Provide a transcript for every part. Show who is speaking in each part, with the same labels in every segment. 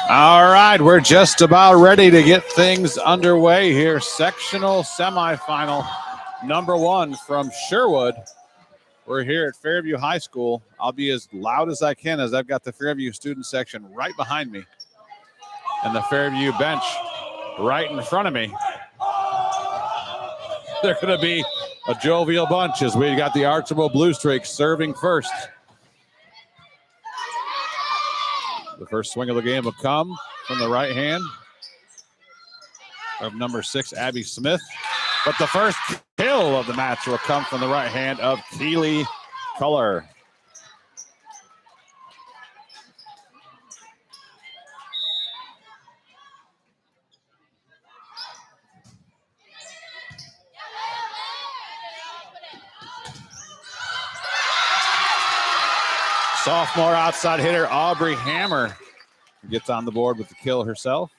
Speaker 1: All right, we're just about ready to get things underway here. Sectional semifinal number 1 from Sherwood. We're here at Fairview High School. I'll be as loud as I can as I've got the Fairview student section right behind me and the Fairview bench right in front of me. They're going to be a jovial bunch as we got the Archbold Blue Streak serving first. The first swing of the game will come from the right hand of number 6, Abby Smith. But the first kill of the match will come from the right hand of Keely Culler. Sophomore outside hitter Aubrey Hammer gets on the board with the kill herself.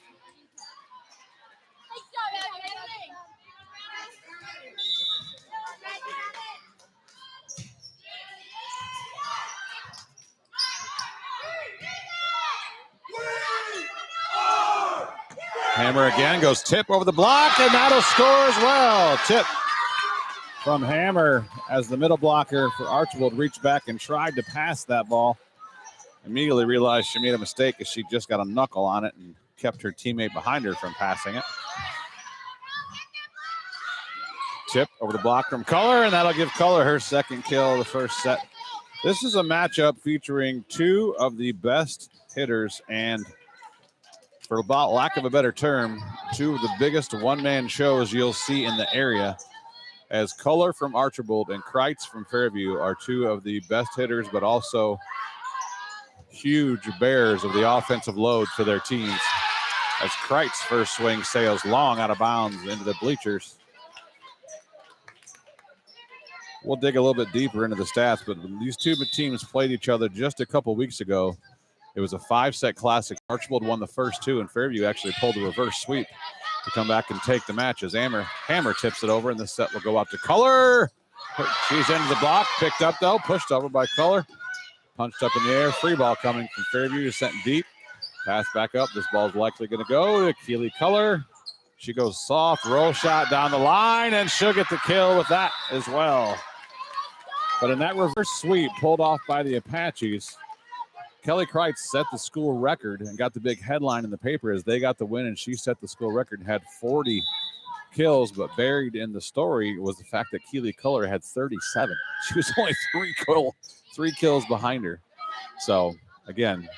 Speaker 1: Hammer again goes tip over the block, and that'll score as well. Tip from Hammer as the middle blocker for Archbold reached back and tried to pass that ball. Immediately realized she made a mistake as she just got a knuckle on it and kept her teammate behind her from passing it. Tip over the block from Culler, and that'll give Culler her second kill of the first set. This is a matchup featuring 2 of the best hitters and, for about lack of a better term, 2 of the biggest one-man shows you'll see in the area, as Culler from Archbold and Kreitz from Fairview are 2 of the best hitters, but also huge bears of the offensive load for their teams. As Kreitz's first swing sails long out of bounds into the bleachers. We'll dig a little bit deeper into the stats, but when these 2 teams played each other just a couple weeks ago, it was a 5-set classic. Archbold won the first 2, and Fairview actually pulled a reverse sweep to come back and take the match as Hammer tips it over, and the set will go out to Culler. She's into the block, picked up though, pushed over by Culler. Punched up in the air, free ball coming from Fairview, sent deep. Pass back up, this ball's likely gonna go to Keely Culler. She goes soft, roll shot down the line, and she'll get the kill with that as well. But in that reverse sweep pulled off by the Apaches, Kelly Kreitz set the school record and got the big headline in the paper as they got the win, and she set the school record and had 40 kills, but buried in the story was the fact that Keely Culler had 37. She was only 3 kills behind her. So, again,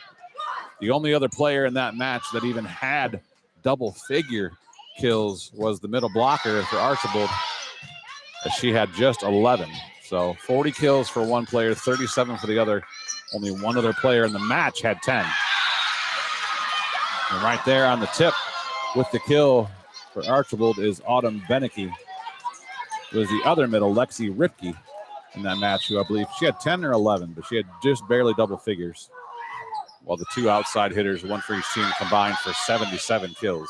Speaker 1: the only other player in that match that even had double-figure kills was the middle blocker for Archbold, as she had just 11. So 40 kills for one player, 37 for the other. Only one other player in the match had 10. And right there on the tip with the kill for Archbold is Autumn Beneke. It was the other middle, Lexi Ripke, in that match, who I believe she had 10 or 11, but she had just barely double figures. While the 2 outside hitters, 1 for each team, combined for 77 kills.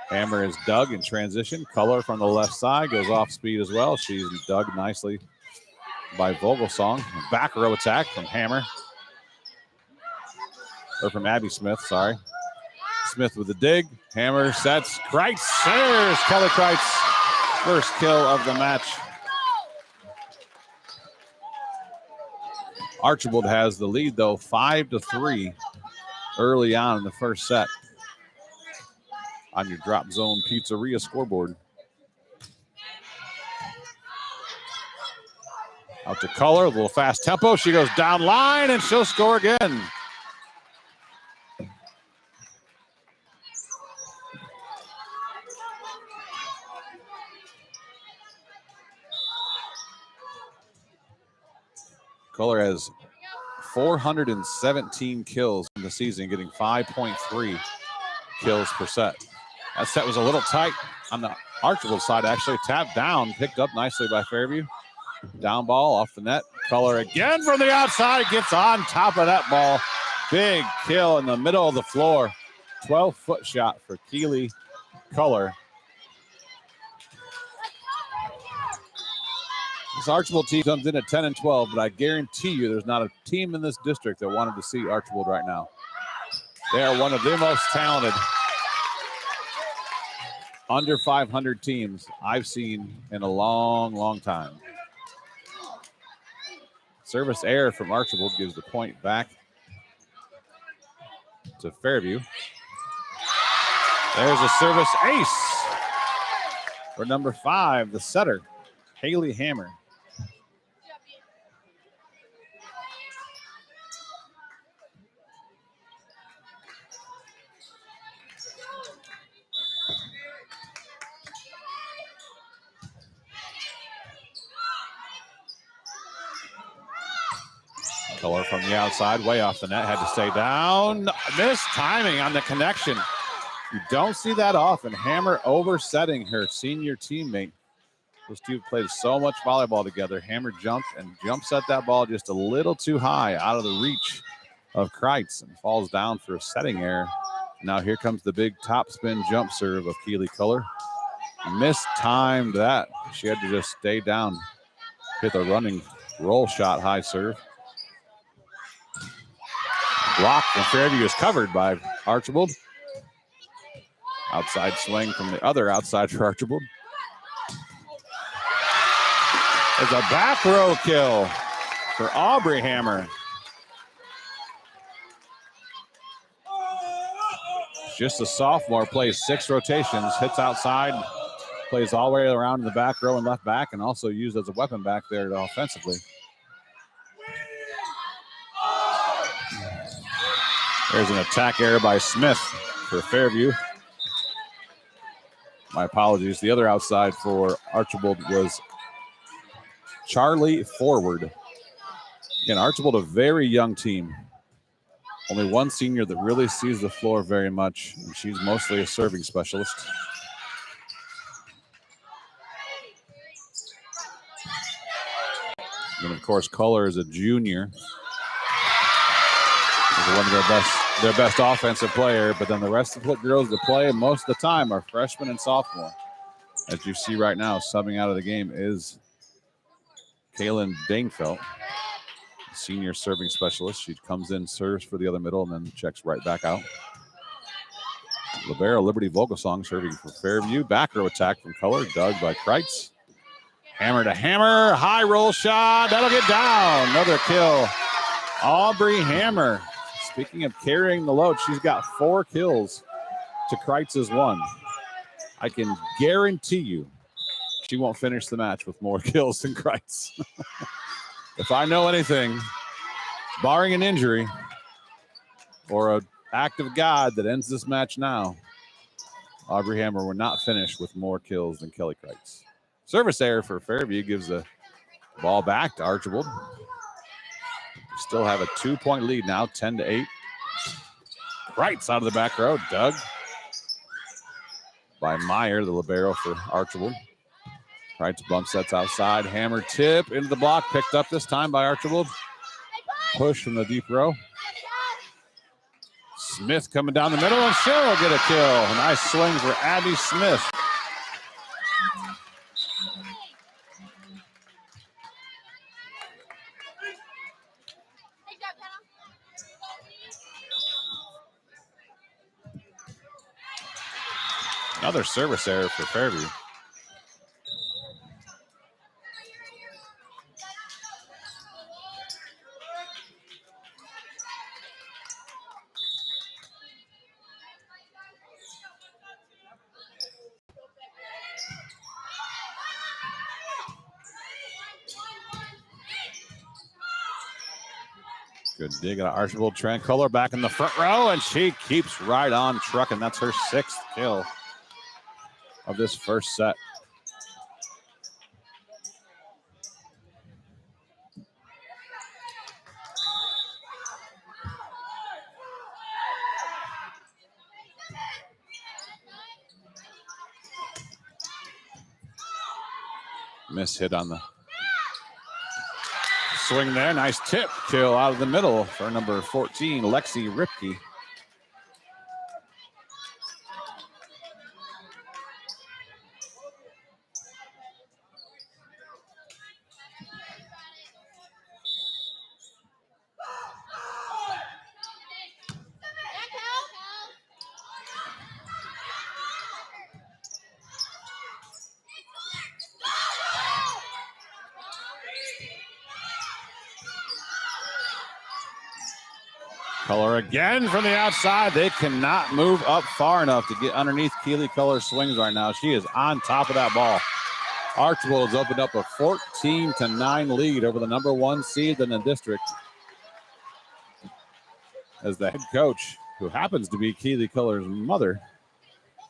Speaker 1: Hammer is dug in transition. Culler from the left side goes off speed as well. She's dug nicely by Vogelsong. Back row attack from Hammer. Or from Abby Smith, sorry. Smith with the dig. Hammer sets. Kreitz. There's Kelly Kreitz. First kill of the match. Archbold has the lead, though, 5-3 early on in the first set. On your Drop Zone Pizzeria scoreboard. Out to Culler, a little fast tempo. She goes down line, and she'll score again. Culler has 417 kills in the season, getting 5.3 kills per set. That set was a little tight on the Archbold side, actually. Tapped down, picked up nicely by Fairview. Down ball off the net. Color again from the outside, gets on top of that ball. Big kill in the middle of the floor. 12-foot shot for Keely Color. This Archbold team comes in at 10-12, but I guarantee you there's not a team in this district that wanted to see Archbold right now. They are one of the most talented under 500 teams I've seen in a long, long time. Service error from Archbold gives the point back to Fairview. There's a service ace for number 5, the setter, Haley Hammer. Color from the outside, way off the net, had to stay down. Missed timing on the connection. You don't see that often. Hammer oversetting her senior teammate. Those two have played so much volleyball together. Hammer jumped and jump set that ball just a little too high out of the reach of Kreitz and falls down for a setting error. Now here comes the big top spin jump serve of Keely Color. Mistimed that. She had to just stay down, hit the running roll shot high serve. Block from Fairview is covered by Archbold. Outside swing from the other outside for Archbold. There's a back row kill for Aubrey Hammer. Just a sophomore, plays 6 rotations, hits outside, plays all the way around in the back row and left back, and also used as a weapon back there offensively. There's an attack error by Smith for Fairview. My apologies. The other outside for Archbold was Charlie Forward. Again, Archbold, a very young team. Only one senior that really sees the floor very much, and she's mostly a serving specialist. And of course, Color is a junior. Is one of their best offensive player, but then the rest of the girls that play most of the time are freshmen and sophomore. As you see right now, subbing out of the game is Kaylin Bainfeld, senior serving specialist. She comes in, serves for the other middle, and then checks right back out. Libero Liberty Vogelsong serving for Fairview. Back row attack from Color, dug by Kreitz. Hammer to Hammer, high roll shot. That'll get down. Another kill. Aubrey Hammer. Speaking of carrying the load, she's got 4 kills to Kreitz's 1. I can guarantee you she won't finish the match with more kills than Kreitz. If I know anything, barring an injury or an act of God that ends this match now, Aubrey Hammer will not finish with more kills than Kelly Kreitz. Service error for Fairview gives the ball back to Archbold. Still have a 2-point lead now, 10-8. Kreitz out of the back row, dug by Meyer, the libero for Archbold. Kreitz bump sets outside, Hammer tip into the block, picked up this time by Archbold. Push from the deep row. Smith coming down the middle, and she'll get a kill. Nice swing for Abby Smith. Another service error for Fairview. Good dig at Archbold. Trent Color back in the front row, and she keeps right on trucking. That's her 6th kill of this first set. Miss hit on the swing there. Nice tip kill out of the middle for number 14, Lexi Ripke. Color again from the outside. They cannot move up far enough to get underneath Keely Color's swings right now. She is on top of that ball. Archbold has opened up a 14-9 lead over the number 1 seed in the district, as the head coach, who happens to be Keely Color's mother,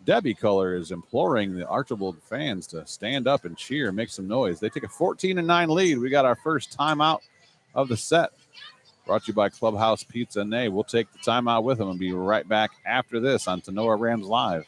Speaker 1: Debbie Color, is imploring the Archbold fans to stand up and cheer, make some noise. They take a 14-9 lead. We got our first timeout of the set. Brought to you by Clubhouse Pizza and Nay. We'll take the timeout with them and be right back after this on Tinora Rams Live.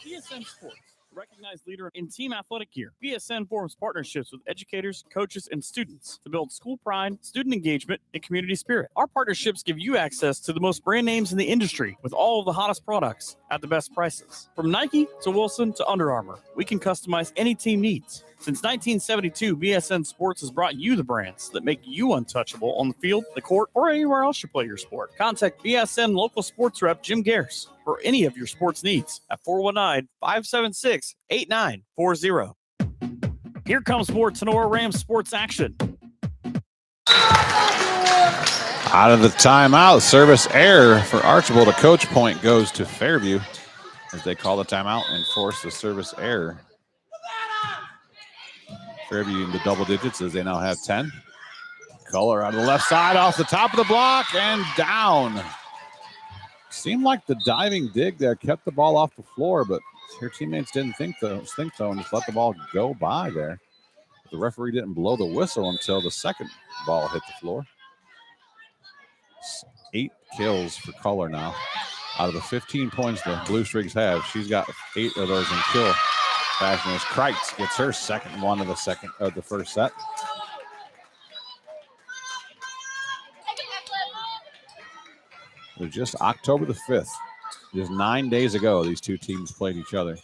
Speaker 2: BSN Sports, recognized leader in team athletic gear. BSN forms partnerships with educators, coaches, and students to build school pride, student engagement, and community spirit. Our partnerships give you access to the most brand names in the industry with all of the hottest products at the best prices. From Nike to Wilson to Under Armour, we can customize any team needs. Since 1972, BSN Sports has brought you the brands that make you untouchable on the field, the court, or anywhere else you play your sport. Contact BSN local sports rep Jim Garris for any of your sports needs at 419-576-8940. Here comes more Tinora Rams sports action.
Speaker 1: Out of the timeout, service error for Archbold. A coach point goes to Fairview as they call the timeout and force the service error. Fairview in the double digits as they now have 10. Color on the left side off the top of the block and down. Seemed like the diving dig there kept the ball off the floor, but her teammates didn't think so and just let the ball go by there. The referee didn't blow the whistle until the second ball hit the floor. 8 kills for Color now. Out of the 15 points the Blue Streaks have, she's got 8 of those in kill fashion as Kreitz gets her second one of the first set. It was just October the 5th. Just 9 days ago, these two teams played each other.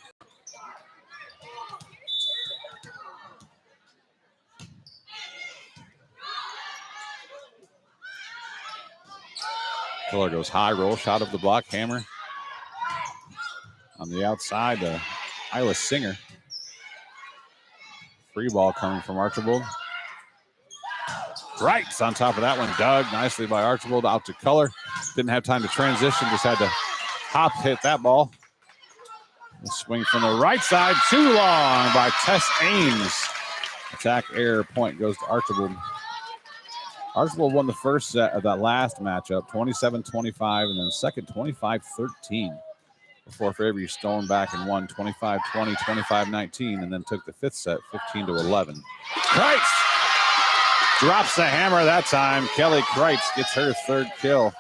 Speaker 1: Color goes high, roll shot of the block, hammer. On the outside, Isla Singer. Free ball coming from Archbold. Right on top of that one, dug nicely by Archbold out to Color. Didn't have time to transition, just had to hop hit that ball. The swing from the right side, too long by Tess Ames. Attack error, point goes to Archbold. Archbold won the first set of that last matchup, 27-25, and then second 25-13. Before Fairview stormed back and won 25-20, 25-19, and then took the fifth set, 15-11. Kreitz drops the hammer that time. Kelly Kreitz gets her third kill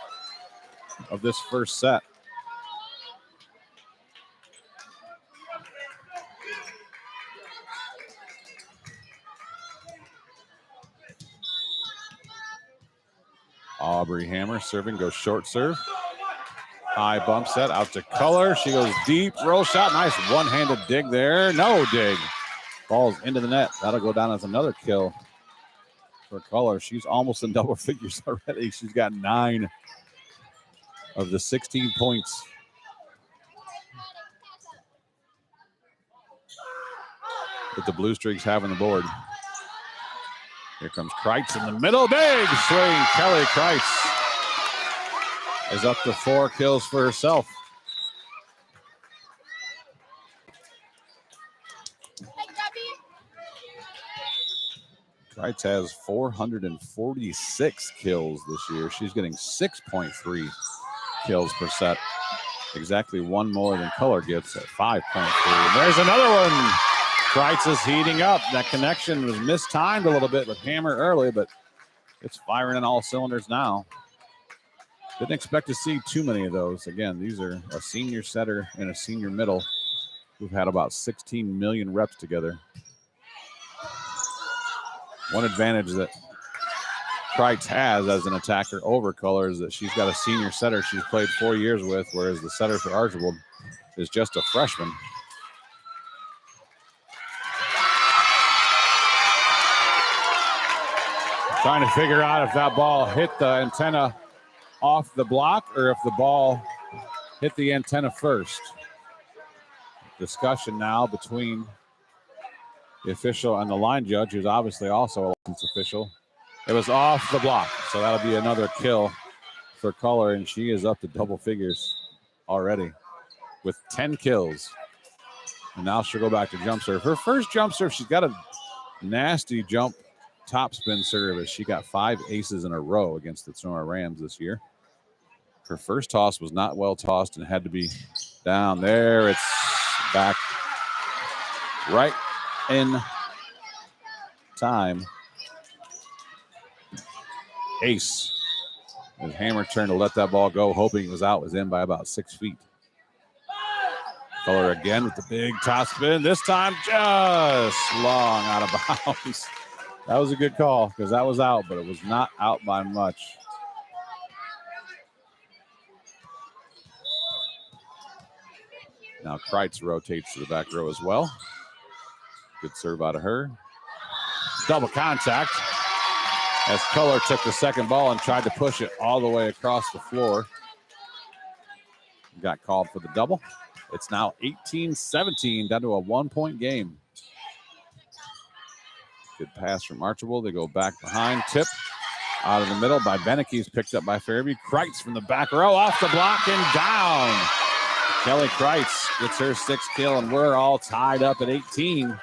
Speaker 1: of this first set. Aubrey Hammer serving, goes short serve. High bump set out to Color. She goes deep, roll shot. Nice one-handed dig there. No dig. Ball's into the net. That'll go down as another kill for Color. She's almost in double figures already. She's got 9 of the 16 points. With the Blue Streaks having the board. Here comes Kreitz in the middle. Big swing. Kelly Kreitz is up to 4 kills for herself. Kreitz has 446 kills this year. She's getting 6.3 kills per set. Exactly 1 more than Color gets at 5.3. There's another one. Kreitz is heating up. That connection was mistimed a little bit with Hammer early, but it's firing on all cylinders now. Didn't expect to see too many of those. Again, these are a senior setter and a senior middle who've had about 16 million reps together. One advantage that Kreitz has as an attacker over Color is that she's got a senior setter she's played 4 years with, whereas the setter for Archbold is just a freshman. Trying to figure out if that ball hit the antenna off the block or if the ball hit the antenna first. Discussion now between the official and the line judge, who's obviously also a licensed official. It was off the block, so that'll be another kill for Color, and she is up to double figures already with 10 kills. And now she'll go back to jump serve. Her first jump serve, she's got a nasty jump top spin service. She got 5 aces in a row against the Tinora Rams this year. Her first toss was not well tossed and had to be down there. It's back right in time. Ace. His hammer turned to let that ball go, hoping it was out, was in by about 6 feet. Color again with the big top spin. This time just long out of bounds. That was a good call because that was out, but it was not out by much. Now Kreitz rotates to the back row as well. Good serve out of her. Double contact as Color took the second ball and tried to push it all the way across the floor. Got called for the double. It's now 18-17, down to a 1-point game. Good pass from Archbold. They go back behind. Tip out of the middle by Beneke's, picked up by Fairview. Kreitz from the back row, off the block and down. Kelly Kreitz gets her 6th kill, and we're all tied up at 18.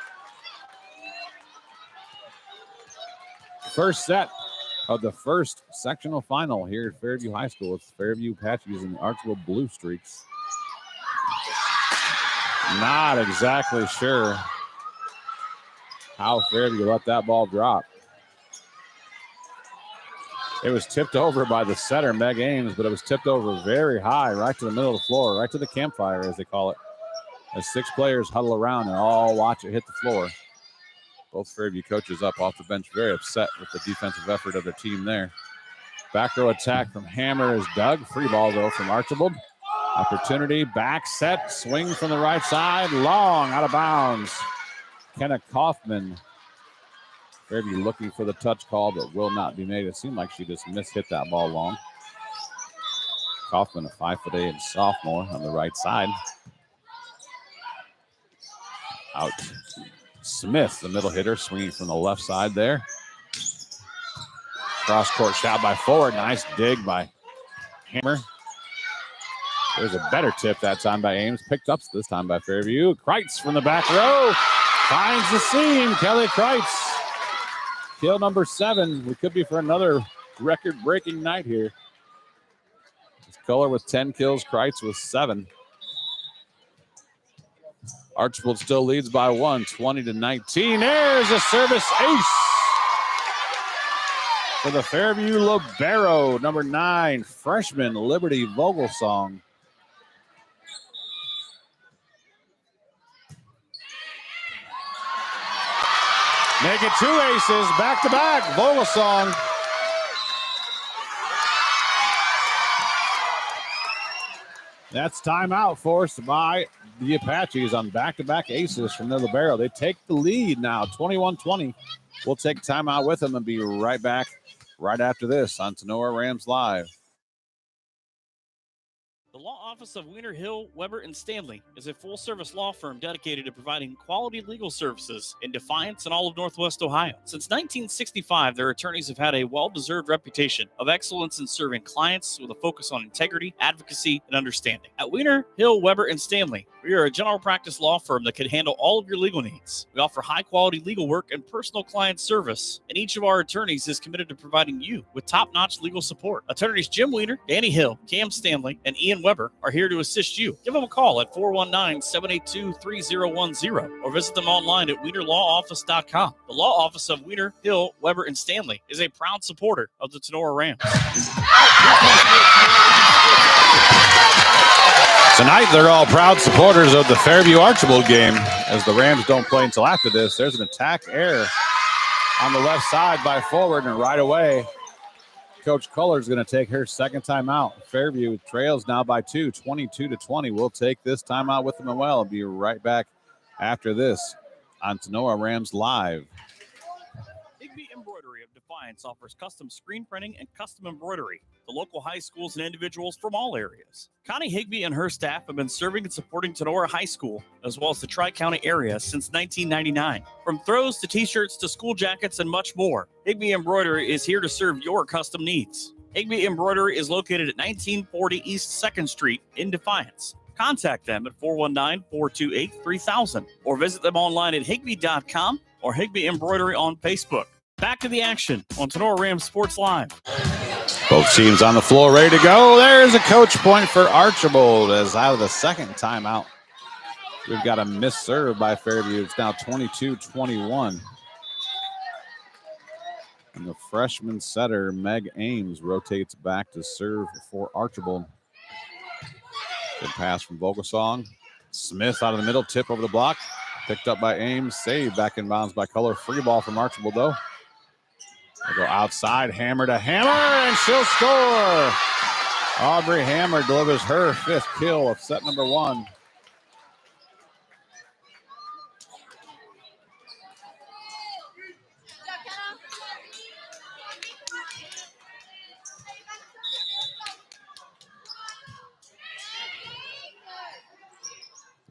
Speaker 1: First set of the first sectional final here at Fairview High School. It's Fairview Apaches and the Archbold Blue Streaks. Not exactly sure how Fairview let that ball drop. It was tipped over by the setter, Meg Ames, but it was tipped over very high, right to the middle of the floor, right to the campfire, as they call it, as 6 players huddle around and all watch it hit the floor. Both Fairview coaches up off the bench, very upset with the defensive effort of their team there. Back row attack from Hammer is dug. Free ball, though, from Archbold. Opportunity, back set, swing from the right side, long, out of bounds. Kenna Kaufman. Fairview looking for the touch call, but will not be made. It seemed like she just hit that ball long. Kaufman, a 5'8" sophomore on the right side. Out. Smith, the middle hitter, swinging from the left side there. Cross-court shot by Ford. Nice dig by Hammer. There's a better tip that time by Ames. Picked up this time by Fairview. Kreitz from the back row. Finds the seam. Kelly Kreitz. Kill number 7. We could be for another record-breaking night here. It's Color with 10 kills. Kreitz with 7. Archbold still leads by 1, 20-19. There's a service ace for the Fairview libero, number 9, freshman Liberty Vogelsong. Make it 2 aces, back-to-back, Vogelsong. That's timeout forced by the Apaches on back-to-back aces from the libero. They take the lead now, 21-20. We'll take timeout with them and be right back right after this on Tinora Rams Live.
Speaker 2: The law office of Wiener, Hill, Weber, and Stanley is a full-service law firm dedicated to providing quality legal services in Defiance and all of Northwest Ohio. Since 1965, their attorneys have had a well-deserved reputation of excellence in serving clients with a focus on integrity, advocacy, and understanding. At Wiener, Hill, Weber, and Stanley, we are a general practice law firm that can handle all of your legal needs. We offer high-quality legal work and personal client service, and each of our attorneys is committed to providing you with top-notch legal support. Attorneys Jim Wiener, Danny Hill, Cam Stanley, and Ian Weber are here to assist you. Give them a call at 419-782-3010 or visit them online at wienerlawoffice.com. The law office of Wiener, Hill, Weber, and Stanley is a proud supporter of the Tinora Rams.
Speaker 1: Tonight, they're all proud supporters of the Fairview Archbold game as the Rams don't play until after this. There's an attack error on the left side by Forward, and right away, Coach Culler is going to take her second timeout. Fairview trails now by 2, 22-20. We'll take this timeout with them as well. I'll be right back after this on Tinora Rams Live.
Speaker 2: Higby Embroidery of Defiance offers custom screen printing and custom embroidery to local high schools and individuals from all areas. Connie Higby and her staff have been serving and supporting Tinora High School, as well as the Tri-County area, since 1999. From throws to t-shirts to school jackets and much more, Higby Embroidery is here to serve your custom needs. Higby Embroidery is located at 1940 East 2nd Street in Defiance. Contact them at 419-428-3000 or visit them online at higby.com or Higby Embroidery on Facebook. Back to the action on Tinora Rams Sports Live.
Speaker 1: Both teams on the floor ready to go. There's a coach point for Archbold as out of the second timeout. We've got a missed serve by Fairview. It's now 22-21. And the freshman setter, Meg Ames, rotates back to serve for Archbold. Good pass from Vogelsong. Smith out of the middle, tip over the block. Picked up by Ames, saved back in bounds by Culler. Free ball from Archbold, though. They go outside, Hammer to Hammer, and she'll score. Aubrey Hammer delivers her 5th kill of set number 1.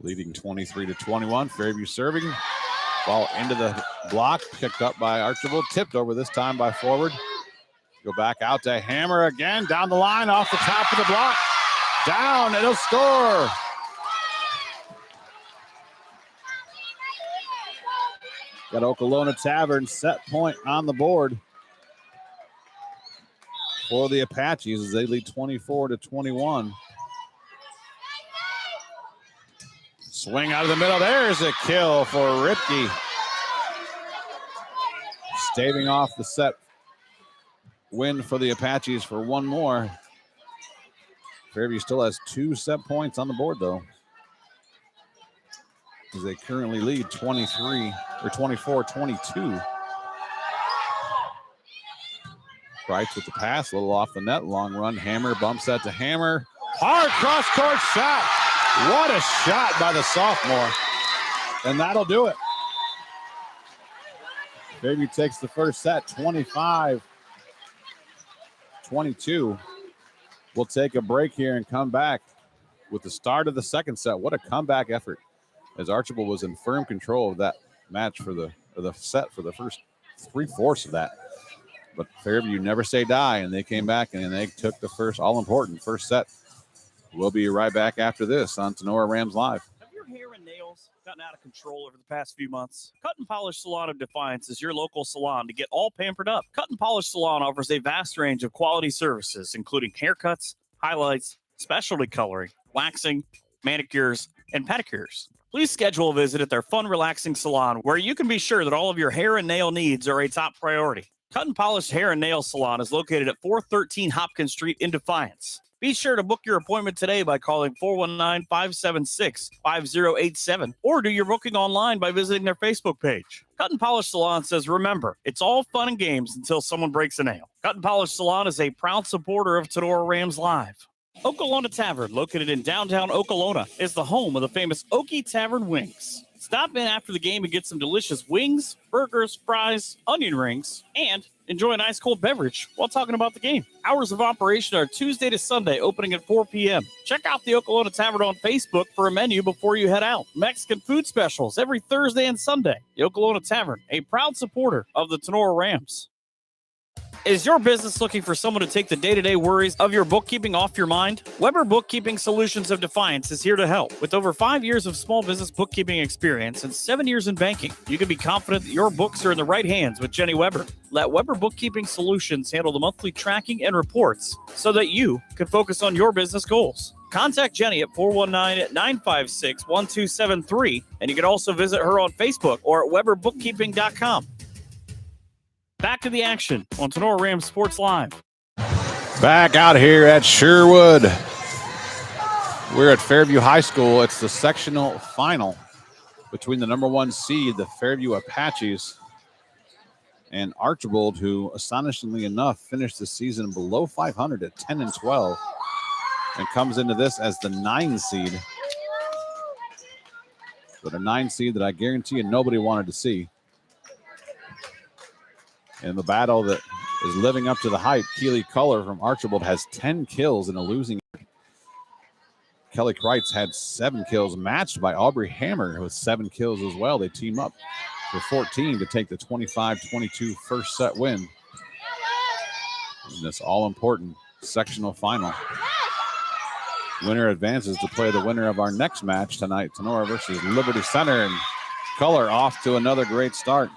Speaker 1: Leading 23-21. Fairview serving. Ball into the block, picked up by Archbold, tipped over this time by forward. Go back out to Hammer again, down the line, off the top of the block. Down, it'll score. Got Okolona Tavern set point on the board for the Apaches as they lead 24-21. Swing out of the middle. There's a kill for Ripke. Staving off the set win for the Apaches for one more. Fairview still has 2 set points on the board, though, as they currently lead 24-22. Price with the pass, a little off the net, long run. Hammer bumps that to Hammer. Hard cross-court shot. What a shot by the sophomore. And that'll do it. Fairview takes the first set, 25-22. We'll take a break here and come back with the start of the second set. What a comeback effort, as Archbold was in firm control of that match for the set for the first 3/4 of that. But Fairview never say die, and they came back and they took the first all-important first set. We'll be right back after this on Tinora Rams Live.
Speaker 2: Have your hair and nails gotten out of control over the past few months? Cut and Polish Salon of Defiance is your local salon to get all pampered up. Cut and Polish Salon offers a vast range of quality services, including haircuts, highlights, specialty coloring, waxing, manicures, and pedicures. Please schedule a visit at their fun, relaxing salon where you can be sure that all of your hair and nail needs are a top priority. Cut and Polish Hair and Nail Salon is located at 413 Hopkins Street in Defiance. Be sure to book your appointment today by calling 419-576-5087 or do your booking online by visiting their Facebook page. Cut and Polish Salon says, remember, it's all fun and games until someone breaks a nail. Cut and Polish Salon is a proud supporter of Tinora Rams Live. Okolona Tavern, located in downtown Okolona, is the home of the famous Okie Tavern Wings. Stop in after the game and get some delicious wings, burgers, fries, onion rings, and enjoy an ice cold beverage while talking about the game. Hours of operation are Tuesday to Sunday, opening at 4 p.m. Check out the Okolona Tavern on Facebook for a menu before you head out. Mexican food specials every Thursday and Sunday. The Okolona Tavern, a proud supporter of the Tinora Rams. Is your business looking for someone to take the day-to-day worries of your bookkeeping off your mind? Weber Bookkeeping Solutions of Defiance is here to help. With over 5 years of small business bookkeeping experience and 7 years in banking, you can be confident that your books are in the right hands with Jenny Weber. Let Weber Bookkeeping Solutions handle the monthly tracking and reports so that you can focus on your business goals. Contact Jenny at 419-956-1273, and you can also visit her on Facebook or at weberbookkeeping.com. Back to the action on Tinora Rams Sports Live.
Speaker 1: Back out here at Sherwood. We're at Fairview High School. It's the sectional final between the number 1 seed, the Fairview Apaches, And Archbold, who astonishingly enough finished the season below 500 at 10-12, and comes into this as the 9 seed. But a 9 seed that I guarantee you nobody wanted to see. In the battle that is living up to the hype, Keely Culler from Archbold has 10 kills in a losing. Kelly Kreitz had 7 kills, matched by Aubrey Hammer with 7 kills as well. They team up for 14 to take the 25-22 first set win in this all-important sectional final. Winner advances to play the winner of our next match tonight, Tinora versus Liberty Center, and Culler off to another great start.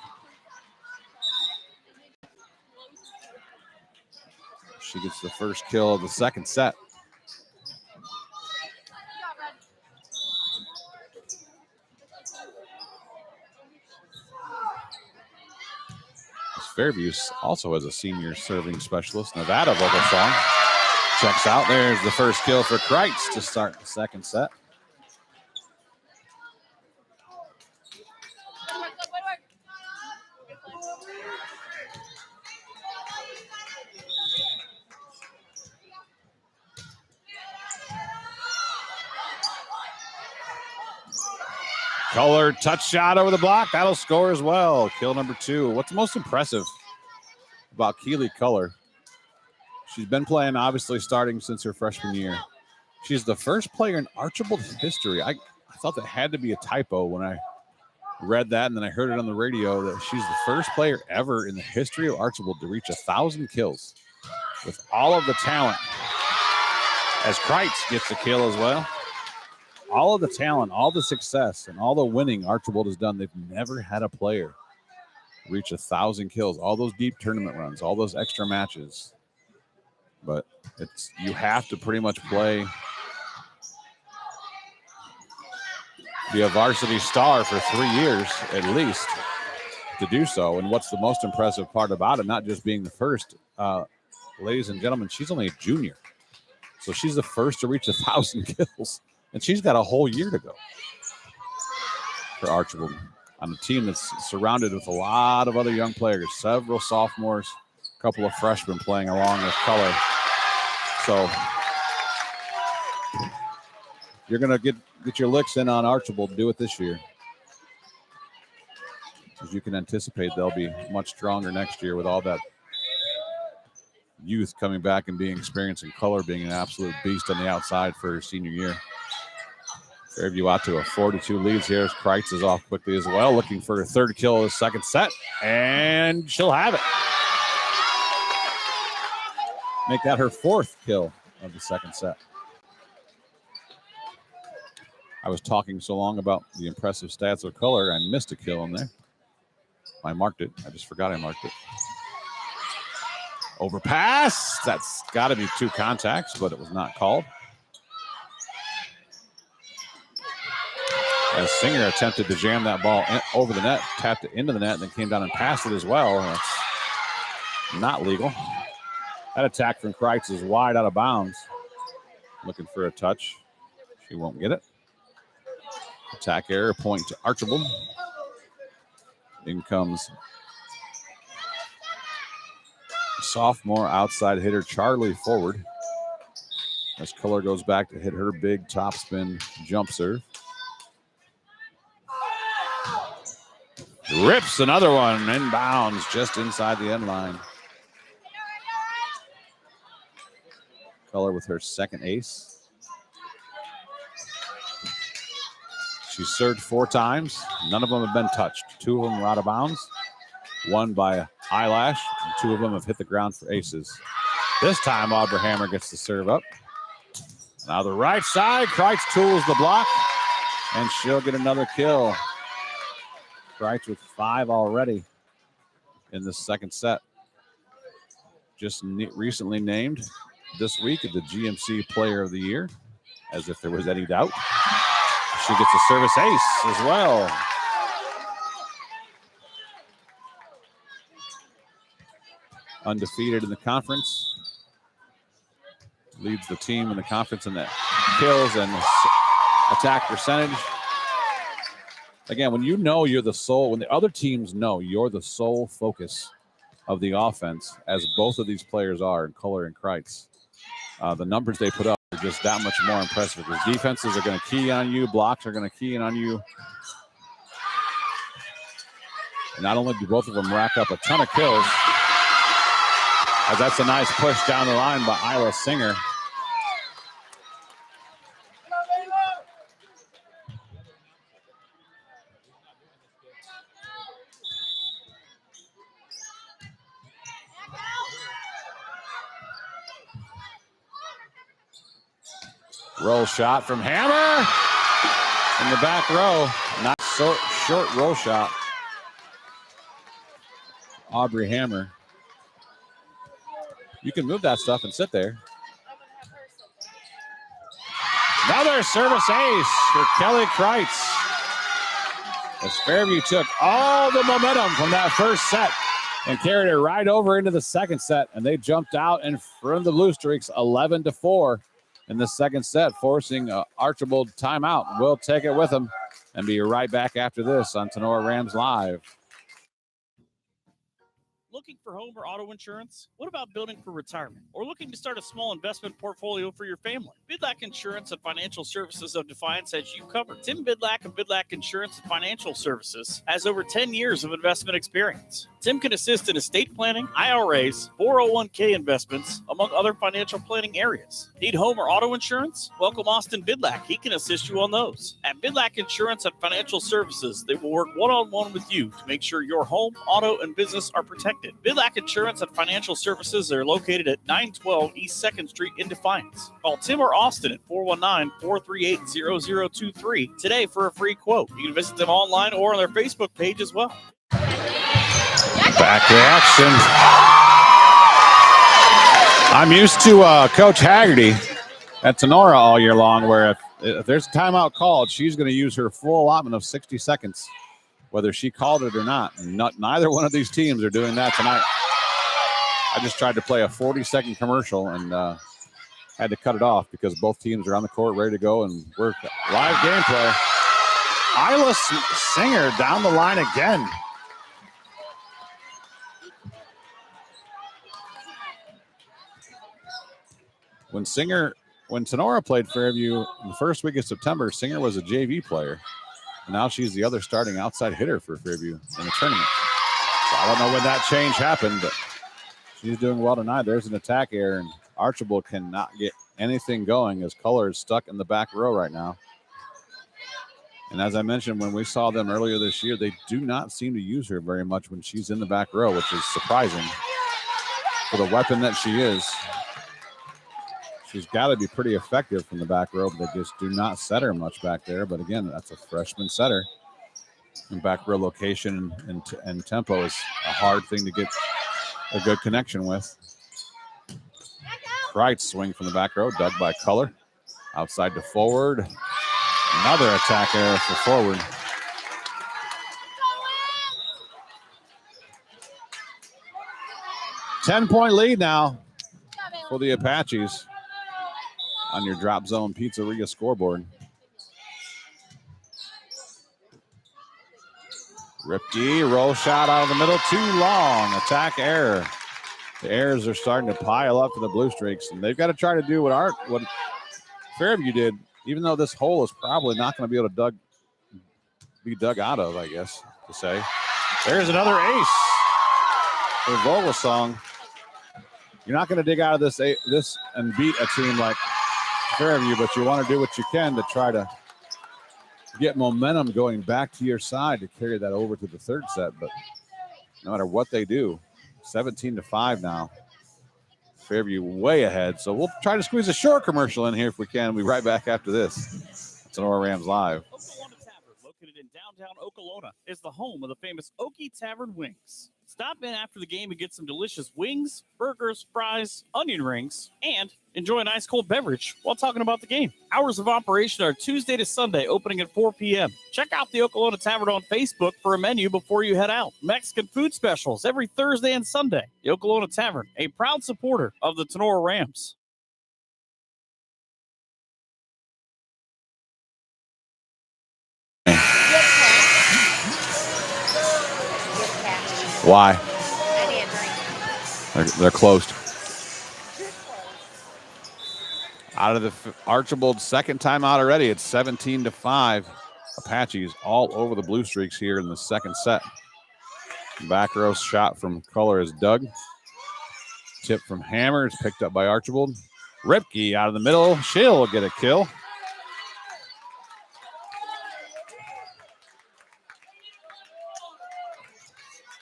Speaker 1: She gets the first kill of the second set. Fairview also has a senior serving specialist, Nevada vocal song. Checks out. There's the first kill for Kreitz to start the second set. Culler touch shot over the block. That'll score as well. Kill number 2. What's most impressive about Keely Culler? She's been playing, obviously, starting since her freshman year. She's the first player in Archbold history. I thought that had to be a typo when I read that, and then I heard it on the radio that she's the first player ever in the history of Archbold to reach 1,000 kills with all of the talent. As Kreitz gets a kill as well. All of the talent, all the success, and all the winning Archbold has done, they've never had a player reach 1,000 kills. All those deep tournament runs, all those extra matches. But you have to pretty much be a varsity star for 3 years at least to do so. And what's the most impressive part about it, not just being the first, ladies and gentlemen, she's only a junior. So she's the first to reach 1,000 kills. And she's got a whole year to go for Archbold on a team that's surrounded with a lot of other young players, several sophomores, a couple of freshmen playing along with Culler. So you're going to get your licks in on Archbold. Do it this year. As you can anticipate, they'll be much stronger next year with all that youth coming back and being experienced, and Culler being an absolute beast on the outside for her senior year. Fairview out to a 4-2 leads here as Kreitz is off quickly as well, looking for her third kill of the second set, and she'll have it. Make that her 4th kill of the second set. I was talking so long about the impressive stats of Culler, I missed a kill in there. I marked it. I just forgot I marked it. Overpass. That's got to be 2 contacts, but it was not called. As Singer attempted to jam that ball over the net, tapped it into the net, and then came down and passed it as well. That's not legal. That attack from Kreitz is wide out of bounds. Looking for a touch. She won't get it. Attack error, point to Archbold. In comes sophomore outside hitter Charlie forward. As Culler goes back to hit her big topspin jump serve. Rips another one, inbounds just inside the end line. Culler with her second ace. She's served 4 times. None of them have been touched. 2 of them are out of bounds. 1 by eyelash, and 2 of them have hit the ground for aces. This time, Aubrey Hammer gets the serve up. Now the right side, Kreitz tools the block, and she'll get another kill. Kreitz with 5 already in the second set. Just recently named this week the GMC Player of the Year, as if there was any doubt. She gets a service ace as well. Undefeated in the conference. Leads the team in the conference in the kills and attack percentage. Again, when you know you're the sole, when the other teams know you're the sole focus of the offense, as both of these players are in Kohler and Kreitz. The numbers they put up are just that much more impressive because defenses are going to key on you, blocks are going to key in on you. And not only do both of them rack up a ton of kills, as that's a nice push down the line by Isla Singer. Roll shot from Hammer in the back row. Not so short roll shot. Aubrey Hammer. You can move that stuff and sit there. Another service ace for Kelly Kreitz. As Fairview took all the momentum from that first set and carried it right over into the second set, and they jumped out in front of the Blue Streaks 11-4 in the second set, forcing Archbold timeout. We'll take it with them and be right back after this on Tinora Rams Live.
Speaker 2: Looking for home or auto insurance? What about building for retirement? Or looking to start a small investment portfolio for your family? Bidlack Insurance and Financial Services of Defiance has you covered. Tim Bidlack of Bidlack Insurance and Financial Services has over 10 years of investment experience. Tim can assist in estate planning, IRAs, 401k investments, among other financial planning areas. Need home or auto insurance? Welcome Austin Bidlack. He can assist you on those. At Bidlack Insurance and Financial Services, they will work one-on-one with you to make sure your home, auto, and business are protected. Bidlack Insurance and Financial Services are located at 912 East 2nd Street in Defiance. Call Tim or Austin at 419-438-0023 today for a free quote. You can visit them online or on their Facebook page as well.
Speaker 1: Back to action. I'm used to Coach Haggerty at Tinora all year long, where if there's a timeout called, she's going to use her full allotment of 60 seconds. Whether she called it or not. Neither one of these teams are doing that tonight. I just tried to play a 40-second commercial and had to cut it off because both teams are on the court ready to go and work live gameplay. Isla Singer down the line again. When Tinora played Fairview in the first week of September, Singer was a JV player. Now she's the other starting outside hitter for Fairview in the tournament. So I don't know when that change happened, but she's doing well tonight. There's an attack error, and Archbold cannot get anything going as Kohler is stuck in the back row right now. And as I mentioned, when we saw them earlier this year, they do not seem to use her very much when she's in the back row, which is surprising for the weapon that she is. She's got to be pretty effective from the back row, but they just do not set her much back there. But again, that's a freshman setter. And back row location and tempo is a hard thing to get a good connection with. Kreitz swing from the back row, dug by Kohler. Outside to forward. Another attack error for forward. Ten-point lead now for the Apaches on your Drop Zone Pizzeria scoreboard. Ripke, roll shot out of the middle, too long. Attack error. The errors are starting to pile up for the Blue Streaks, and they've got to try to do what Fairview did, even though this hole is probably not going to be able to be dug out of, I guess, to say. There's another ace for Vogelsong. You're not going to dig out of this and beat a team like Fairview, but you want to do what you can to try to get momentum going back to your side to carry that over to the third set. But no matter what they do, 17-5 now. Fairview way ahead. So we'll try to squeeze a short commercial in here if we can. We'll be right back after this. Tinora Rams Live.
Speaker 2: Okolona Tavern, located in downtown Okolona, is the home of the famous Okie Tavern wings. Stop in after the game and get some delicious wings, burgers, fries, onion rings, and enjoy an ice cold beverage while talking about the game. Hours of operation are Tuesday to Sunday, opening at 4 p.m. Check out the Okolona Tavern on Facebook for a menu before you head out. Mexican food specials every Thursday and Sunday. The Okolona Tavern, a proud supporter of the Tinora Rams.
Speaker 1: Why?
Speaker 3: I didn't drink.
Speaker 1: They're closed. Out of the Archbold second timeout already. It's 17-5. Apaches all over the Blue Streaks here in the second set. Back row shot from Color is dug. Tip from Hammer is picked up by Archbold. Ripke out of the middle. She'll get a kill.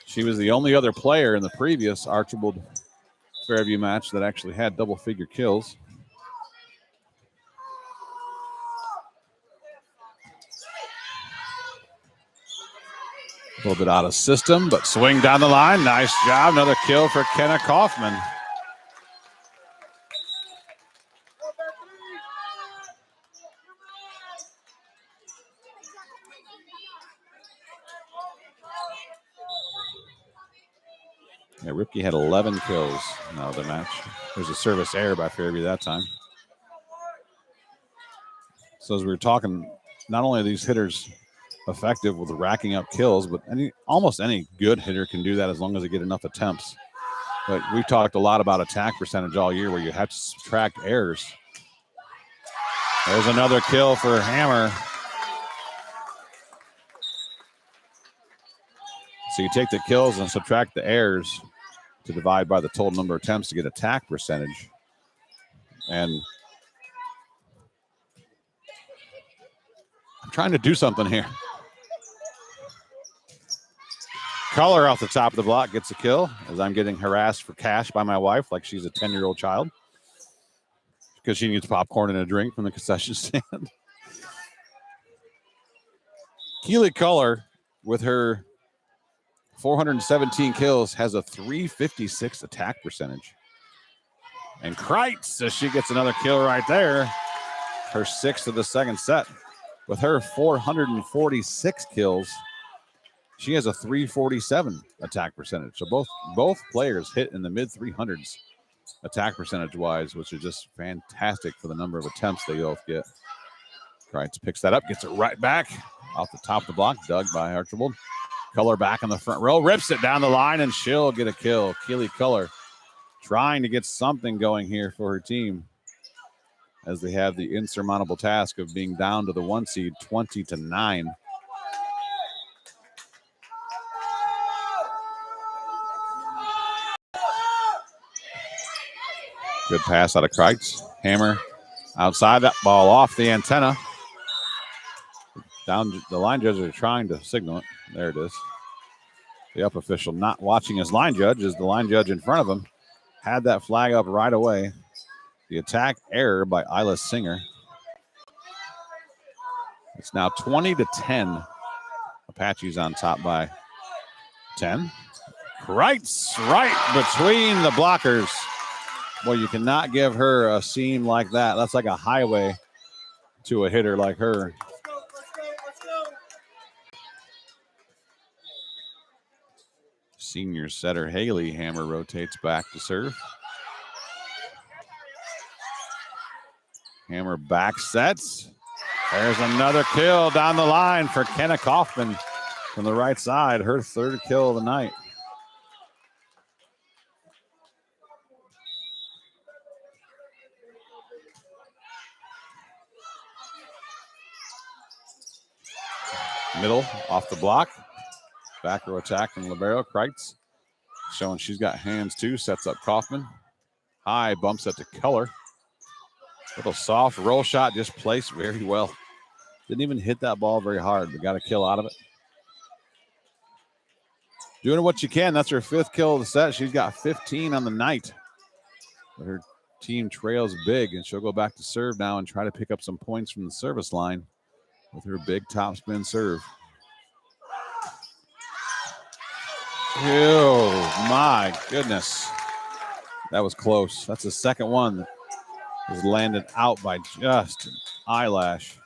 Speaker 1: She was the only other player in the previous Archbold Fairview match that actually had double-figure kills. A little bit out of system, but swing down the line. Nice job. Another kill for Kenna Kaufman. Yeah, Ripke had 11 kills in the match. There's a service error by Fairview that time. So as we were talking, not only are these hitters effective with racking up kills, but almost any good hitter can do that as long as they get enough attempts. But we've talked a lot about attack percentage all year where you have to subtract errors. There's another kill for Hammer. So you take the kills and subtract the errors to divide by the total number of attempts to get attack percentage. And I'm trying to do something here. Color off the top of the block gets a kill as I'm getting harassed for cash by my wife like she's a 10-year-old child because she needs popcorn and a drink from the concession stand. Keely Color, with her 417 kills, has a 356 attack percentage. And Kreitz, as she gets another kill right there, her sixth of the second set. With her 446 kills, she has a 347 attack percentage. So both players hit in the mid-300s attack percentage-wise, which is just fantastic for the number of attempts they both get. Kreitz picks that up, gets it right back off the top of the block, dug by Archbold. Color back in the front row, rips it down the line, and she'll get a kill. Keely Color trying to get something going here for her team as they have the insurmountable task of being down to the 1 seed, 20-9. Good pass out of Kreitz. Hammer outside, that ball off the antenna. Down, the line judges are trying to signal it. There it is. The up official not watching his line judge as the line judge in front of him had that flag up right away. The attack error by Isla Singer. It's now 20-10. Apaches on top by 10. Kreitz right between the blockers. Boy, you cannot give her a seam like that. That's like a highway to a hitter like her.
Speaker 3: Let's go.
Speaker 1: Senior setter Haley Hammer rotates back to serve. Hammer back sets. There's another kill down the line for Kenna Kaufman from the right side. Her third kill of the night. Middle off the block. Back row attack from libero. Kreitz showing she's got hands too. Sets up Kaufman. High bumps it to Keller. Little soft roll shot, just placed very well. Didn't even hit that ball very hard, but got a kill out of it. Doing what you can. That's her fifth kill of the set. She's got 15 on the night. But her team trails big, and she'll go back to serve now and try to pick up some points from the service line with her big topspin serve. Oh, my goodness. That was close. That's the second one that was landed out by just an eyelash.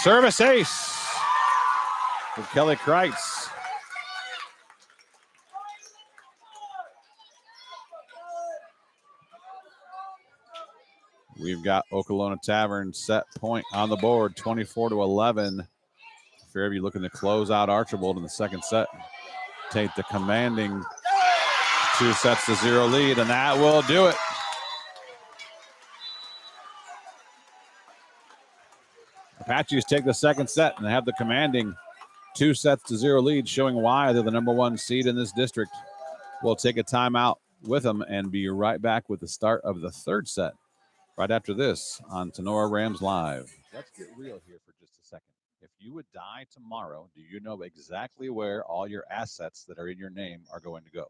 Speaker 1: Service ace for Kelly Kreitz. We've got Okolona Tavern set point on the board, 24-11. Fairview looking to close out Archbold in the second set. Take the commanding 2-0 lead, and that will do it. Apaches take the second set and have the commanding 2-0 lead, showing why they're the number one seed in this district. We'll take a timeout with them and be right back with the start of the third set right after this on Tinora Rams Live. Let's get real here for just a second. If you would die tomorrow, do you know exactly where all your assets that are in your name are going to go?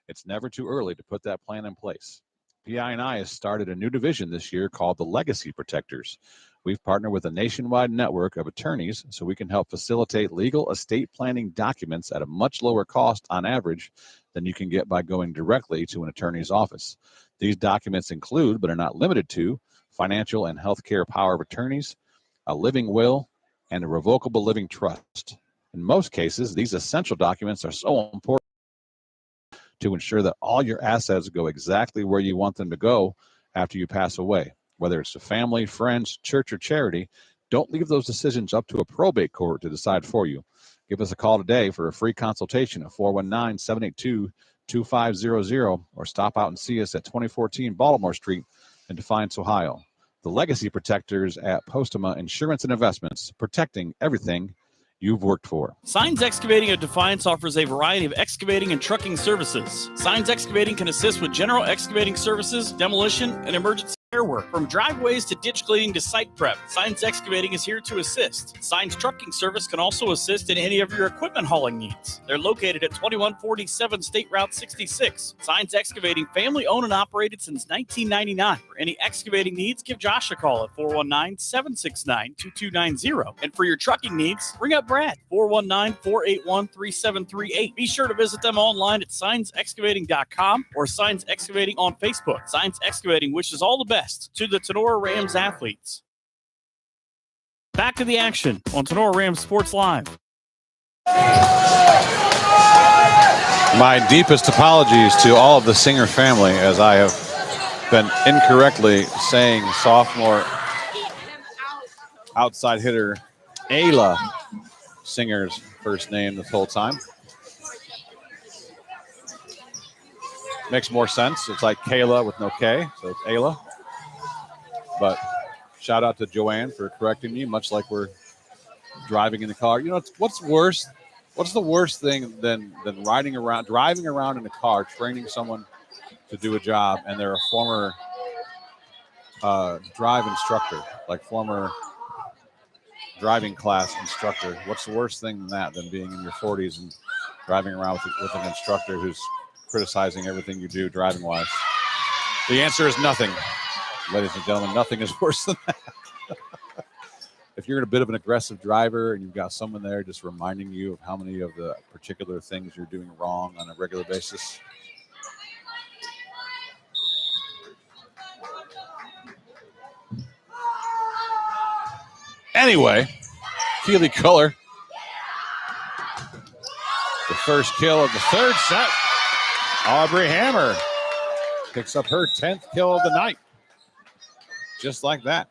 Speaker 1: It's never too early to put that plan in place. PI&I has started a new division this year called the Legacy Protectors. We've partnered with a nationwide network of attorneys so we can help facilitate legal estate planning documents at a much lower cost on average than you can get by going directly to an attorney's office. These documents include, but are not limited to, financial and healthcare power of attorneys, a living will, and a revocable living trust. In most cases, these essential documents are so important to ensure that all your assets go exactly where you want them to go after you pass away. Whether it's to family, friends, church, or charity, don't leave those decisions up to a probate court to decide for you. Give us a call today for a free consultation at 419-782-2500 or stop out and see us at 2014 Baltimore Street in Defiance, Ohio. The Legacy Protectors at Postema Insurance and Investments, protecting everything you've worked for.
Speaker 2: Signs Excavating of Defiance offers a variety of excavating and trucking services. Signs Excavating can assist with general excavating services, demolition, and emergency repair work. From driveways to ditch cleaning to site prep, Signs Excavating is here to assist. Signs Trucking Service can also assist in any of your equipment hauling needs. They're located at 2147 State Route 66. Signs Excavating, family owned and operated since 1999. For any excavating needs, give Josh a call at 419-769-2290. And for your trucking needs, ring up Brad, 419-481-3738. Be sure to visit them online at signsexcavating.com or Signs Excavating on Facebook. Signs Excavating wishes all the best to the Tinora Rams athletes. Back to the action on Tinora Rams Sports Live.
Speaker 1: My deepest apologies to all of the Singer family, as I have been incorrectly saying sophomore outside hitter Ayla Singer's first name this whole time. Makes more sense. It's like Kayla with no K, so it's Ayla. But shout out to Joanne for correcting me, much like we're driving in the car. You know, what's worse? What's the worst thing than driving around in a car, training someone to do a job, and they're a former drive instructor, like former driving class instructor? What's the worst thing than that, than being in your 40s and driving around with an instructor who's criticizing everything you do driving-wise? The answer is nothing. Ladies and gentlemen, nothing is worse than that. If you're a bit of an aggressive driver and you've got someone there just reminding you of how many of the particular things you're doing wrong on a regular basis. Anyway, Keely Culler, the first kill of the third set. Aubrey Hammer picks up her 10th kill of the night. Just like that.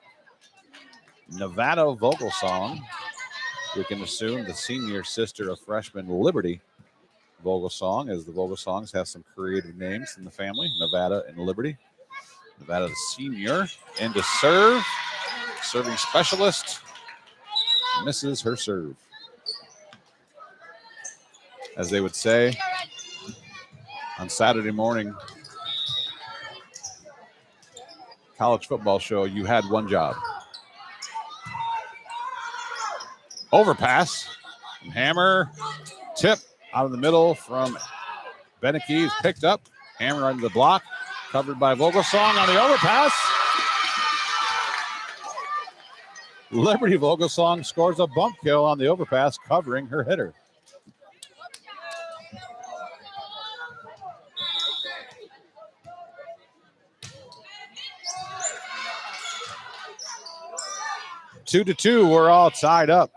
Speaker 1: Nevada Vogelsong, we can assume the senior sister of freshman Liberty Vogelsong, as the Vogelsongs have some creative names in the family, Nevada and Liberty. Nevada the senior into serve. Serving specialist misses her serve. As they would say on Saturday morning college football show, you had one job. Overpass. Hammer. Tip out of the middle from Beneke is picked up. Hammer under the block. Covered by Vogelsong on the overpass. Liberty Vogelsong scores a bump kill on the overpass, covering her hitter. Two to two, we're all tied up.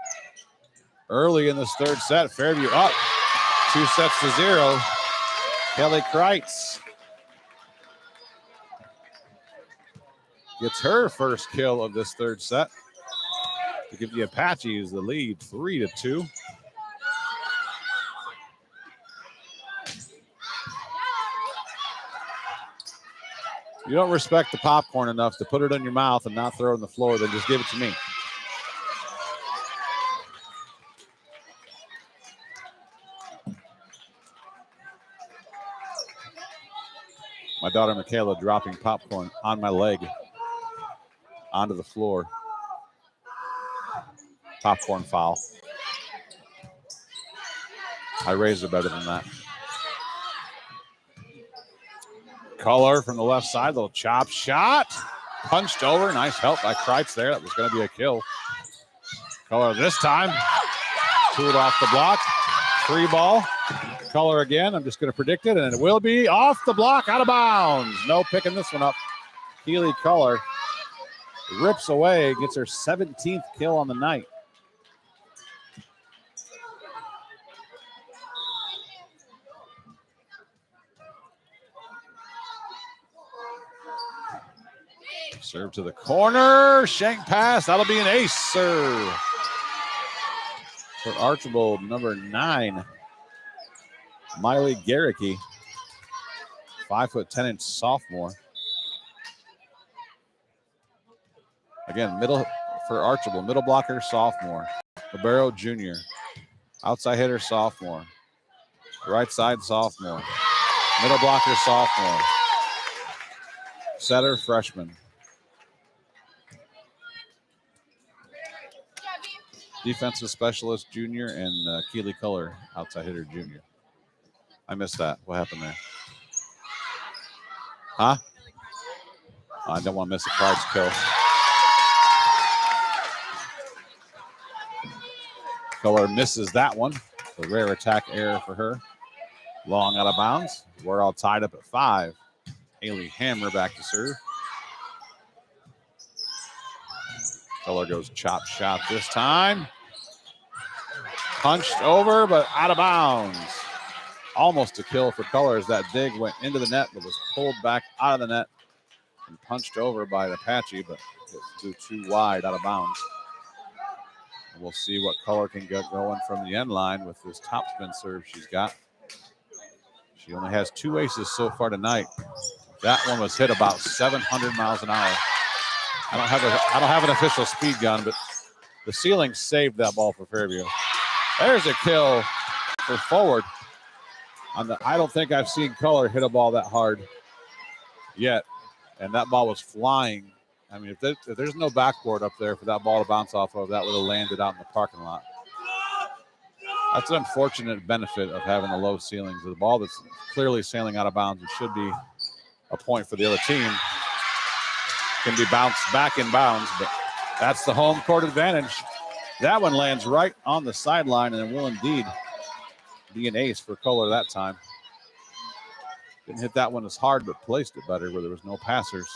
Speaker 1: Early in this third set, Fairview up 2-0. Kelly Kreitz gets her first kill of this third set to give the Apaches the lead 3-2. you don't respect the popcorn enough to put it in your mouth and not throw it on the floor, then just give it to me. My daughter Michaela dropping popcorn on my leg onto the floor. Popcorn foul. I raised her better than that. Color from the left side, little chop shot. Punched over, nice help by Kreitz there. That was going to be a kill. Color this time. Tooled off the block. Free ball. Color again. I'm just going to predict it, and it will be off the block, out of bounds. No picking this one up. Keely Color rips away, gets her 17th kill on the night. Serve to the corner. Shank pass. That'll be an ace, sir. For Archbold, number 9. Miley Garricky. 5'10" sophomore. Again, middle for Archbold. Middle blocker, sophomore. Libero, junior. Outside hitter, sophomore. Right side, sophomore. Middle blocker, sophomore. Setter, freshman. Defensive specialist, junior, and Keely Color, outside hitter, junior. I missed that. What happened there? Huh? I don't want to miss a Kreitz kill. Color misses that one. A rare attack error for her. Long out of bounds. We're all tied up at 5. Haley Hammer back to serve. Color goes chop shot this time. Punched over, but out of bounds. Almost a kill for Color as that dig went into the net, but was pulled back out of the net and punched over by the Apache, but it flew too wide, out of bounds. And we'll see what Color can get going from the end line with this topspin serve she's got. She only has 2 aces so far tonight. That one was hit about 700 miles an hour. I don't have an official speed gun, but the ceiling saved that ball for Fairview. There's a kill for forward. I don't think I've seen Color hit a ball that hard yet, and that ball was flying. I mean, if there's no backboard up there for that ball to bounce off of, that would have landed out in the parking lot. That's an unfortunate benefit of having the low ceilings. The ball that's clearly sailing out of bounds, it should be a point for the other team, can be bounced back in bounds, but that's the home court advantage. That one lands right on the sideline, and it will indeed be an ace for Color that time. Didn't hit that one as hard, but placed it better where there was no passers.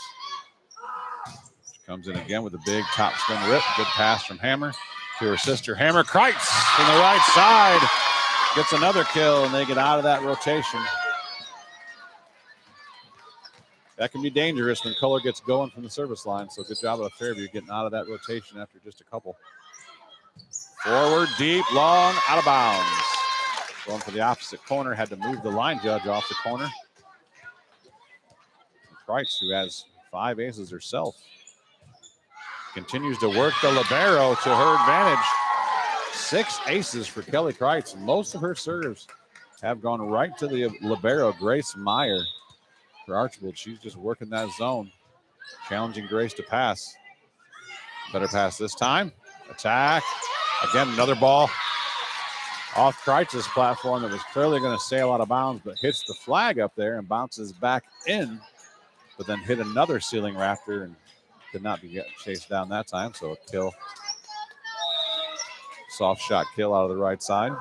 Speaker 1: She comes in again with a big top spin rip. Good pass from Hammer to her sister, Hammer. Kreitz from the right side gets another kill, and they get out of that rotation. That can be dangerous when Color gets going from the service line, so good job of Fairview getting out of that rotation after just a couple. Forward, deep, long, out of bounds. Going for the opposite corner, had to move the line judge off the corner. Kreitz, who has 5 aces herself, continues to work the libero to her advantage. 6 aces for Kelly Kreitz. Most of her serves have gone right to the libero, Grace Meyer. For Archbold, she's just working that zone, challenging Grace to pass. Better pass this time. Attack. Again, another ball off Kreitz's platform that was clearly going to sail out of bounds, but hits the flag up there and bounces back in, but then hit another ceiling rafter and did not be chased down that time, so a kill. Soft shot kill out of the right side.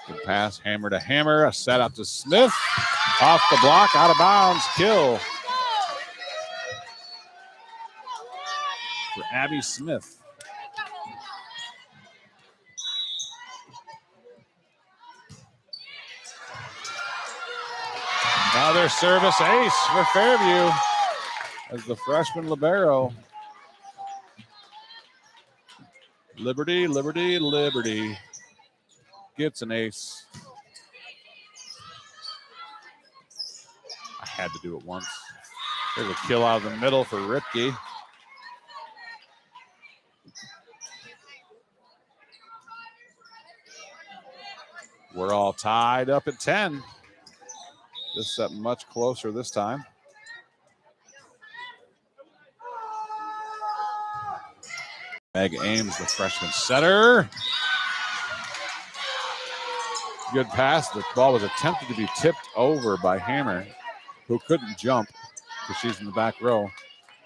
Speaker 1: Good pass, Hammer to Hammer, a set up to Smith. Off the block, out of bounds, kill for Abby Smith. Another service ace for Fairview as the freshman libero. Liberty, Liberty, Liberty gets an ace. Had to do it once. There's a kill out of the middle for Ripke. We're all tied up at 10. This set much closer this time. Meg Ames, the freshman setter. Good pass. The ball was attempted to be tipped over by Hammer, who couldn't jump because she's in the back row.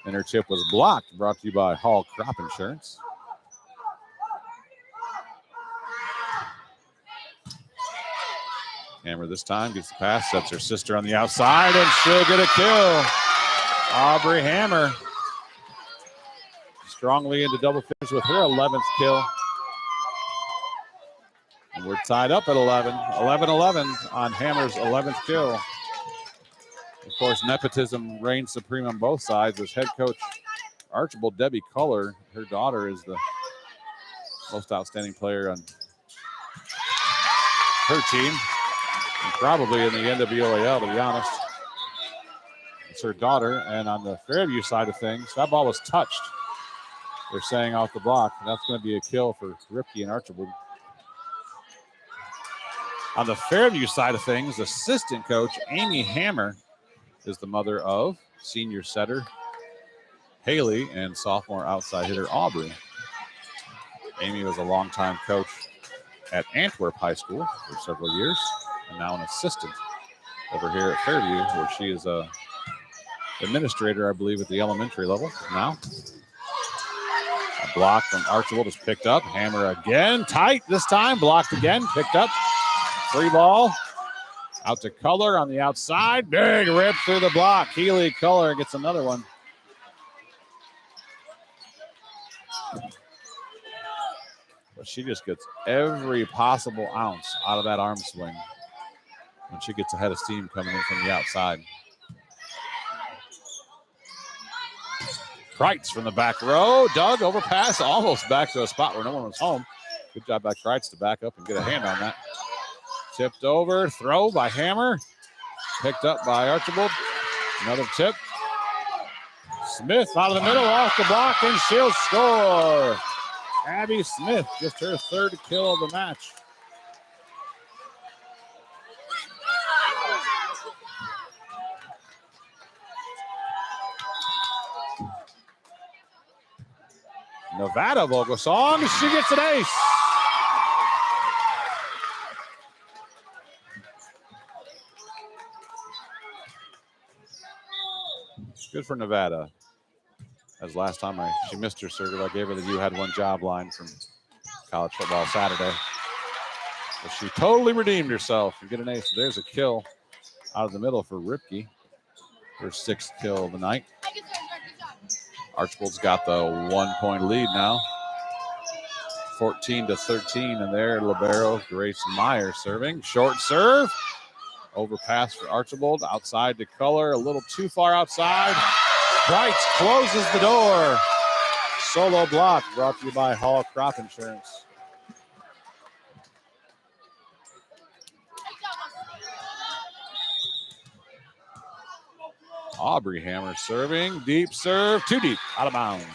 Speaker 1: And her tip was blocked, brought to you by Hall Crop Insurance. Hammer this time gets the pass, sets her sister on the outside, and she'll get a kill. Aubrey Hammer strongly into double figures with her 11th kill. And we're tied up at 11. 11-11 on Hammer's 11th kill. Of course, nepotism reigns supreme on both sides as head coach Archbold Debbie Culler, her daughter, is the most outstanding player on her team. And probably in the NWOAL, to be honest. It's her daughter. And on the Fairview side of things, that ball was touched. They're saying off the block. And that's going to be a kill for Ripke and Archbold. On the Fairview side of things, assistant coach Amy Hammer is the mother of senior setter Haley and sophomore outside hitter Aubrey. Amy was a longtime coach at Antwerp High School for several years, and now an assistant over here at Fairview, where she is a administrator, I believe, at the elementary level now. A block from Archbold is picked up. Hammer again, tight this time, blocked again, picked up. Free ball out to Culler on the outside. Big rip through the block. Keely Culler gets another one. But she just gets every possible ounce out of that arm swing when she gets ahead of steam coming in from the outside. Kreitz from the back row. Doug overpass, almost back to a spot where no one was home. Good job by Kreitz to back up and get a hand on that. Tipped over, throw by Hammer. Picked up by Archbold. Another tip. Smith out of the middle, off the block, and she'll score. Abby Smith, just her third kill of the match. Nevada Vogelsong, she gets an ace. Good for Nevada. As last time she missed her circuit, I gave her the "you had one job" line from College Football Saturday. But she totally redeemed herself and get an ace. There's a kill out of the middle for Ripke. Her sixth kill of the night. Archbold's got the 1-point lead now. 14-13, and there libero Grace Meyer serving. Short serve. Overpass for Archbold. Outside to Culler. A little too far outside. Kreitz closes the door. Solo block brought to you by Hall Crop Insurance. Aubrey Hammer serving. Deep serve. Too deep. Out of bounds.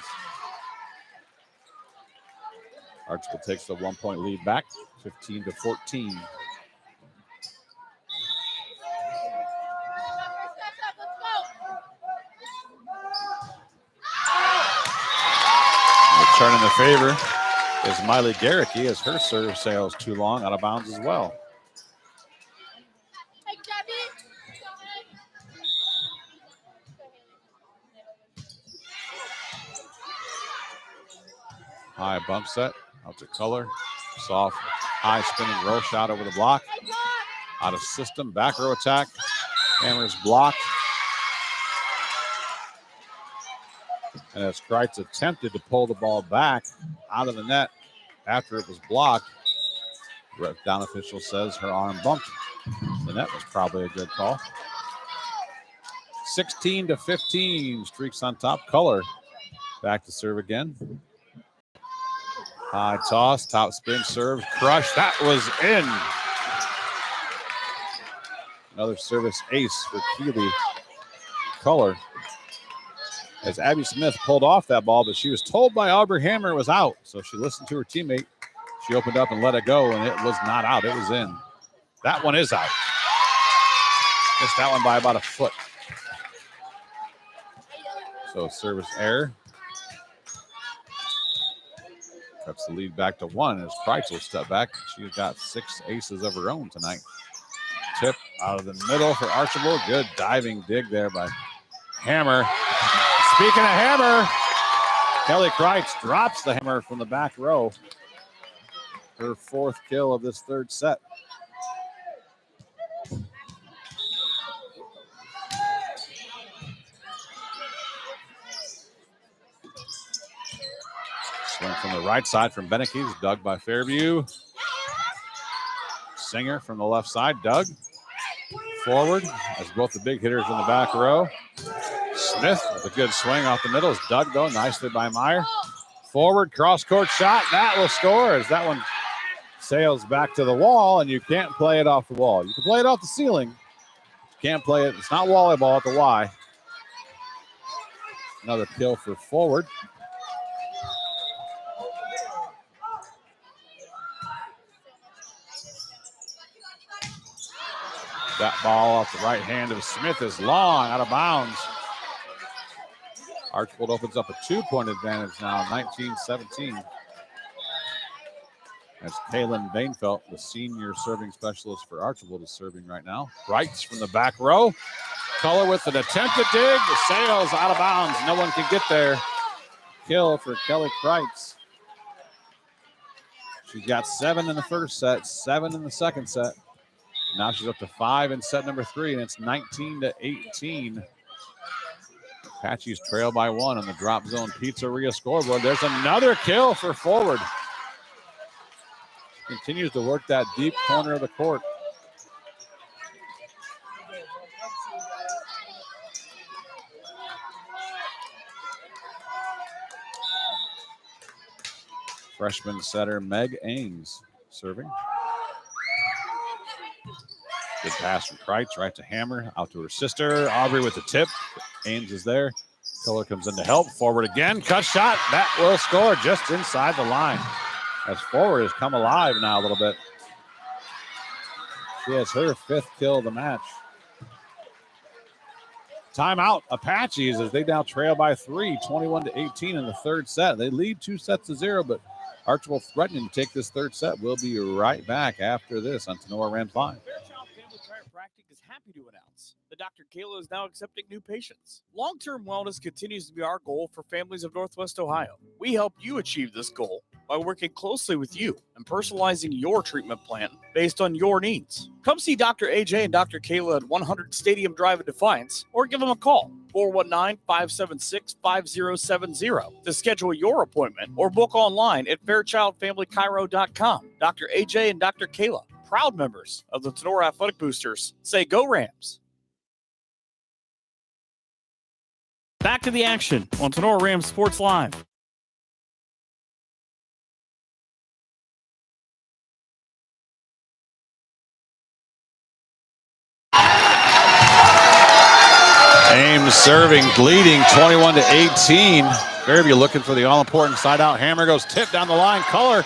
Speaker 1: Archbold takes the 1-point lead back. 15-14. Turning the favor is Miley Garricky as her serve sails too long, out of bounds as well. High bump set out to Culler. Soft, high spinning roll shot over the block. Out of system, back row attack. Hammer's blocked. And as Kreitz attempted to pull the ball back out of the net after it was blocked, the down official says her arm bumped. The net was probably a good call. 16-15, streaks on top. Culler back to serve again. High toss, top spin serve, crush. That was in. Another service ace for Keeley color. As Abby Smith pulled off that ball, but she was told by Aubrey Hammer it was out. So she listened to her teammate. She opened up and let it go, and it was not out. It was in. That one is out. Missed that one by about a foot. So service error. Cuts the lead back to 1 as Kreitz will step back. She's got 6 aces of her own tonight. Tip out of the middle for Archbold. Good diving dig there by Hammer. Speaking of Hammer, Kelly Kreitz drops the hammer from the back row. Her 4th kill of this 3rd set. Swing from the right side from Beneke is dug by Fairview. Singer from the left side, dug. Forward as both the big hitters in the back row. Smith with a good swing off the middle is dug though, nicely by Meyer. Forward, cross-court shot, that will score as that one sails back to the wall, and you can't play it off the wall. You can play it off the ceiling. You can't play it, it's not volleyball at the Y. Another kill for Forward. That ball off the right hand of Smith is long, out of bounds. Archbold opens up a 2-point advantage now, 19-17. As Kaylin Bainfelt, the senior serving specialist for Archbold, is serving right now. Kreitz from the back row. Color with an attempted dig. The sails out of bounds. No one can get there. Kill for Kelly Kreitz. She's got 7 in the first set, 7 in the second set. Now she's up to 5 in set number 3, and it's 19-18. Apaches trail by 1 on the Drop Zone Pizzeria scoreboard. There's another kill for Forward. Continues to work that deep corner of the court. Freshman setter Meg Ames serving. Good pass from Kreitz, right to Hammer, out to her sister. Aubrey with the tip. Ames is there. Color comes in to help. Forward again. Cut shot. That will score just inside the line. As Forward has come alive now a little bit. She has her 5th kill of the match. Timeout, Apaches, as they now trail by 3, 21-18 in the 3rd set. They lead 2 sets to 0, but Archbold threatening to take this 3rd set. We'll be right back after this on Tinora Rams Live.
Speaker 2: Fairchild Family Chiropractic is happy to announce that Dr. Kayla is now accepting new patients. Long-term wellness continues to be our goal for families of Northwest Ohio. We help you achieve this goal by working closely with you and personalizing your treatment plan based on your needs. Come see Dr. AJ and Dr. Kayla at 100 Stadium Drive in Defiance, or give them a call, 419-576-5070, to schedule your appointment or book online at fairchildfamilychiro.com. Dr. AJ and Dr. Kayla, proud members of the Tinora Athletic Boosters. Say go Rams. Back to the action on Tinora Rams Sports Live.
Speaker 1: Ames serving, leading 21-18. Fairview looking for the all-important side-out. Hammer goes tip down the line. Color,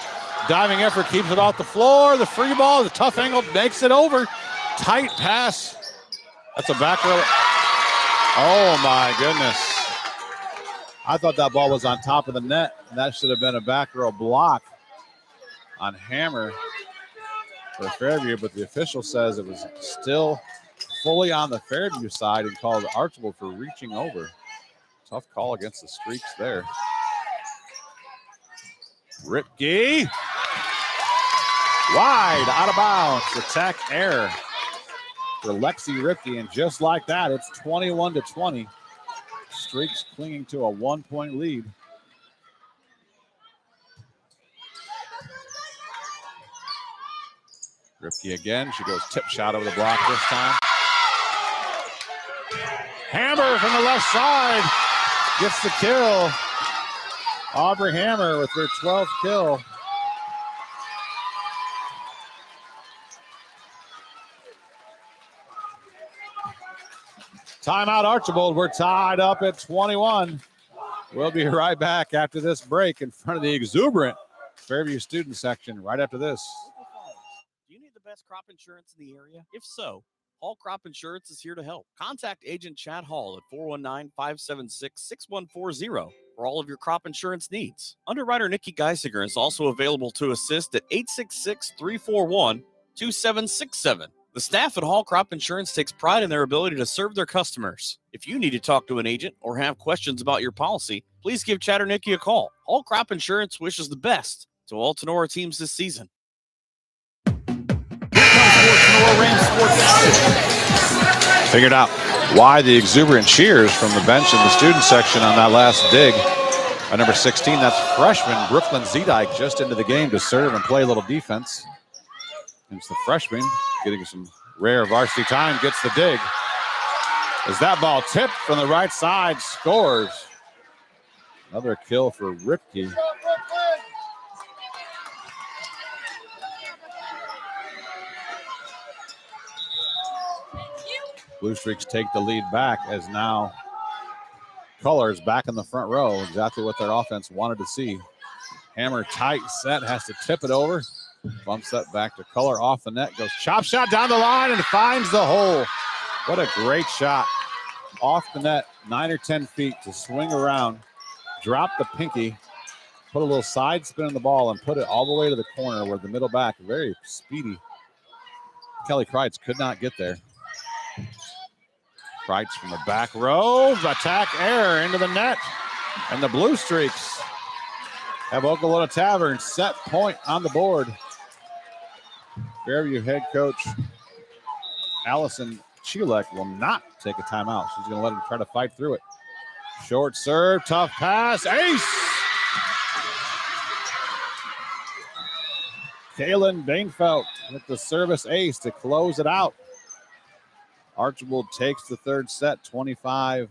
Speaker 1: diving effort, keeps it off the floor. The free ball, the tough angle, makes it over. Tight pass. That's a back row. Oh, my goodness. I thought that ball was on top of the net, and that should have been a back row block on Hammer for Fairview, but the official says it was still fully on the Fairview side and called Archbold for reaching over. Tough call against the Streaks there. Ripke. Wide, out of bounds. Attack error for Lexi Ripke, and just like that, it's 21-20. Streaks clinging to a 1-point lead. Ripke again. She goes tip shot over the block this time. Hammer from the left side gets the kill. Aubrey Hammer with her 12th kill. Timeout, Archbold. We're tied up at 21. We'll be right back after this break in front of the exuberant Fairview student section right after this.
Speaker 2: Do you need the best crop insurance in the area? If so, Hall Crop Insurance is here to help. Contact Agent Chad Hall at 419-576-6140 for all of your crop insurance needs. Underwriter Nikki Geisinger is also available to assist at 866-341-2767. The staff at Hall Crop Insurance takes pride in their ability to serve their customers. If you need to talk to an agent or have questions about your policy, please give Chad or Nikki a call. Hall Crop Insurance wishes the best to all Tinora teams this season.
Speaker 1: Figured out why the exuberant cheers from the bench in the student section on that last dig. Number 16, that's freshman Brooklyn Zedike, just into the game to serve and play a little defense. It's the freshman getting some rare varsity time, gets the dig. As that ball tipped from the right side, scores. Another kill for Ripke. Blue Streaks take the lead back as now Colors back in the front row. Exactly what their offense wanted to see. Hammer tight set, has to tip it over. Bumps that back to Color off the net. Goes chop shot down the line and finds the hole. What a great shot. Off the net, 9 or 10 feet to swing around, drop the pinky, put a little side spin on the ball and put it all the way to the corner where the middle back, very speedy. Kelly Kreitz could not get there. Kreitz from the back row, attack error into the net. And the Blue Streaks have Okolona Tavern set point on the board. Fairview head coach Allison Chilek will not take a timeout. She's going to let him try to fight through it. Short serve, tough pass, ace! Kaylin Bainfeld with the service ace to close it out. Archbold takes the third set, 25-21.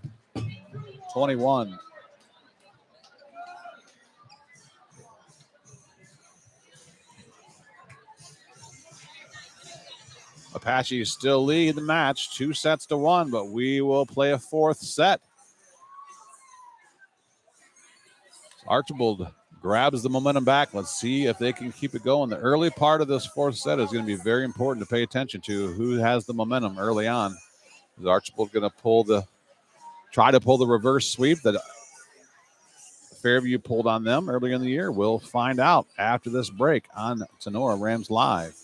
Speaker 1: Apaches still lead the match, 2-1, but we will play a fourth set. Archbold grabs the momentum back. Let's see if they can keep it going. The early part of this fourth set is going to be very important to pay attention to. Who has the momentum early on? Is Archbold going to try to pull the reverse sweep that Fairview pulled on them earlier in the year? We'll find out after this break on Tinora Rams Live.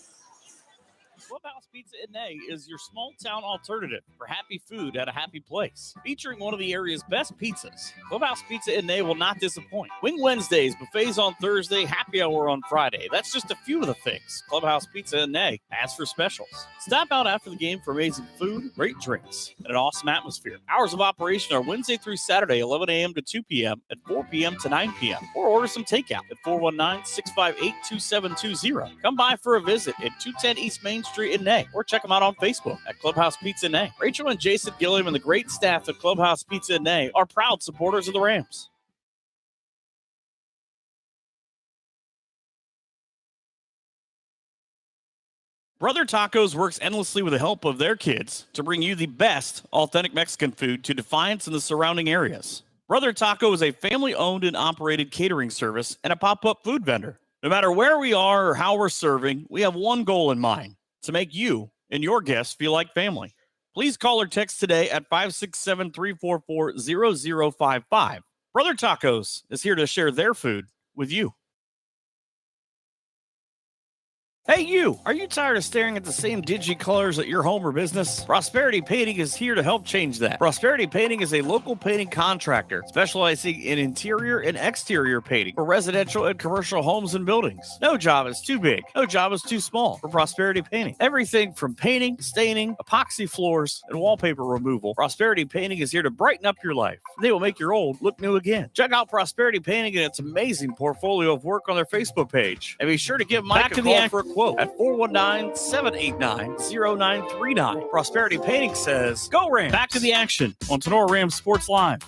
Speaker 2: Clubhouse Pizza & A is your small town alternative for happy food at a happy place. Featuring one of the area's best pizzas, Clubhouse Pizza & A will not disappoint. Wing Wednesdays, buffets on Thursday, happy hour on Friday. That's just a few of the things Clubhouse Pizza & A has for specials. Stop out after the game for amazing food, great drinks, and an awesome atmosphere. Hours of operation are Wednesday through Saturday, 11 a.m. to 2 p.m. and 4 p.m. to 9 p.m. Or order some takeout at 419-658-2720. Come by for a visit at 210 East Main Street in Nay, or check them out on Facebook at Clubhouse Pizza Nay. Rachel and Jason Gilliam and the great staff at Clubhouse Pizza Nay are proud supporters of the Rams. Brother Tacos works endlessly with the help of their kids to bring you the best authentic Mexican food to Defiance and the surrounding areas. Brother Taco is a family-owned and operated catering service and a pop-up food vendor. No matter where we are or how we're serving, we have one goal in mind: to make you and your guests feel like family. Please call or text today at 567-344-0055. Brother Tacos is here to share their food with you. Hey you, are you tired of staring at the same dingy colors at your home or business? Prosperity Painting is here to help change that. Prosperity Painting is a local painting contractor specializing in interior and exterior painting for residential and commercial homes and buildings. No job is too big, no job is too small for Prosperity Painting. Everything from painting, staining, epoxy floors, and wallpaper removal, Prosperity Painting is here to brighten up your life. They will make your old look new again. Check out Prosperity Painting and its amazing portfolio of work on their Facebook page. And be sure to give Mike a call for a quote at 419-789-0939. Prosperity Painting says, go Rams! Back to the action on Tinora Rams Sports Live.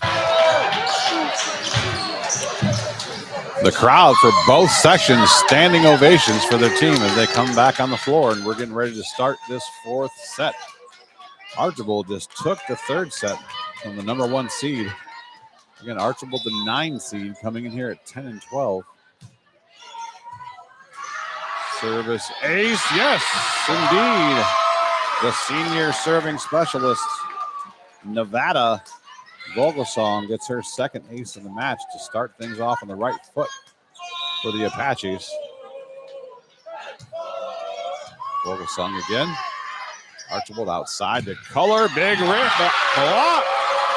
Speaker 1: The crowd for both sections, standing ovations for their team as they come back on the floor, and we're getting ready to start this fourth set. Archbold just took the third set from the number 1 seed. Again, Archbold, the 9 seed, coming in here at 10 and 12. Service ace, yes, indeed. The senior serving specialist, Nevada Vogelsong, gets her second ace in the match to start things off on the right foot for the Apaches. Vogelsong again. Archbold outside to Color. Big rip, but blocked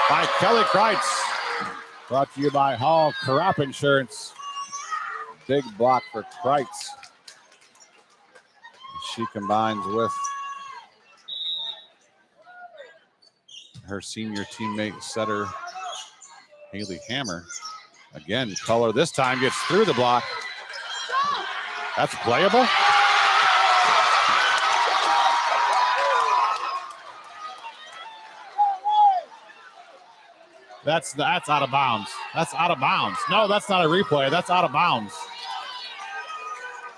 Speaker 1: by Kelly Kreitz. Brought to you by Hall Crop Insurance. Big block for Kreitz. She combines with her senior teammate setter, Haley Hammer. Again, Color this time gets through the block. That's playable. That's out of bounds. That's out of bounds. No, that's not a replay. That's out of bounds.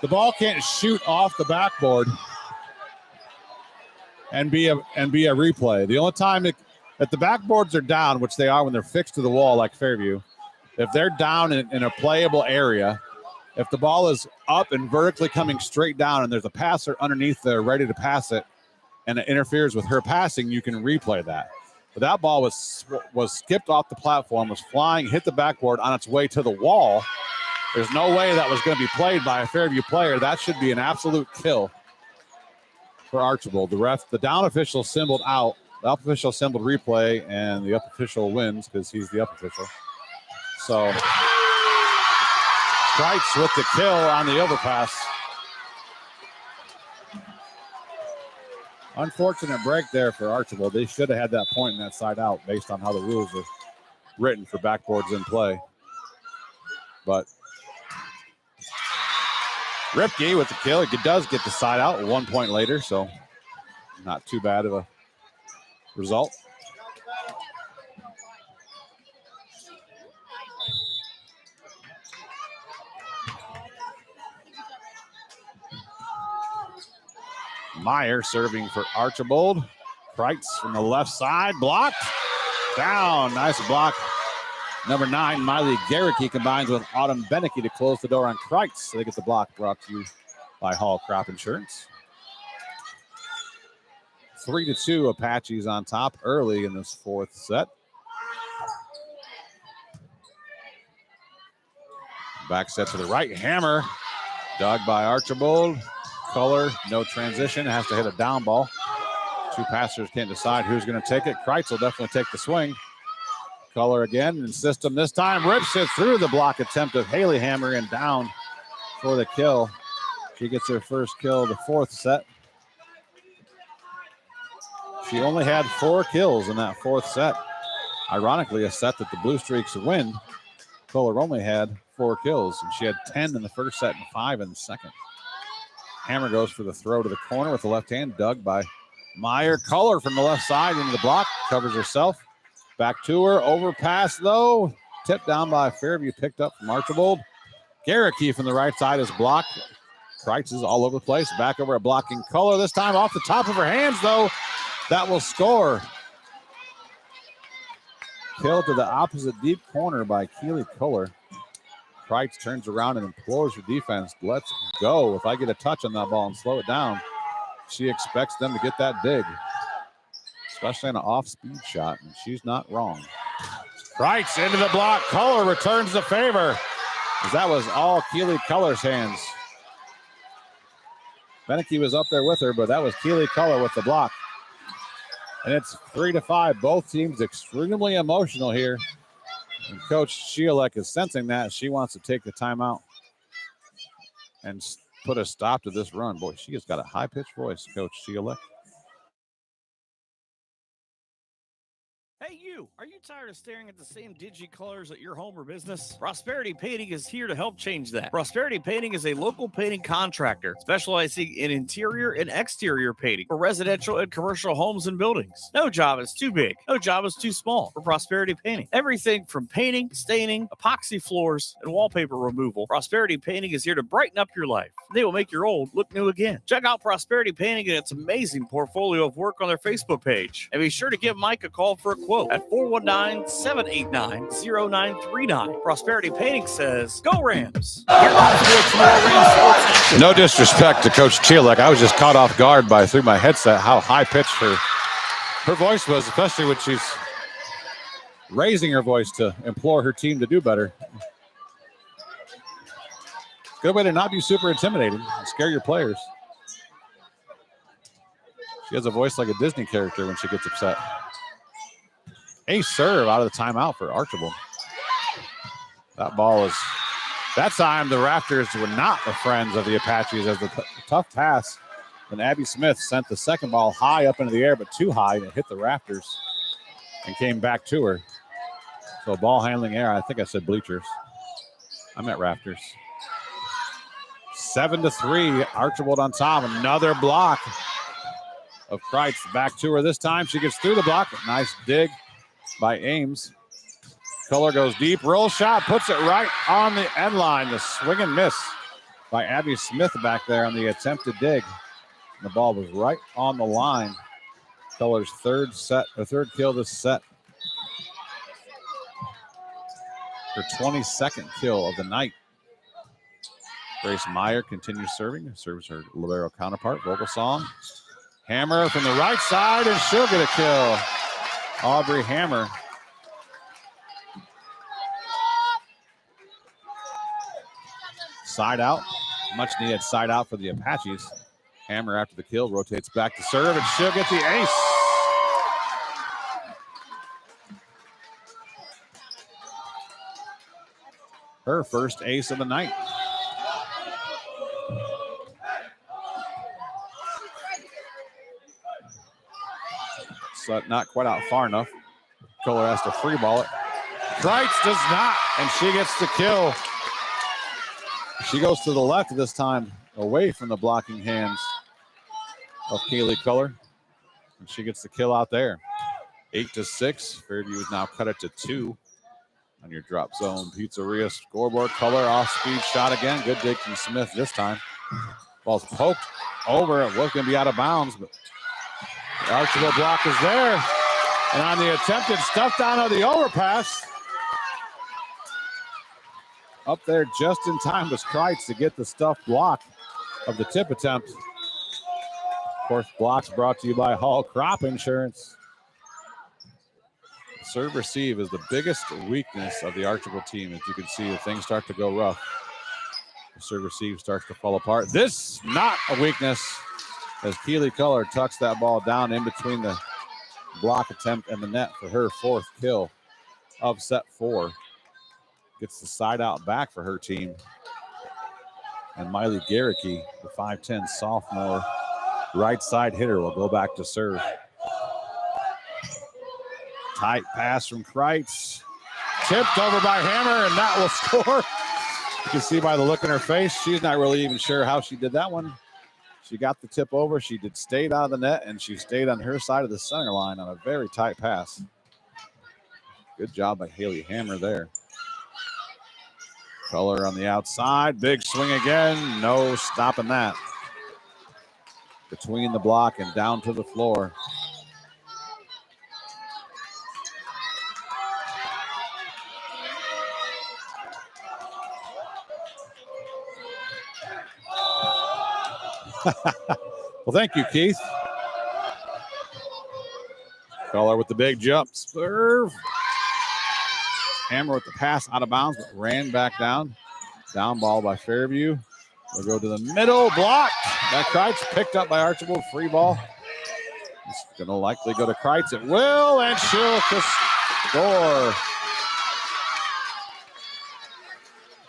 Speaker 1: The ball can't shoot off the backboard and be a replay. The only time that the backboards are down, which they are when they're fixed to the wall like Fairview, if they're down in a playable area, if the ball is up and vertically coming straight down and there's a passer underneath there ready to pass it and it interferes with her passing, you can replay that. But that ball was skipped off the platform, was flying, hit the backboard on its way to the wall. There's no way that was going to be played by a Fairview player. That should be an absolute kill for Archbold. The down official symboled out. The up official symboled replay, and the up official wins because he's the up official. So Kreitz with the kill on the overpass. Unfortunate break there for Archbold. They should have had that point in that side out based on how the rules are written for backboards in play. But Ripke with the kill. He does get the side out 1 point later, so not too bad of a result. Meyer serving for Archbold. Kreitz from the left side, blocked. Down, nice block. Number 9, Miley Garricky combines with Autumn Beneke to close the door on Kreitz. So they get the block brought to you by Hall Crop Insurance. 3-2 Apaches on top early in this fourth set. Back set to the right, Hammer. Dug by Archbold. Color, no transition, has to hit a down ball. Two passers can't decide who's going to take it. Kreitz will definitely take the swing. Color again, and system this time rips it through the block attempt of Haley Hammer and down for the kill. She gets her first kill of the fourth set. She only had 4 kills in that fourth set. Ironically, a set that the Blue Streaks win. Color only had 4 kills, and she had 10 in the first set and 5 in the second. Hammer goes for the throw to the corner with the left hand, dug by Meyer. Color from the left side into the block, covers herself. Back to her, overpass though. Tipped down by Fairview, picked up from Archbold. Garricky from the right side is blocked. Kreitz is all over the place. Back over at blocking Color. This time off the top of her hands though. That will score. Kill to the opposite deep corner by Keely Color. Kreitz turns around and implores her defense. Let's go. If I get a touch on that ball and slow it down, she expects them to get that dig, especially on an off-speed shot, and she's not wrong. Kreitz into the block. Color returns the favor, as that was all Keely Color's hands. Beneke was up there with her, but that was Keely Color with the block. And it's 3-5. Both teams extremely emotional here. And Coach Shielek is sensing that. She wants to take the timeout and put a stop to this run. Boy, she has got a high-pitched voice, Coach Shielek.
Speaker 2: Hey, you. you. Are you tired of staring at the same dingy colors at your home or business? Prosperity Painting is here to help change that. Prosperity Painting is a local painting contractor specializing in interior and exterior painting for residential and commercial homes and buildings. No job is too big. No job is too small for Prosperity Painting. Everything from painting, staining, epoxy floors, and wallpaper removal. Prosperity Painting is here to brighten up your life. They will make your old look new again. Check out Prosperity Painting and its amazing portfolio of work on their Facebook page. And be sure to give Mike a call for a quote at 419-789-0939. Prosperity Painting says, go Rams! Here on Sports, more Rams sports action.
Speaker 1: No disrespect to Coach Chielek. I was just caught off guard through my headset how high-pitched her voice was, especially when she's raising her voice to implore her team to do better. Good way to not be super intimidating and scare your players. She has a voice like a Disney character when she gets upset. Ace serve out of the timeout for Archbold. That time the Raptors were not the friends of the Apaches as the tough pass. And Abby Smith sent the second ball high up into the air, but too high, and it hit the Raptors and came back to her. So ball handling error. I think I said bleachers. I meant Raptors. 7-3, Archbold on top. Another block of Kreitz. Back to her this time. She gets through the block. Nice dig by Ames. Color goes deep. Roll shot. Puts it right on the end line. The swing and miss by Abby Smith back there on the attempted dig. The ball was right on the line. Color's third kill this set. Her 22nd kill of the night. Grace Meyer continues serving. Serves her libero counterpart, Vogelsong. Hammer from the right side, and she'll get a kill. Aubrey Hammer. Side out. Much needed side out for the Apaches. Hammer after the kill rotates back to serve, and she'll get the ace. Her first ace of the night. So not quite out far enough. Kohler has to free ball it. Kreitz does not, and she gets the kill. She goes to the left this time, away from the blocking hands of Kaylee Kohler. And she gets the kill out there. 8-6. Fairview has now cut it to 2 on your drop zone pizzeria scoreboard. Kohler off speed shot again. Good dig from Smith this time. Ball's poked over. It was going to be out of bounds, but the Archbold block is there. And on the attempted stuff down on the overpass, up there just in time was Kreitz to get the stuff block of the tip attempt. Of course, blocks brought to you by Hall Crop Insurance. Serve receive is the biggest weakness of the Archbold team. As you can see, things start to go rough. The serve receive starts to fall apart. This not a weakness, as Keely Kohler tucks that ball down in between the block attempt and the net for her 4th kill of set 4. Gets the side out back for her team. And Miley Garricky, the 5'10 sophomore right side hitter, will go back to serve. Tight pass from Kreitz. Tipped over by Hammer, and that will score. You can see by the look in her face, she's not really even sure how she did that one. She got the tip over. She stayed out of the net, and she stayed on her side of the center line on a very tight pass. Good job by Haley Hammer there. Kohler on the outside. Big swing again. No stopping that. Between the block and down to the floor. Well, thank you, Keith. Kohler with the big jump. Serve. Hammer with the pass out of bounds, but ran back down. Down ball by Fairview. They'll go to the middle. Block. That Kreitz picked up by Archbold. Free ball. It's going to likely go to Kreitz. It will, and she'll score.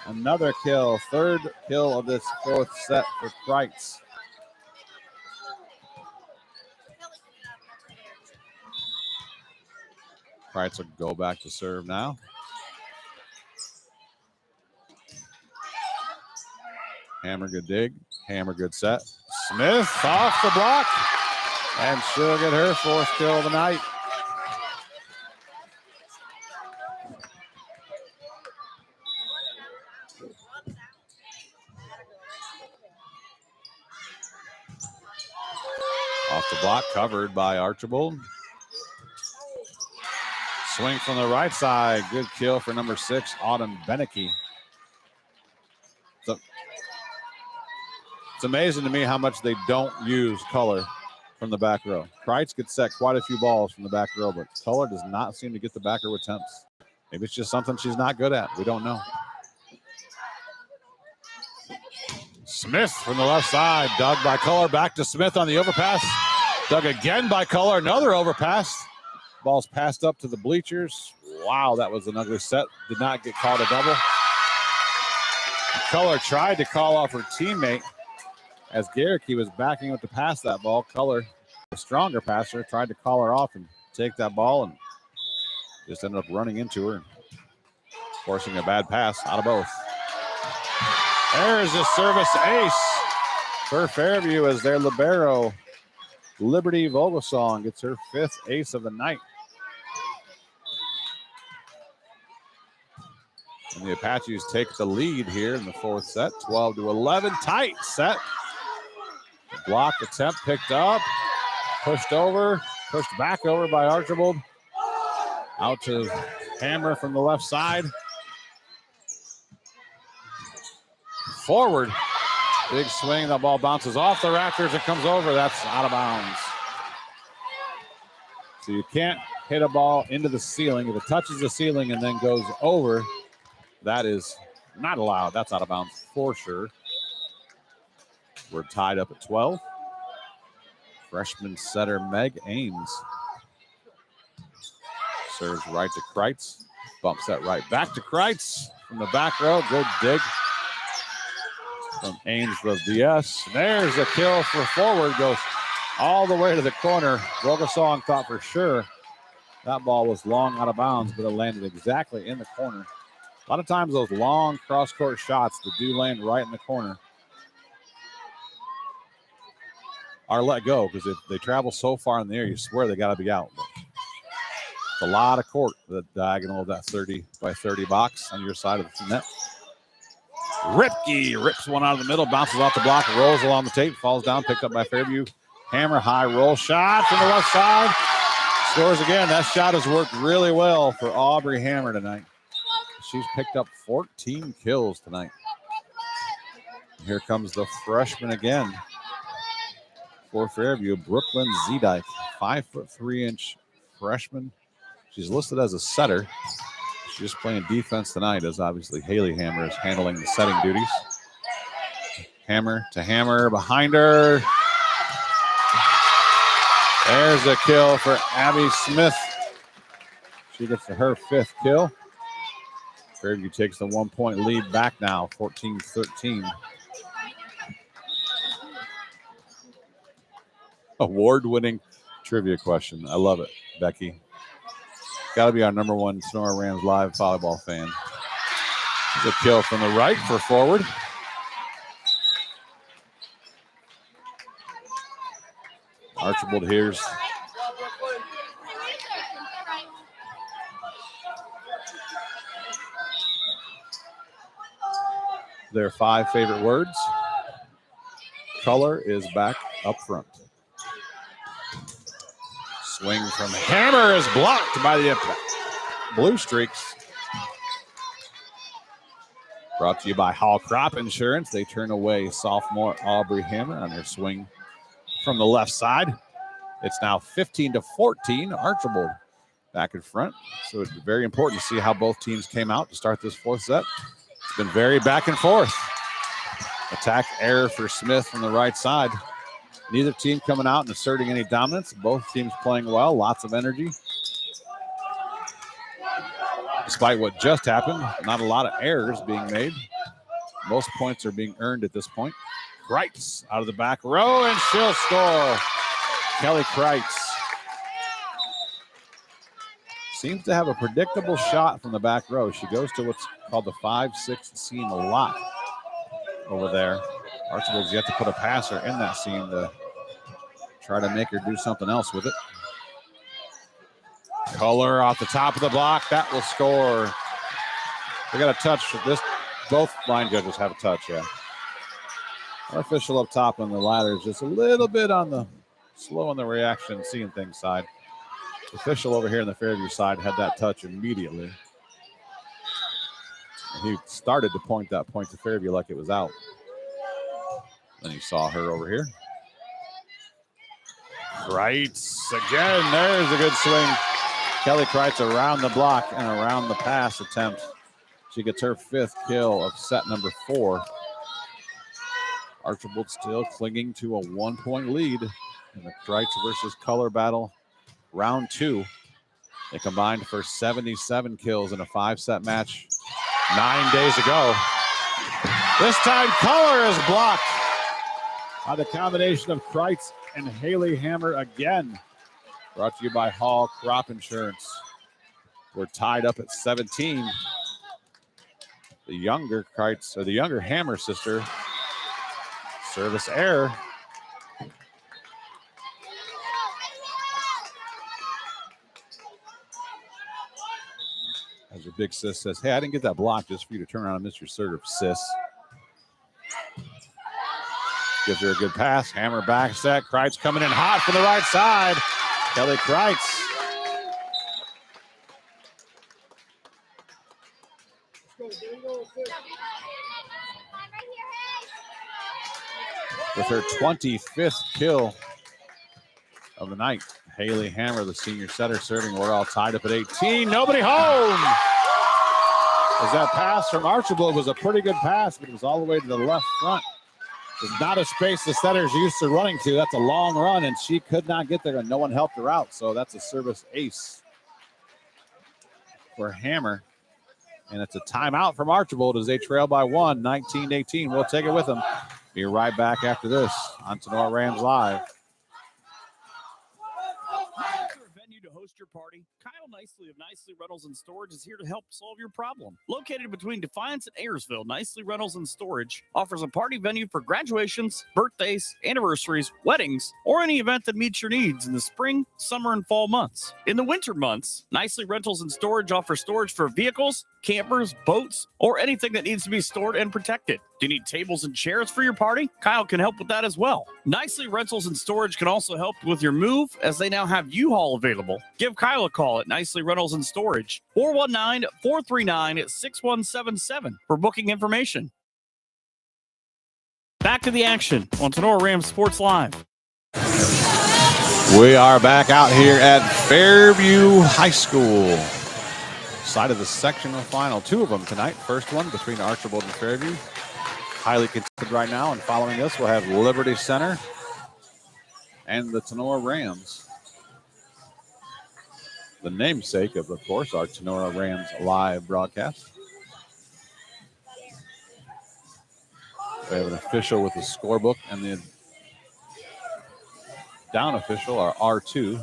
Speaker 1: Another kill. 3rd kill of this 4th set for Kreitz. Kreitz will go back to serve now. Hammer, good dig. Hammer, good set. Smith off the block. And she'll get her 4th kill of the night. Off the block, covered by Archbold. Swing from the right side. Good kill for number 6, Autumn Beneke. So it's amazing to me how much they don't use color from the back row. Kreitz gets set quite a few balls from the back row, but color does not seem to get the back row attempts. Maybe it's just something she's not good at. We don't know. Smith from the left side. Dug by Color. Back to Smith on the overpass. Dug again by Color. Another overpass. Ball's passed up to the bleachers. Wow, that was an ugly set. Did not get called a double. Color tried to call off her teammate as Garricky was backing up to pass that ball. Color, the stronger passer, tried to call her off and take that ball and just ended up running into her and forcing a bad pass out of both. There's a service ace for Fairview as their libero. Liberty Vogelsong gets her 5th ace of the night. And the Apaches take the lead here in the 4th set, 12-11. Tight set. The block attempt picked up, pushed back over by Archbold. Out to Hammer from the left side. Forward. Big swing. The ball bounces off the rafters. It comes over. That's out of bounds. So you can't hit a ball into the ceiling. If it touches the ceiling and then goes over, that is not allowed. That's out of bounds for sure. We're tied up at 12. Freshman setter Meg Ames serves right to Kreitz. Bumps that right back to Kreitz from the back row. Good dig from Ames the DS. There's a kill for forward. Goes all the way to the corner. Vogelsong thought for sure that ball was long out of bounds, but it landed exactly in the corner. A lot of times those long cross-court shots that do land right in the corner are let go because if they travel so far in the air, you swear they got to be out. But it's a lot of court, the diagonal of that 30 by 30 box on your side of the net. Ripke rips one out of the middle, bounces off the block, rolls along the tape, falls down, picked up by Fairview. Hammer, high roll shot from the left side. Scores again. That shot has worked really well for Aubrey Hammer tonight. She's picked up 14 kills tonight. Here comes the freshman again for Fairview, Brooklyn Zedike, 5'3" freshman. She's listed as a setter. She's just playing defense tonight, as obviously Haley Hammer is handling the setting duties. Hammer to Hammer behind her. There's a kill for Abby Smith. She gets to her 5th kill. Fairview takes the 1-point lead back now, 14-13. Award-winning trivia question. I love it, Becky. Got to be our number 1 Tinora Rams live volleyball fan. There's a kill from the right for forward. Archbold hears their 5 favorite words. Color is back up front. Swing from Hammer is blocked by the Blue Streaks. Brought to you by Hall Crop Insurance. They turn away sophomore Aubrey Hammer on their swing from the left side. It's now 15-14. Archbold back in front. So it's very important to see how both teams came out to start this 4th set. It's been very back and forth. Attack error for Smith from the right side. Neither team coming out and asserting any dominance. Both teams playing well, lots of energy. Despite what just happened, not a lot of errors being made. Most points are being earned at this point. Kreitz out of the back row, and she'll score. Kelly Kreitz seems to have a predictable shot from the back row. She goes to what's called the 5-6 seam a lot over there. Archbold's yet to put a passer in that seam to try to make her do something else with it. Color off the top of the block. That will score. We got a touch. Both line judges have a touch, yeah. Our official up top on the ladder is just a little bit on the slow on the reaction, seeing things side. The official over here on the Fairview side had that touch immediately. And he started to point that point to Fairview like it was out. Then he saw her over here. Kreitz again. There's a good swing. Kelly Kreitz around the block and around the pass attempt. She gets her 5th kill of set number 4. Archbold still clinging to a 1-point lead in the Kreitz versus Color battle, round 2. They combined for 77 kills in a 5-set match 9 days ago. This time, Color is blocked by the combination of Kreitz and Haley Hammer again. Brought to you by Hall Crop Insurance. We're tied up at 17. The younger Kreitz, or the younger Hammer sister, service error. As your big sis says, hey, I didn't get that block just for you to turn around and miss your serve, sis. Gives her a good pass. Hammer back set. Kreitz coming in hot from the right side. Kelly Kreitz. With her 25th kill of the night. Haley Hammer, the senior setter, serving. We're all tied up at 18. Nobody home. As that pass from Archbold was a pretty good pass, but it was all the way to the left front. It's not a space the setter's used to running to. That's a long run, and she could not get there, and no one helped her out. So that's a service ace for Hammer. And it's a timeout from Archbold as they trail by 1, 19-18. We'll take it with them. Be right back after this on Tinora Rams Live.
Speaker 2: Venue to host your party. Kyle Nicely of Nicely Rentals and Storage is here to help solve your problem. Located between Defiance and Ayersville, Nicely Rentals and Storage offers a party venue for graduations, birthdays, anniversaries, weddings, or any event that meets your needs in the spring, summer, and fall months. In the winter months, Nicely Rentals and Storage offers storage for vehicles, campers, boats, or anything that needs to be stored and protected. Do you need tables and chairs for your party? Kyle can help with that as well. Nicely Rentals and Storage can also help with your move as they now have U-Haul available. Give Kyle a call at Nicely Rentals and Storage, 419-439-6177 for booking information. Back to the action on Tinora Rams Sports Live.
Speaker 1: We are back out here at Fairview High School. Side of the sectional final. 2 of them tonight. First one between Archbold and Fairview. Highly contested right now. And following this, we'll have Liberty Center and the Tinora Rams. The namesake of course, our Tinora Rams live broadcast. We have an official with the scorebook and the down official, our R2,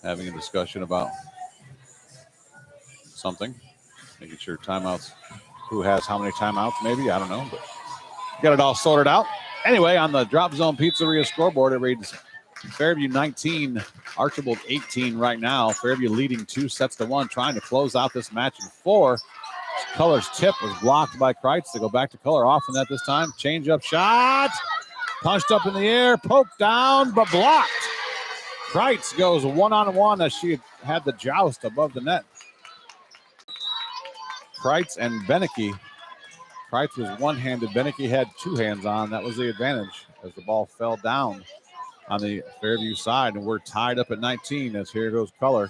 Speaker 1: having a discussion about something, making sure timeouts, who has how many timeouts, maybe, I don't know, but got it all sorted out. Anyway, on the Drop Zone Pizzeria scoreboard, it reads Fairview 19, Archbold 18 right now. Fairview leading 2-1, trying to close out this match in 4. Color's tip was blocked by Kreitz. They go back to Color off in that this time. Change up shot, punched up in the air, poked down, but blocked. Kreitz goes one-on-one as she had the joust above the net. Kreitz and Beneke. Kreitz was one-handed. Beneke had 2 hands on. That was the advantage as the ball fell down on the Fairview side. And we're tied up at 19 as here goes Color.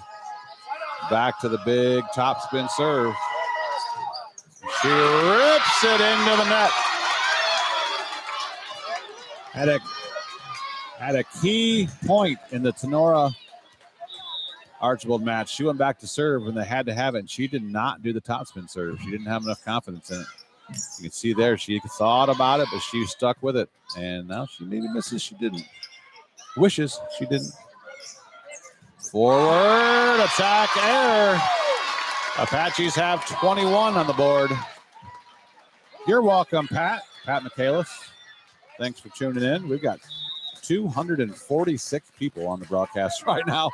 Speaker 1: Back to the big top spin serve. She rips it into the net. At a key point in the Tinora Archbold match, she went back to serve and they had to have it. And she did not do the top spin serve. She didn't have enough confidence in it. You can see there, she thought about it, but she stuck with it. And now she maybe misses. She didn't. Wishes she didn't. Forward attack error. Apaches have 21 on the board. You're welcome, Pat. Pat Michaelis. Thanks for tuning in. We've got 246 people on the broadcast right now.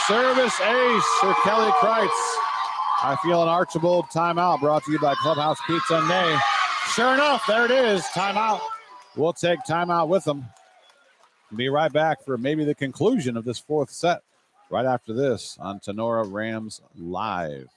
Speaker 1: Service ace for Kelly Kreitz. I feel an Archbold timeout brought to you by Clubhouse Pizza and Nay. Sure enough, there it is. Timeout. We'll take timeout with them. Be right back for maybe the conclusion of this fourth set right after this on Tinora Rams Live.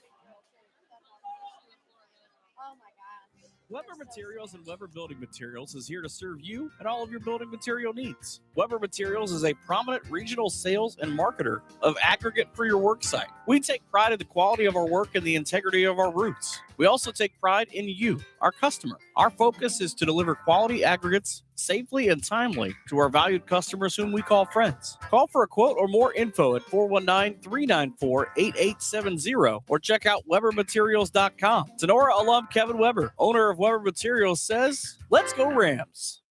Speaker 2: Weber Materials and Weber Building Materials is here to serve you and all of your building material needs. Weber Materials is a prominent regional sales and marketer of aggregate for your work site. We take pride in the quality of our work and the integrity of our roots. We also take pride in you, our customer. Our focus is to deliver quality aggregates safely and timely to our valued customers whom we call friends. Call for a quote or more info at 419-394-8870 or check out WeberMaterials.com. Tinora alum Kevin Weber, owner of Weber Materials, says, let's go Rams.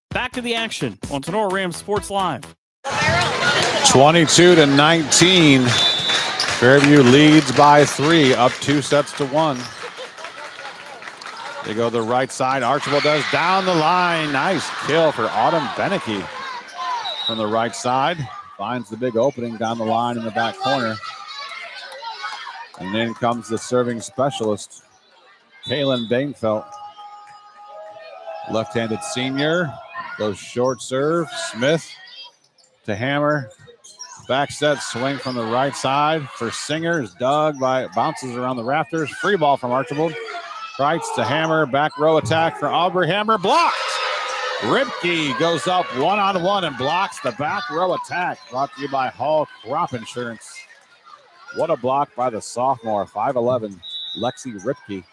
Speaker 2: Back to the action on Tinora Rams Sports Live.
Speaker 1: 22-19. Fairview leads by 3, up 2-1. They go the right side. Archbold does down the line. Nice kill for Autumn Beneke from the right side. Finds the big opening down the line in the back corner. And then comes the serving specialist, Kaylin Bainfelt. Left-handed senior. Goes short serve. Smith to hammer. Back set swing from the right side for Singer. Is dug by, bounces around the rafters. Free ball from Archbold. Kreitz to hammer, back row attack for Aubrey Hammer, blocked. Ripke goes up one-on-one and blocks the back row attack. Brought to you by Hall Crop Insurance. What a block by the sophomore, 5'11", Lexi Ripke.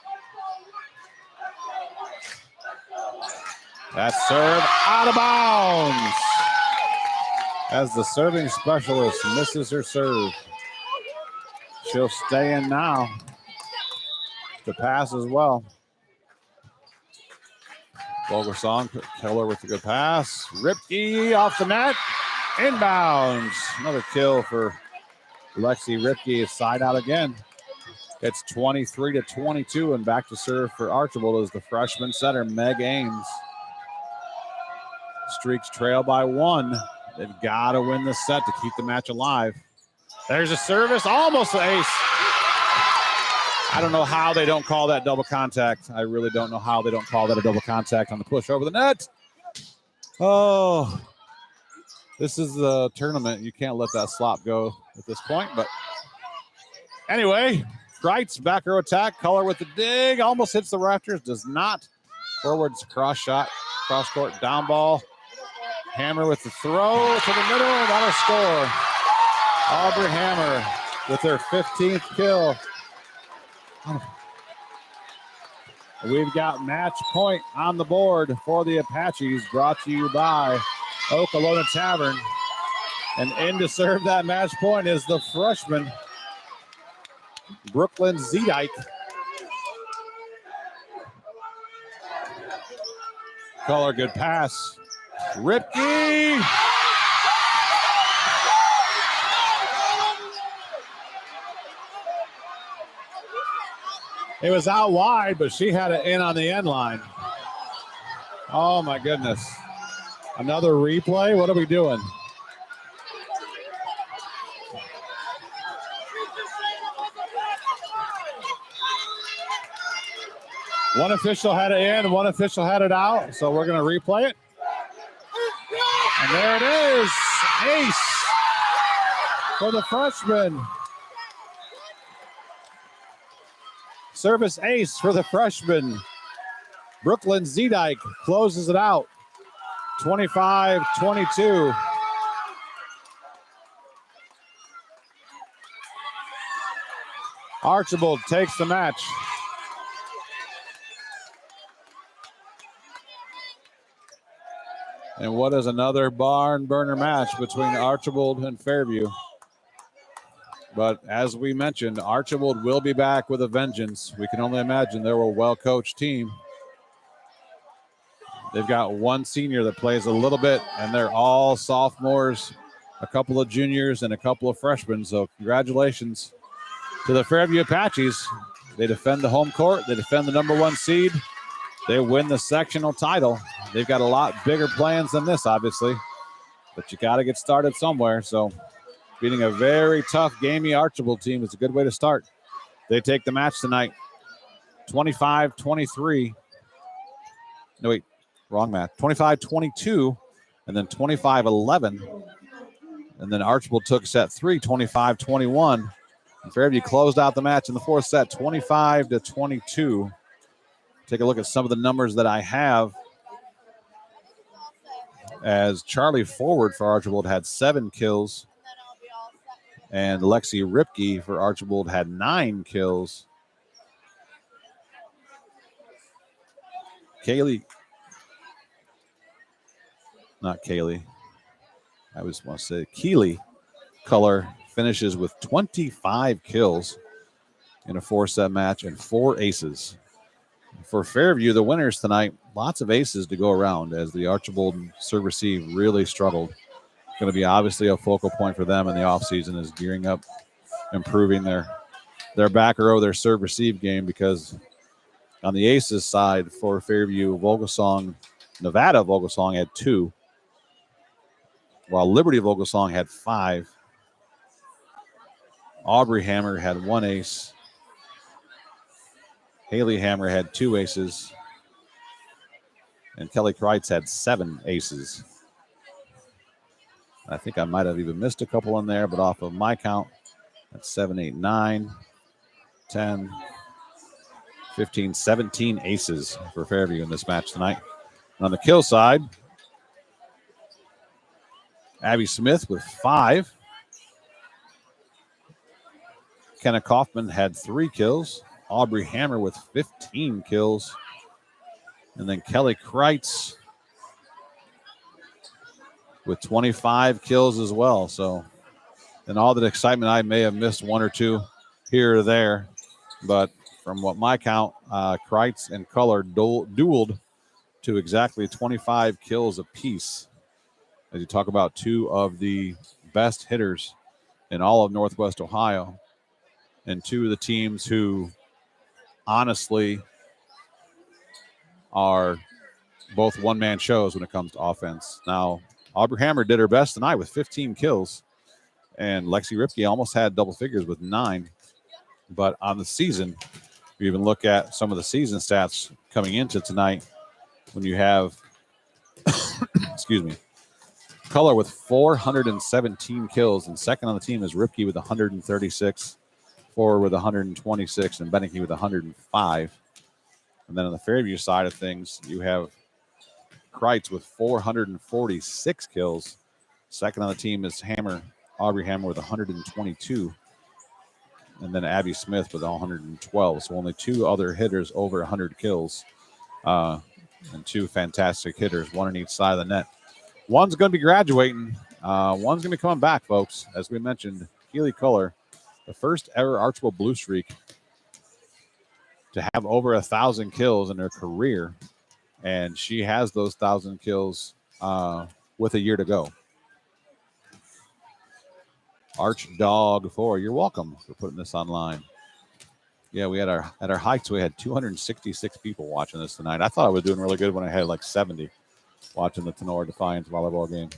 Speaker 1: That serve out of bounds as the serving specialist misses her serve. She'll stay in now. The pass as well. Bogersong, Keller with a good pass. Ripke off the net. Inbounds. Another kill for Lexi Ripke. Side out again. It's 23-22 and back to serve for Archbold as the freshman setter, Meg Ames. Streaks trail by 1. They've got to win this set to keep the match alive. There's a service, almost an ace. I don't know how they don't call that double contact. I really don't know how they don't call that a double contact on the push over the net. Oh, this is the tournament. You can't let that slop go at this point. But anyway, Kreitz, back row attack. Color with the dig. Almost hits the rafters. Does not. Forwards cross shot. Cross court down ball. Hammer with the throw to the middle. That'll score. Aubrey Hammer with their 15th kill. We've got match point on the board for the Apaches, brought to you by Okolona Tavern. And in to serve that match point is the freshman, Brooklyn Zedike. Color, good pass. Ripke. It was out wide, but she had it in on the end line. Oh, my goodness. Another replay? What are we doing? One official had it in, one official had it out, so we're going to replay it. And there it is. Ace for the freshman. Service ace for the freshman. Brooklyn Zedike closes it out. 25-22. Archbold takes the match. And what is another barn burner match between Archbold and Fairview. But as we mentioned, Archbold will be back with a vengeance. We can only imagine they're a well-coached team. They've got one senior that plays a little bit, and they're all sophomores a couple of juniors, and a couple of freshmen. So congratulations to the Fairview Apaches. They defend the home court. They defend the number 1 seed. They win the sectional title. They've got a lot bigger plans than this, obviously, but you got to get started somewhere. So beating a very tough, gamey Archbold team is a good way to start. They take the match tonight, 25-23. No, wait, wrong math. 25-22, and then 25-11. And then Archbold took set 3, 25-21. And Fairview closed out the match in the 4th set, 25-22. Take a look at some of the numbers that I have. As Charlie Forward for Archbold had 7 kills. And Lexi Ripke for Archbold had 9 kills. Keely Color finishes with 25 kills in a 4-set match and 4 aces. For Fairview, the winners tonight, lots of aces to go around as the Archbold serve receive really struggled. Going to be obviously a focal point for them in the offseason is gearing up, improving their back row, their serve receive game, because on the aces side for Fairview, Nevada Vogelsong had 2, while Liberty Vogelsong had 5. Aubrey Hammer had 1 ace. Haley Hammer had 2 aces. And Kelly Kreitz had 7 aces. I think I might have even missed a couple in there, but off of my count, that's 7, 8, 9, 10, 15, 17 aces for Fairview in this match tonight. And on the kill side, Abby Smith with 5. Kenna Kaufman had 3 kills. Aubrey Hammer with 15 kills. And then Kelly Kreitz with 25 kills as well. So, in all that excitement, I may have missed 1 or 2 here or there. But from what my count, Kreitz and Color dueled to exactly 25 kills apiece. As you talk about 2 of the best hitters in all of Northwest Ohio, and 2 of the teams who honestly are both one-man shows when it comes to offense. Now, Aubrey Hammer did her best tonight with 15 kills, and Lexi Ripke almost had double figures with 9. But on the season, you even look at some of the season stats coming into tonight when you have, excuse me, Color with 417 kills, and second on the team is Ripke with 136, Forward with 126, and Beneke with 105. And then on the Fairview side of things, you have Kreitz with 446 kills. Second on the team is Aubrey Hammer with 122. And then Abby Smith with 112. So only 2 other hitters over 100 kills. And 2 fantastic hitters, 1 on each side of the net. One's going to be graduating. One's going to be coming back, folks. As we mentioned, Keely Culler, the first ever Archbold Blue Streak to have over 1,000 kills in her career. And she has those 1,000 kills with a year to go. Archdog 4, you're welcome for putting this online. Yeah, we had at our hikes, we had 266 people watching this tonight. I thought I was doing really good when I had like 70 watching the Tinora Defiance volleyball game.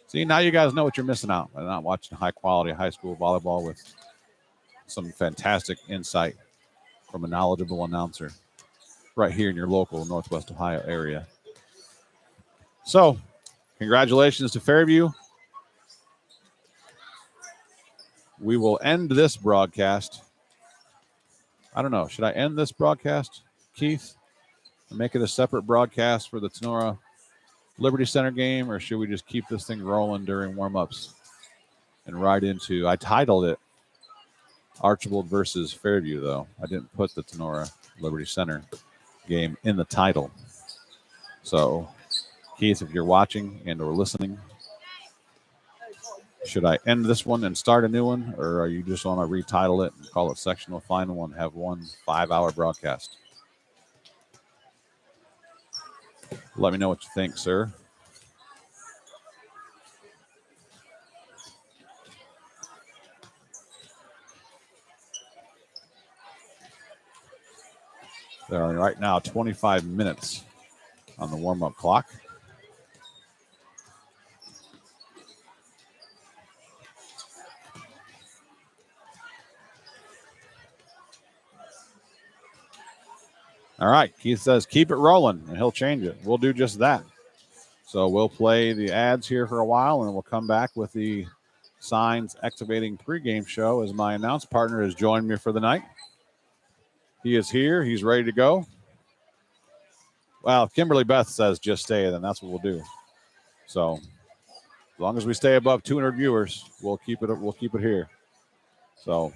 Speaker 1: See, now you guys know what you're missing out by not watching high quality high school volleyball with some fantastic insight from a knowledgeable announcer right here in your local Northwest Ohio area. So, congratulations to Fairview. We will end this broadcast. I don't know. Should I end this broadcast, Keith, and make it a separate broadcast for the Tinora Liberty Center game, or should we just keep this thing rolling during warm-ups and ride into, I titled it Archbold versus Fairview, though. I didn't put the Tinora Liberty Center game in the title. So, Keith, if you're watching and or listening, should I end this one and start a new one, or are you just want to retitle it and call it Sectional Final and have one 5-hour broadcast? Let me know what you think, sir. There are right now 25 minutes on the warm-up clock. All right, Keith says keep it rolling, and he'll change it. We'll do just that. So we'll play the ads here for a while, and we'll come back with the Signs Activating pregame show as my announce partner has joined me for the night. He is here. He's ready to go. Well, if Kimberly Beth says just stay, then that's what we'll do. So as long as we stay above 200 viewers, we'll keep it. We'll keep it here. So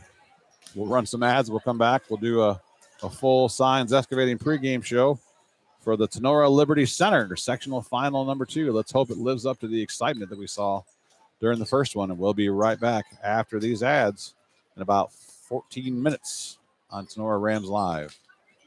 Speaker 1: we'll run some ads. We'll come back. We'll do a full Signs Excavating pregame show for the Tinora Liberty Center sectional final number 2. Let's hope it lives up to the excitement that we saw during the first one, and we'll be right back after these ads in about 14 minutes on Tinora Rams Live.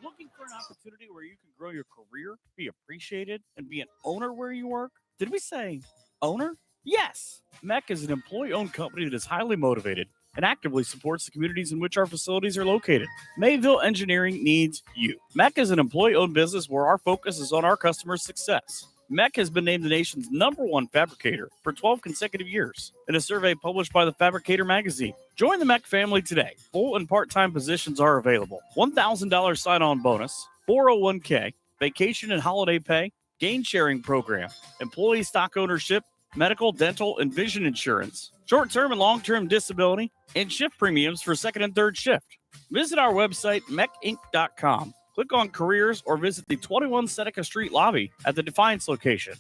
Speaker 2: Looking for an opportunity where you can grow your career, be appreciated, and be an owner where you work? Did we say owner? Yes! MEC is an employee-owned company that is highly motivated and actively supports the communities in which our facilities are located. Mayville Engineering needs you. MEC is an employee-owned business where our focus is on our customers' success. MEC has been named the nation's #1 fabricator for 12 consecutive years in a survey published by the Fabricator magazine. Join the MEC family today. Full and part-time positions are available. $1,000 sign-on bonus, 401k, vacation and holiday pay, gain-sharing program, employee stock ownership, medical, dental, and vision insurance, short-term and long-term disability, and shift premiums for second and third shift. Visit our website, mecinc.com. Click on careers or visit the 21 Seneca Street lobby at the Defiance location.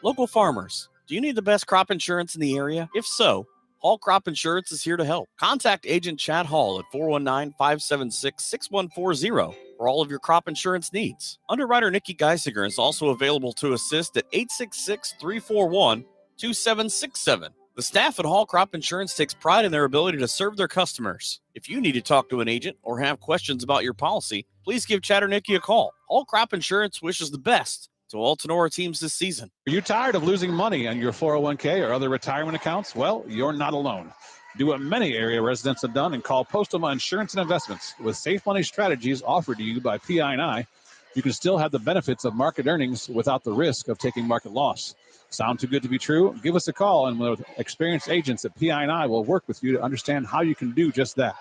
Speaker 2: Local farmers, do you need the best crop insurance in the area? If so, Hall Crop Insurance is here to help. Contact Agent Chad Hall at 419-576-6140 for all of your crop insurance needs. Underwriter Nikki Geisinger is also available to assist at 866-341-2767. The staff at Hall Crop Insurance takes pride in their ability to serve their customers. If you need to talk to an agent or have questions about your policy, please give Chad or Nikki a call. Hall Crop Insurance wishes the best to all Tinora teams this season.
Speaker 1: Are you tired of losing money on your 401k or other retirement accounts? Well, you're not alone. Do what many area residents have done and call Postoma Insurance and Investments. With safe money strategies offered to you by PI&I, you can still have the benefits of market earnings without the risk of taking market loss. Sound too good to be true? Give us a call, and with experienced agents at PI&I will work with you to understand how you can do just that.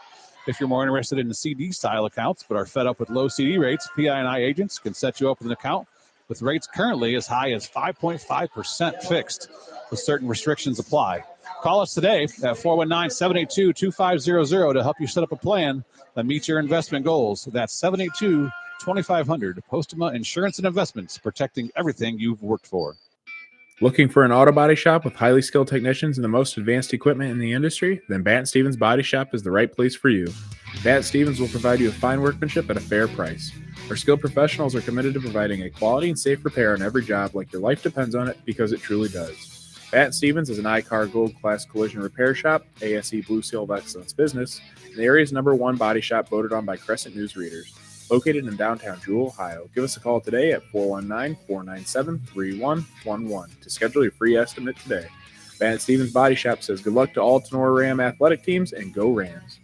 Speaker 1: If you're more interested in CD-style accounts but are fed up with low CD rates, PI&I agents can set you up with an account with rates currently as high as 5.5% fixed, with certain restrictions apply. Call us today at 419-782-2500 to help you set up a plan that meets your investment goals. That's 782-2500. Postoma Insurance and Investments, protecting everything you've worked for.
Speaker 4: Looking for an auto body shop with highly skilled technicians and the most advanced equipment in the industry? Then Batt Stevens Body Shop is the right place for you. Batt Stevens will provide you with fine workmanship at a fair price. Our skilled professionals are committed to providing a quality and safe repair on every job like your life depends on it, because it truly does. Batt Stevens is an I-CAR Gold Class collision repair shop, ASE Blue Seal of Excellence business, and the area's #1 body shop voted on by Crescent News readers. Located in downtown Jewell, Ohio. Give us a call today at 419-497-3111 to schedule your free estimate today. Batt Stevens Body Shop says good luck to all Tinora Ram athletic teams, and go Rams.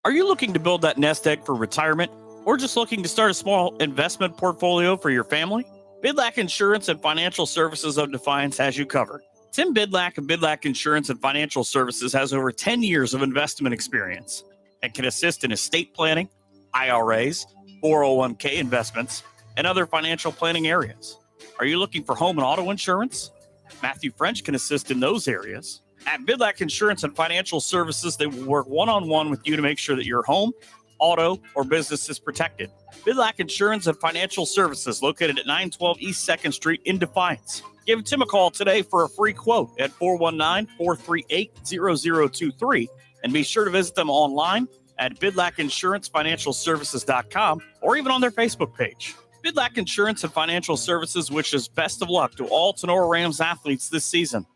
Speaker 2: Are you looking to build that nest egg for retirement, or just looking to start a small investment portfolio for your family? Bidlack Insurance and Financial Services of Defiance has you covered. Tim Bidlack of Bidlack Insurance and Financial Services has over 10 years of investment experience and can assist in estate planning, IRAs, 401k investments, and other financial planning areas. Are you looking for home and auto insurance? Matthew French can assist in those areas. At Bidlack Insurance and Financial Services, they will work one-on-one with you to make sure that your home, auto, or business is protected. Bidlack Insurance and Financial Services, located at 912 East 2nd Street in Defiance. Give Tim a call today for a free quote at 419-438-0023. And be sure to visit them online at bidlackinsurancefinancialservices.com or even on their Facebook page. Bidlack Insurance and Financial Services wishes best of luck to all Tinora Rams athletes this season.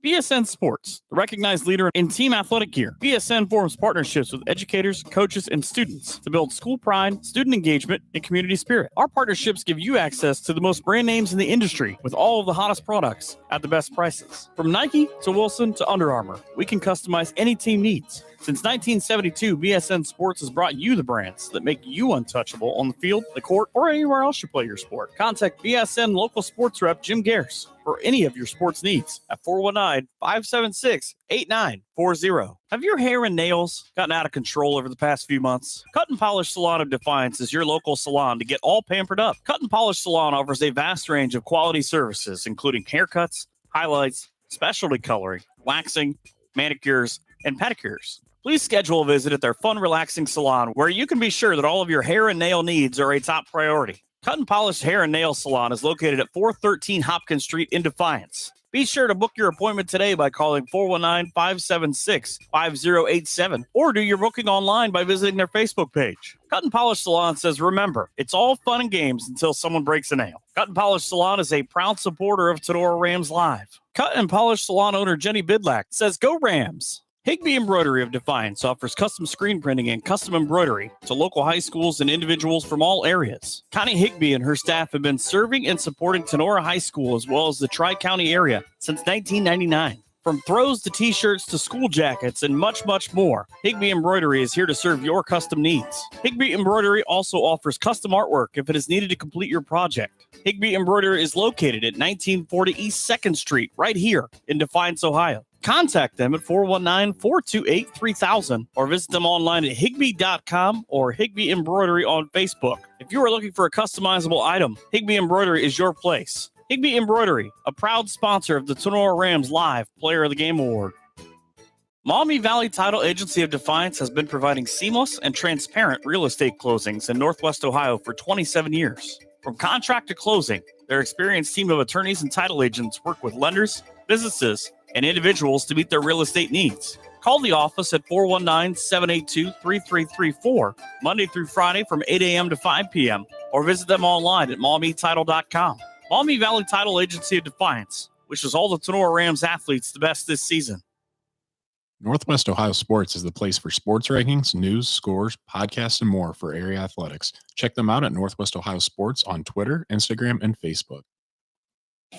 Speaker 2: BSN Sports, the recognized leader in team athletic gear. BSN forms partnerships with educators, coaches, and students to build school pride, student engagement, and community spirit. Our partnerships give you access to the most brand names in the industry with all of the hottest products at the best prices. From Nike to Wilson to Under Armour, we can customize any team needs. Since 1972, BSN Sports has brought you the brands that make you untouchable on the field, the court, or anywhere else you play your sport. Contact BSN local sports rep Jim Garris for any of your sports needs at 419-576-8940. Have your hair and nails gotten out of control over the past few months? Cut and Polish Salon of Defiance is your local salon to get all pampered up. Cut and Polish Salon offers a vast range of quality services, including haircuts, highlights, specialty coloring, waxing, manicures, and pedicures. Please schedule a visit at their fun, relaxing salon where you can be sure that all of your hair and nail needs are a top priority. Cut and Polish Hair and Nail Salon is located at 413 Hopkins Street in Defiance. Be sure to book your appointment today by calling 419-576-5087 or do your booking online by visiting their Facebook page. Cut and Polish Salon says, remember, it's all fun and games until someone breaks a nail. Cut and Polish Salon is a proud supporter of Tinora Rams Live. Cut and Polish Salon owner Jenny Bidlack says, go Rams. Higbee Embroidery of Defiance offers custom screen printing and custom embroidery to local high schools and individuals from all areas. Connie Higbee and her staff have been serving and supporting Tinora High School as well as the Tri-County area since 1999. From throws to t-shirts to school jackets and much, much more, Higbee Embroidery is here to serve your custom needs. Higbee Embroidery also offers custom artwork if it is needed to complete your project. Higbee Embroidery is located at 1940 East 2nd Street, right here in Defiance, Ohio. Contact them at 419-428-3000 or visit them online at higbee.com or Higbee Embroidery on Facebook. If you are looking for a customizable item, Higbee Embroidery is your place. Higbee Embroidery, a proud sponsor of the Tinora Rams Live Player of the Game Award. Maumee Valley Title Agency of Defiance has been providing seamless and transparent real estate closings in Northwest Ohio for 27 years. From contract to closing, their experienced team of attorneys and title agents work with lenders, businesses, and individuals to meet their real estate needs. Call the office at 419-782-3334, Monday through Friday from 8 a.m. to 5 p.m., or visit them online at maumeetitle.com. Maumee Valley Title Agency of Defiance wishes all the Tinora Rams athletes the best this season.
Speaker 5: Northwest Ohio Sports is the place for sports rankings, news, scores, podcasts, and more for area athletics. Check them out at Northwest Ohio Sports on Twitter, Instagram, and Facebook.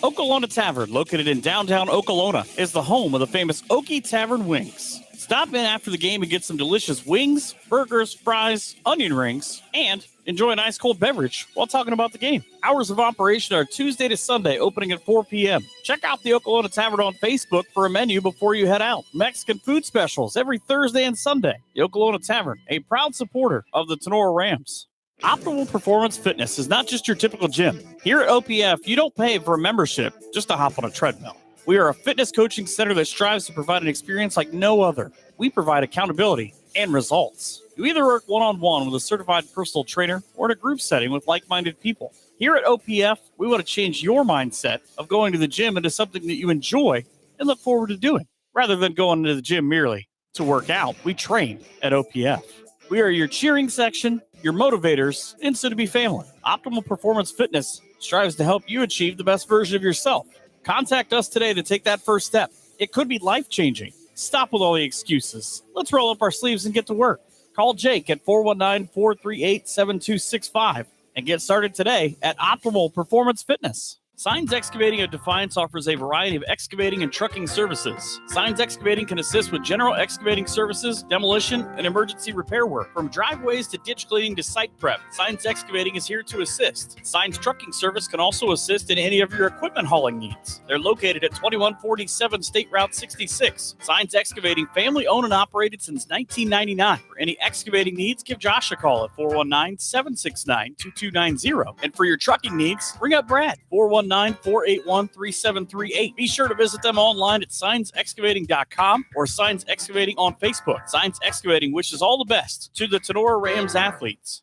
Speaker 2: Okolona Tavern, located in downtown Okolona, is the home of the famous Okie Tavern Wings. Stop in after the game and get some delicious wings, burgers, fries, onion rings, and enjoy an ice cold beverage while talking about the game. Hours of operation are Tuesday to Sunday, opening at 4 p.m. Check out the Okolona Tavern on Facebook for a menu before you head out. Mexican food specials every Thursday and Sunday. The Okolona Tavern, a proud supporter of the Tinora Rams. Optimal Performance Fitness is not just your typical gym. Here at OPF, you don't pay for a membership just to hop on a treadmill. We are a fitness coaching center that strives to provide an experience like no other. We provide accountability and results. You either work one-on-one with a certified personal trainer or in a group setting with like-minded people. Here at OPF, we want to change your mindset of going to the gym into something that you enjoy and look forward to doing. Rather than going to the gym merely to work out, we train at OPF. We are your cheering section, your motivators, and soon-to-be family. Optimal Performance Fitness strives to help you achieve the best version of yourself. Contact us today to take that first step. It could be life-changing. Stop with all the excuses. Let's roll up our sleeves and get to work. Call Jake at 419-438-7265 and get started today at Optimal Performance Fitness. Signs Excavating of Defiance offers a variety of excavating and trucking services. Signs Excavating can assist with general excavating services, demolition, and emergency repair work. From driveways to ditch cleaning to site prep, Signs Excavating is here to assist. Signs Trucking Service can also assist in any of your equipment hauling needs. They're located at 2147 State Route 66. Signs Excavating, family owned and operated since 1999. For any excavating needs, give Josh a call at 419-769-2290. And for your trucking needs, ring up Brad, 419-481-3738. Be sure to visit them online at signsexcavating.com or Signs Excavating on Facebook. Signs Excavating wishes all the best to the Tinora Rams athletes.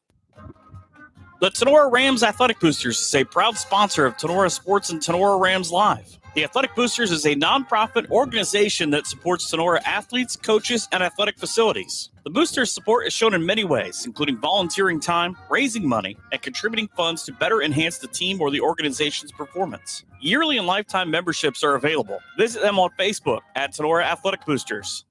Speaker 2: The Tinora Rams Athletic Boosters is a proud sponsor of Tinora Sports and Tinora Rams Live. The Athletic Boosters is a nonprofit organization that supports Tinora athletes, coaches, and athletic facilities. The Boosters' support is shown in many ways, including volunteering time, raising money, and contributing funds to better enhance the team or the organization's performance. Yearly and lifetime memberships are available. Visit them on Facebook at Tinora Athletic Boosters.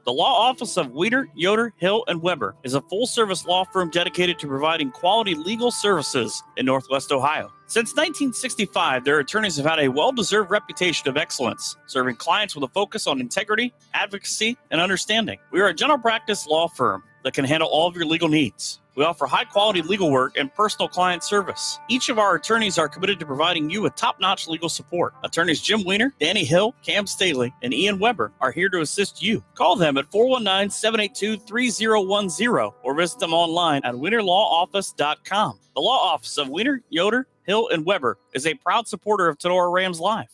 Speaker 2: The Law Office of Weeder, Yoder, Hill, and Weber is a full-service law firm dedicated to providing quality legal services in Northwest Ohio. Since 1965, their attorneys have had a well-deserved reputation of excellence, serving clients with a focus on integrity, advocacy, and understanding. We are a general practice law firm that can handle all of your legal needs. We offer high-quality legal work and personal client service. Each of our attorneys are committed to providing you with top-notch legal support. Attorneys Jim Weiner, Danny Hill, Cam Staley, and Ian Weber are here to assist you. Call them at 419-782-3010 or visit them online at WeinerLawOffice.com. The Law Office of Weiner, Yoder, Hill, and Weber is a proud supporter of Tinora Rams Live.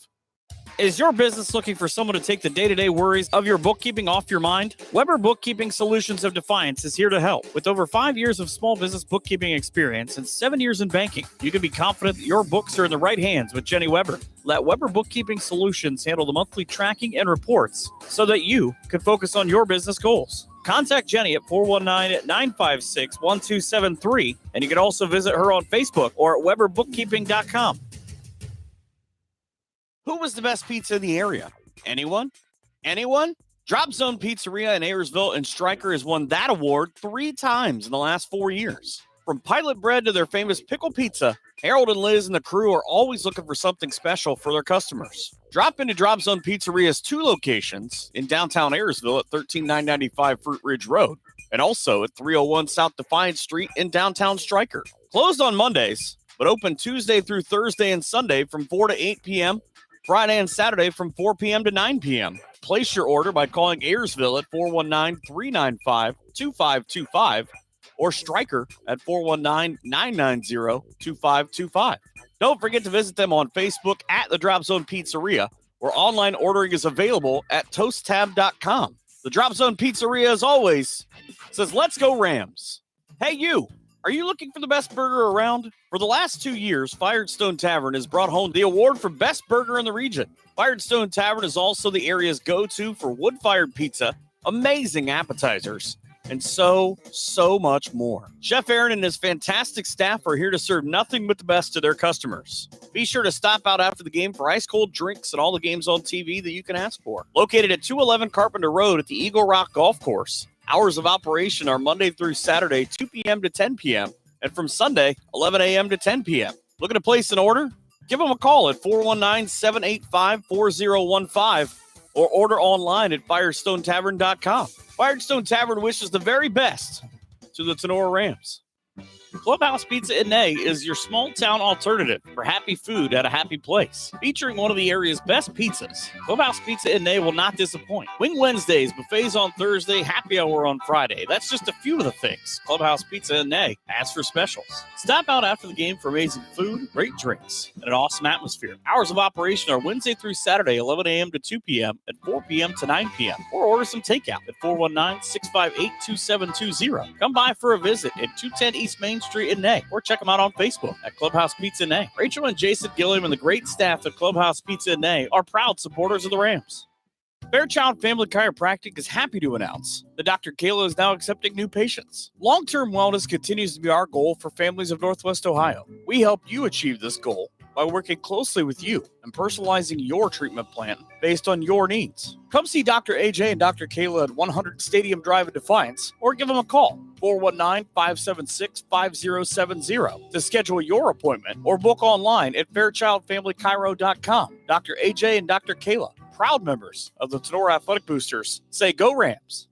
Speaker 2: Is your business looking for someone to take the day-to-day worries of your bookkeeping off your mind? Weber Bookkeeping Solutions of Defiance is here to help. With over 5 years of small business bookkeeping experience and 7 years in banking, you can be confident that your books are in the right hands with Jenny Weber. Let Weber Bookkeeping Solutions handle the monthly tracking and reports so that you can focus on your business goals. Contact Jenny at 419-956-1273, and you can also visit her on Facebook or at weberbookkeeping.com. Who was the best pizza in the area? Anyone? Anyone? Drop Zone Pizzeria in Ayersville and Stryker has won that award 3 times in the last 4 years. From pilot bread to their famous pickle pizza, Harold and Liz and the crew are always looking for something special for their customers. Drop into Drop Zone Pizzeria's 2 locations in downtown Ayersville at 13995 Fruit Ridge Road and also at 301 South Defiance Street in downtown Stryker. Closed on Mondays, but open Tuesday through Thursday and Sunday from 4 to 8 p.m., Friday and Saturday from 4 p.m. to 9 p.m. Place your order by calling Ayersville at 419-395-2525 or Stryker at 419-990-2525. Don't forget to visit them on Facebook at the Drop Zone Pizzeria, where online ordering is available at toasttab.com. The Drop Zone Pizzeria, as always, says, "Let's go Rams." Hey, you. Are you looking for the best burger around? For the last 2 years, Firestone Tavern has brought home the award for best burger in the region. Firestone Tavern is also the area's go-to for wood-fired pizza, amazing appetizers, and so much more. Chef Aaron and his fantastic staff are here to serve nothing but the best to their customers. Be sure to stop out after the game for ice-cold drinks and all the games on TV that you can ask for. Located at 211 Carpenter Road at the Eagle Rock Golf Course. Hours of operation are Monday through Saturday, 2 p.m. to 10 p.m., and from Sunday, 11 a.m. to 10 p.m. Looking to place an order? Give them a call at 419-785-4015 or order online at firestonetavern.com. Firestone Tavern wishes the very best to the Tinora Rams. Clubhouse Pizza in Nay is your small-town alternative for happy food at a happy place. Featuring one of the area's best pizzas, Clubhouse Pizza in Nay will not disappoint. Wing Wednesdays, buffets on Thursday, happy hour on Friday. That's just a few of the things Clubhouse Pizza in Nay has for specials. Stop out after the game for amazing food, great drinks, and an awesome atmosphere. Hours of operation are Wednesday through Saturday, 11 a.m. to 2 p.m. and 4 p.m. to 9 p.m. Or order some takeout at 419-658-2720. Come by for a visit at 210 East Main Street in Nay, or check them out on Facebook at Clubhouse Pizza Nay. Rachel and Jason Gilliam and the great staff at Clubhouse Pizza Nay are proud supporters of the Rams. Fairchild Family Chiropractic is happy to announce that Dr. Kayla is now accepting new patients. Long-term wellness continues to be our goal for families of Northwest Ohio. We help you achieve this goal by working closely with you and personalizing your treatment plan based on your needs. Come see Dr. AJ and Dr. Kayla at 100 Stadium Drive in Defiance, or give them a call, 419-576-5070, to schedule your appointment or book online at fairchildfamilychiro.com. Dr. AJ and Dr. Kayla, proud members of the Tinora Athletic Boosters, say go Rams.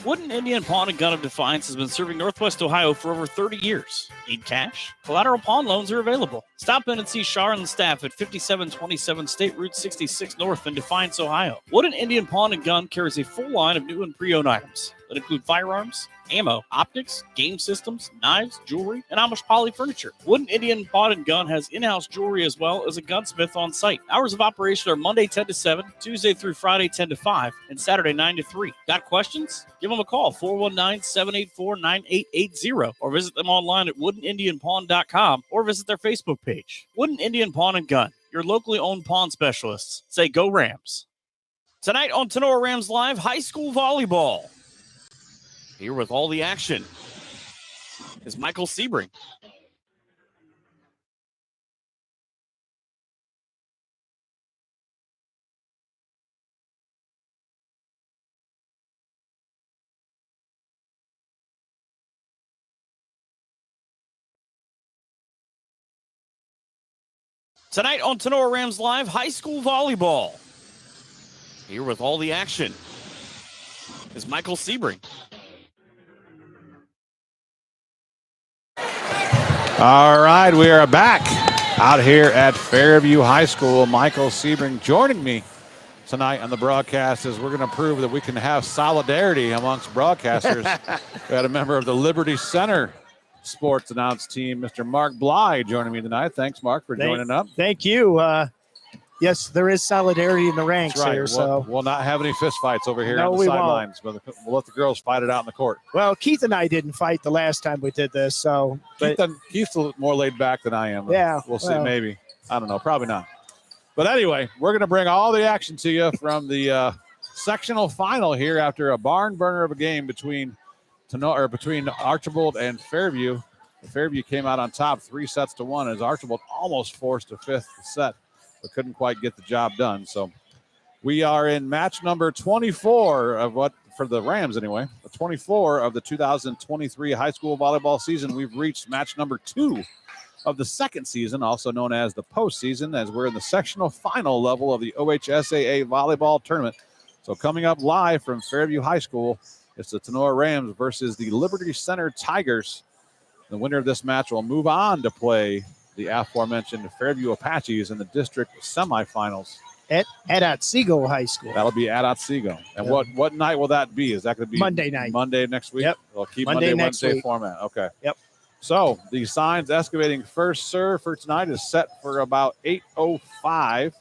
Speaker 2: Wooden Indian Pawn and Gun of Defiance has been serving Northwest Ohio for over 30 years. Need cash? Collateral pawn loans are available. Stop in and see Shar and the staff at 5727 State Route 66 North in Defiance, Ohio. Wooden Indian Pawn and Gun carries a full line of new and pre-owned items that include firearms, ammo, optics, game systems, knives, jewelry, and Amish poly furniture. Wooden Indian Pawn and Gun has in-house jewelry as well as a gunsmith on site. Hours of operation are Monday 10 to 7, Tuesday through Friday 10 to 5, and Saturday 9 to 3. Got questions? Give them a call, 419-784-9880, or visit them online at woodenindianpawn.com or visit their Facebook page. Wooden Indian Pawn and Gun, your locally owned pawn specialists. Say go Rams. Tonight on Tinora Rams Live, high school volleyball. Here with all the action is Michael Sebring. Tonight on Tinora Rams Live, high school volleyball. Here with all the action is Michael Sebring.
Speaker 1: All right, we are back out here at Fairview High School. Michael Sebring joining me tonight on the broadcast as we're going to prove that we can have solidarity amongst broadcasters. We had a member of the Liberty Center sports announce team, Mr. Mark Bly, joining me tonight. Thanks, Mark, for joining up.
Speaker 3: Thank you. Yes, there is solidarity in the ranks
Speaker 1: That's right.
Speaker 3: here. So
Speaker 1: We'll not have any fist fights over here
Speaker 3: No,
Speaker 1: on the
Speaker 3: we won't.
Speaker 1: sidelines, but we'll let the girls fight it out in the court.
Speaker 3: Well, Keith and I didn't fight the last time we did this, so but
Speaker 1: Keith's a little more laid back than I am.
Speaker 3: Yeah,
Speaker 1: We'll see,
Speaker 3: well.
Speaker 1: maybe. I don't know, probably not. But anyway, we're going to bring all the action to you from the sectional final here after a barn burner of a game between Archbold and Fairview. Fairview came out on top 3-1 as Archbold almost forced a fifth set, but couldn't quite get the job done. So we are in match number 24 of for the Rams anyway, 24 of the 2023 high school volleyball season. We've reached match number 2 of the second season, also known as the postseason, as we're in the sectional final level of the OHSAA volleyball tournament. So coming up live from Fairview High School, it's the Tinora Rams versus the Liberty Center Tigers. The winner of this match will move on to play the aforementioned Fairview Apaches in the district semifinals.
Speaker 3: at Otsego High School.
Speaker 1: That'll be at Otsego. And what night will that be? Is that going to be
Speaker 3: Monday night?
Speaker 1: Monday next week?
Speaker 3: Yep.
Speaker 1: We'll keep
Speaker 3: Monday
Speaker 1: Monday,
Speaker 3: next
Speaker 1: Wednesday
Speaker 3: week.
Speaker 1: format. Okay.
Speaker 3: Yep.
Speaker 1: So the Signs Excavating first serve for tonight is set for about 8:05.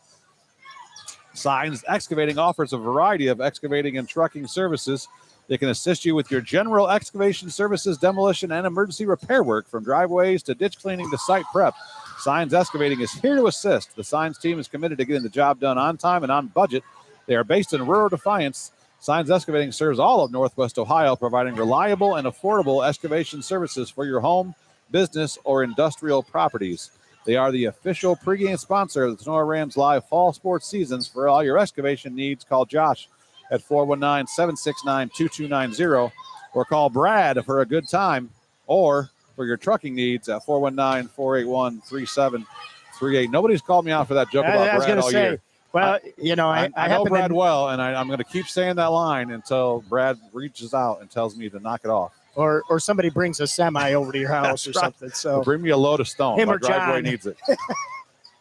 Speaker 1: Signs Excavating offers a variety of excavating and trucking services. They can assist you with your general excavation services, demolition, and emergency repair work, from driveways to ditch cleaning to site prep. Signs Excavating is here to assist. The Signs team is committed to getting the job done on time and on budget. They are based in rural Defiance. Signs Excavating serves all of Northwest Ohio, providing reliable and affordable excavation services for your home, business, or industrial properties. They are the official pregame sponsor of the Tinora Rams Live Fall Sports Seasons. For all your excavation needs, call Josh at 419-769-2290, or call Brad for a good time, or for your trucking needs at 419-481-3738. Nobody's called me out for that joke about Brad all year.
Speaker 3: Well,
Speaker 1: I know Brad well, and I'm going to keep saying that line until Brad reaches out and tells me to knock it off.
Speaker 3: or somebody brings a semi over to your house or
Speaker 1: That's right.
Speaker 3: something. So
Speaker 1: Bring me a load of stone.
Speaker 3: Him
Speaker 1: My
Speaker 3: or
Speaker 1: driveway
Speaker 3: John.
Speaker 1: needs it.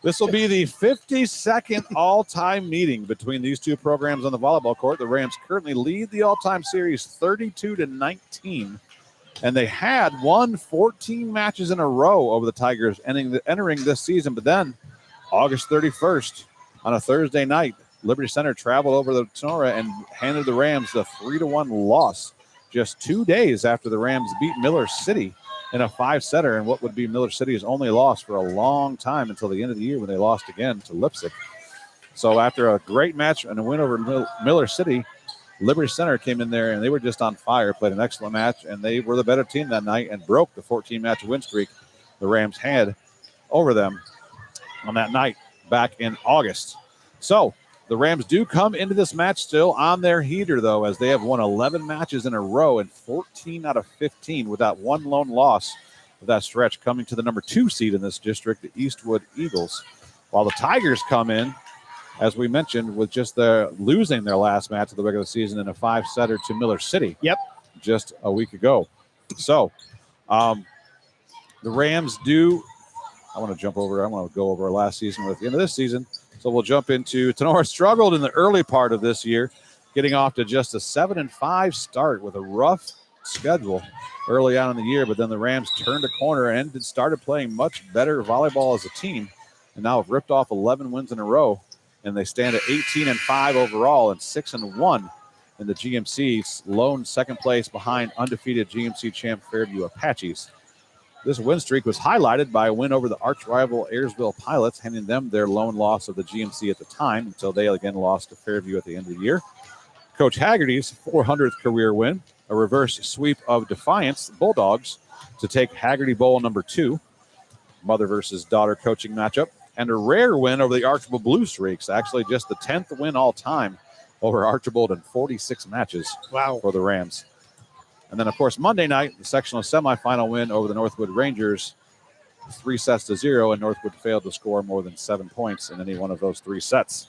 Speaker 1: This will be the 52nd all-time meeting between these two programs on the volleyball court. The Rams currently lead the all-time series 32-19, and they had won 14 matches in a row over the Tigers entering this season. But then August 31st, on a Thursday night, Liberty Center traveled over to Tinora and handed the Rams the 3-1 loss just 2 days after the Rams beat Miller City in a 5-setter, and what would be Miller City's only loss for a long time until the end of the year when they lost again to Leipzig. So after a great match and a win over Miller City, Liberty Center came in there and they were just on fire, played an excellent match, and they were the better team that night and broke the 14-match win streak the Rams had over them on that night back in August. So the Rams do come into this match still on their heater, though, as they have won 11 matches in a row and 14 out of 15 without one lone loss of that stretch, coming to the number 2 seed in this district, the Eastwood Eagles. While the Tigers come in, as we mentioned, with just losing their last match of the regular season in a 5-setter to Miller City.
Speaker 3: Yep.
Speaker 1: Just a week ago. So the Rams do – I want to go over our last season with the end of this season. So we'll jump into Tinora. Struggled in the early part of this year, getting off to just a 7-5 start with a rough schedule early on in the year. But then the Rams turned a corner and started playing much better volleyball as a team, and now have ripped off 11 wins in a row. And they stand at 18-5 overall and 6-1 in the GMC, lone second place behind undefeated GMC champ Fairview Apaches. This win streak was highlighted by a win over the arch rival Ayersville Pilots, handing them their lone loss of the GMC at the time until they again lost to Fairview at the end of the year. Coach Haggerty's 400th career win, a reverse sweep of Defiance Bulldogs to take Haggerty Bowl number 2, mother versus daughter coaching matchup, and a rare win over the Archbold Blue Streaks, actually just the 10th win all time over Archbold in 46 matches for the Rams. And then, of course, Monday night, the sectional semifinal win over the Northwood Rangers, 3-0, and Northwood failed to score more than 7 points in any one of those 3 sets.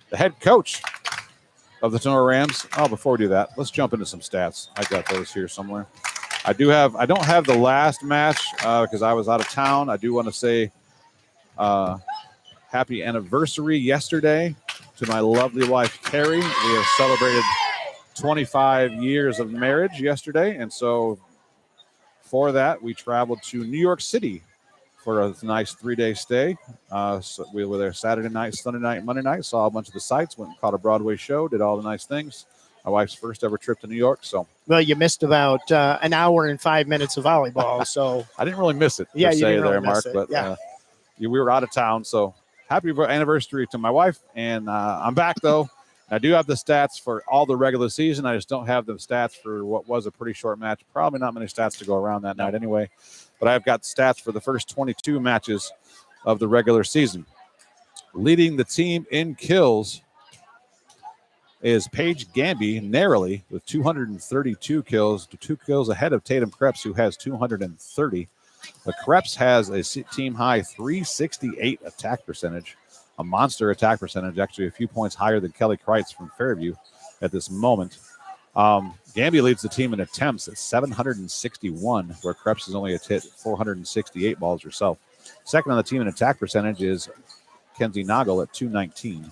Speaker 1: The head coach of the Tinora Rams. Oh, before we do that, let's jump into some stats. I got those here somewhere. I don't have the last match because I was out of town. I do want to say happy anniversary yesterday to my lovely wife, Carrie. We have celebrated 25 years of marriage yesterday. And so for that, we traveled to New York City for a nice 3-day stay. So we were there Saturday night, Sunday night, Monday night, saw a bunch of the sights, went and caught a Broadway show, did all the nice things. My wife's first ever trip to New York. So,
Speaker 3: well, you missed about an hour and 5 minutes of volleyball. So
Speaker 1: I didn't really miss it.
Speaker 3: Yeah,
Speaker 1: per
Speaker 3: you
Speaker 1: se
Speaker 3: didn't really
Speaker 1: there,
Speaker 3: miss
Speaker 1: Mark.
Speaker 3: it.
Speaker 1: But we were out of town. So happy anniversary to my wife. And I'm back, though. I do have the stats for all the regular season. I just don't have the stats for what was a pretty short match. Probably not many stats to go around that night anyway. But I've got stats for the first 22 matches of the regular season. Leading the team in kills is Paige Gamby narrowly with 232 kills, 2 kills ahead of Tatum Krebs, who has 230. But Krebs has a team high 368 attack percentage, a monster attack percentage, actually a few points higher than Kelly Kreitz from Fairview at this moment. Gamby leads the team in attempts at 761, where Krebs has only hit 468 balls herself. Second on the team in attack percentage is Kenzie Nagel at 219.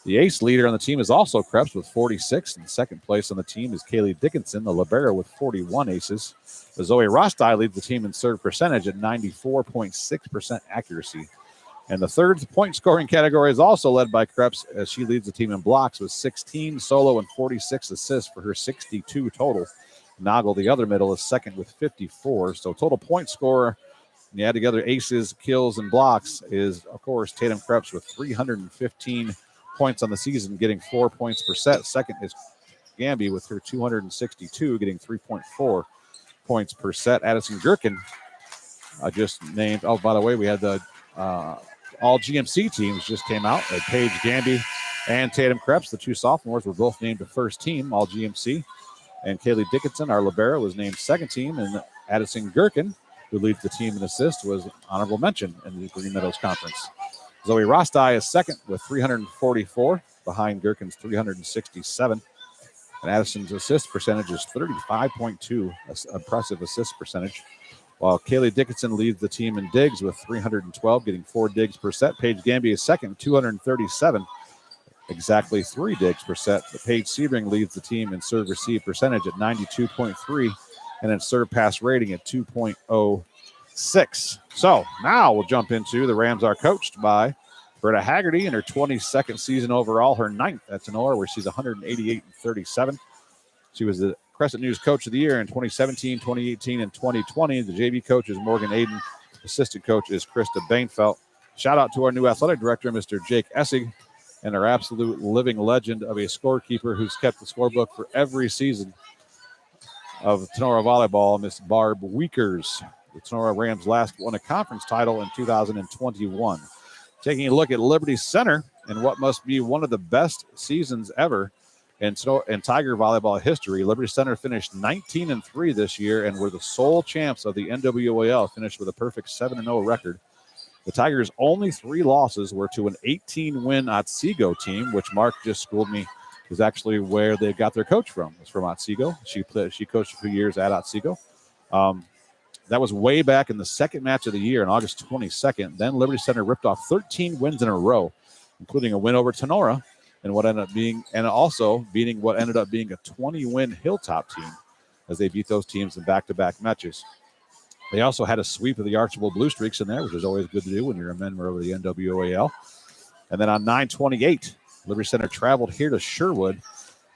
Speaker 1: The ace leader on the team is also Krebs with 46, and second place on the team is Kaylee Dickinson, the libero, with 41 aces. Zoe Rostai leads the team in serve percentage at 94.6% accuracy. And the third point scoring category is also led by Krebs, as she leads the team in blocks with 16 solo and 46 assists for her 62 total. Nagel, the other middle, is second with 54. So total point scorer, you add together aces, kills, and blocks, is, of course, Tatum Krebs with 315 points on the season, getting 4 points per set. Second is Gamby with her 262, getting 3.4 points per set. Addison Gherkin just named, oh, by the way, we had the all GMC teams just came out. Paige Gamby and Tatum Krebs, the 2 sophomores, were both named the first team, all GMC. And Kaylee Dickinson, our libero, was named second team. And Addison Gherkin, who leads the team in assists, was honorable mention in the Green Meadows Conference. Zoe Rostai is second with 344, behind Gherkin's 367. And Addison's assist percentage is 35.2, impressive assist percentage. While Kaylee Dickinson leads the team in digs with 312, getting 4 digs per set. Paige Gamby is second, 237, exactly 3 digs per set. But Paige Sebring leads the team in serve receive percentage at 92.3 and in serve pass rating at 2.06. So now we'll jump into the Rams are coached by Britta Haggerty in her 22nd season overall, her 9th at Tinora, where she's 188-37. She was the Crescent News Coach of the Year in 2017, 2018, and 2020. The JV coach is Morgan Aiden. Assistant coach is Krista Bainfelt. Shout out to our new athletic director, Mr. Jake Essig, and our absolute living legend of a scorekeeper who's kept the scorebook for every season of Tinora volleyball, Miss Barb Weekers. The Tinora Rams last won a conference title in 2021. Taking a look at Liberty Center and what must be one of the best seasons ever in Tiger volleyball history. Liberty Center finished 19-3 this year and were the sole champs of the NWAL, finished with a perfect 7-0 record. The Tigers' only 3 losses were to an 18-win Otsego team, which Mark just schooled me is actually where they got their coach from. It's from Otsego. She coached a few years at Otsego. That was way back in the second match of the year on August 22nd. Then Liberty Center ripped off 13 wins in a row, including a win over Tinora, and what ended up being, and also beating what ended up being a 20-win Hilltop team as they beat those teams in back-to-back matches. They also had a sweep of the Archbold Blue Streaks in there, which is always good to do when you're a member of the NWAL. And then on 9/28, Liberty Center traveled here to Sherwood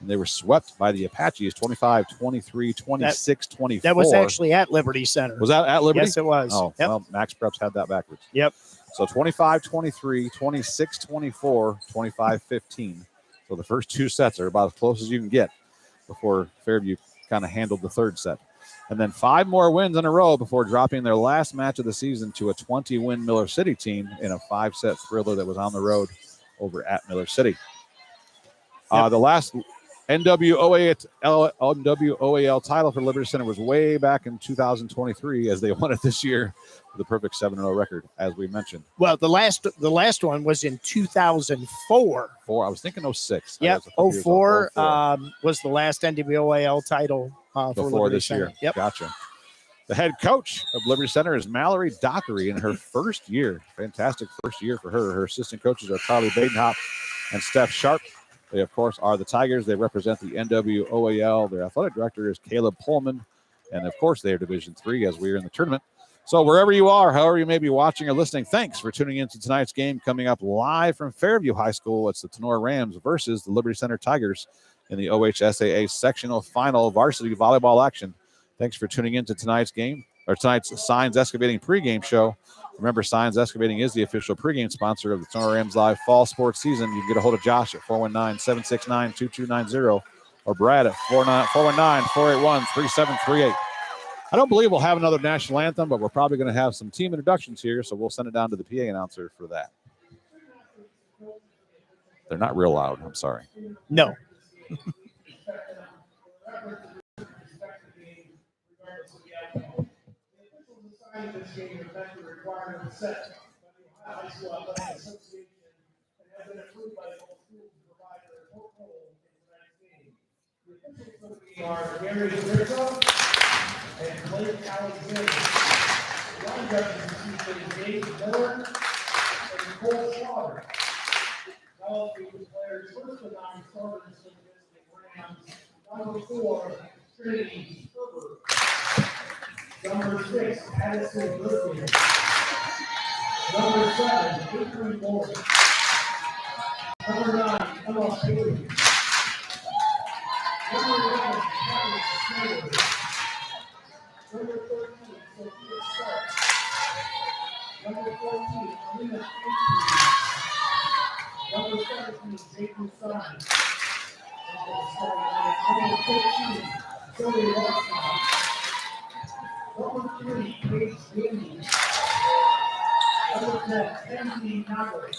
Speaker 1: And they were swept by the Apaches 25-23, 26-24.
Speaker 3: That was actually at Liberty Center.
Speaker 1: Was that at Liberty?
Speaker 3: Yes, it was.
Speaker 1: Oh,
Speaker 3: Yep.
Speaker 1: well, Max Preps had that backwards.
Speaker 3: Yep.
Speaker 1: So 25-23, 26-24, 25-15. So the first two sets are about as close as you can get before Fairview kind of handled the third set. And then 5 more wins in a row before dropping their last match of the season to a 20-win Miller City team in a 5-set thriller that was on the road over at Miller City. The last NWOAL title for Liberty Center was way back in 2023 as they won it this year with a perfect 7-0 record, as we mentioned.
Speaker 3: Well, the last one was in 2004.
Speaker 1: I was thinking 06.
Speaker 3: Yep, 04 was the last NWOAL title for
Speaker 1: before
Speaker 3: Liberty
Speaker 1: this
Speaker 3: Center.
Speaker 1: year.
Speaker 3: Yep.
Speaker 1: Gotcha. The head coach of Liberty Center is Mallory Dockery in her first year. Fantastic first year for her. Her assistant coaches are Carly Badenhop and Steph Sharp. They, of course, are the Tigers. They represent the NWOAL. Their athletic director is Caleb Pullman. And, of course, they are Division III as we are in the tournament. So wherever you are, however you may be watching or listening, thanks for tuning in to tonight's game. Coming up live from Fairview High School, it's the Tinora Rams versus the Liberty Center Tigers in the OHSAA sectional final varsity volleyball action. Thanks for tuning in to tonight's game, or tonight's Signs Excavating pregame show. Remember, Signs Excavating is the official pregame sponsor of the Tinora Rams Live fall sports season. You can get a hold of Josh at 419-769-2290 or Brad at 419-481-3738. I don't believe we'll have another national anthem, but we're probably going to have some team introductions here, so we'll send it down to the PA announcer for that. They're not real loud. I'm sorry.
Speaker 3: No.
Speaker 6: This game is met the requirement set by the Ohio High School Athletic Association and has been approved by both schools to provide their portfolio in tonight's game. The officials for the game are Gary Rizzo and Blake Alexander. The line judges received Dave Miller and Nicole Slaughter. Now the players first to 9 starters for the visiting Rams. Number 4, Trinity Herbert. Number 6, Addison Wilson. Number 7, Adrian Morris. Number 9, Emma Haley. Number 11, Travis Snyder. Number 13, Sophia Stark. Number 14, Alina Anthony. Number 17, Jacob Stein. Number 15, Zoe Watson. Number 3, Paige Dandy. Number 10, Anthony Nagler.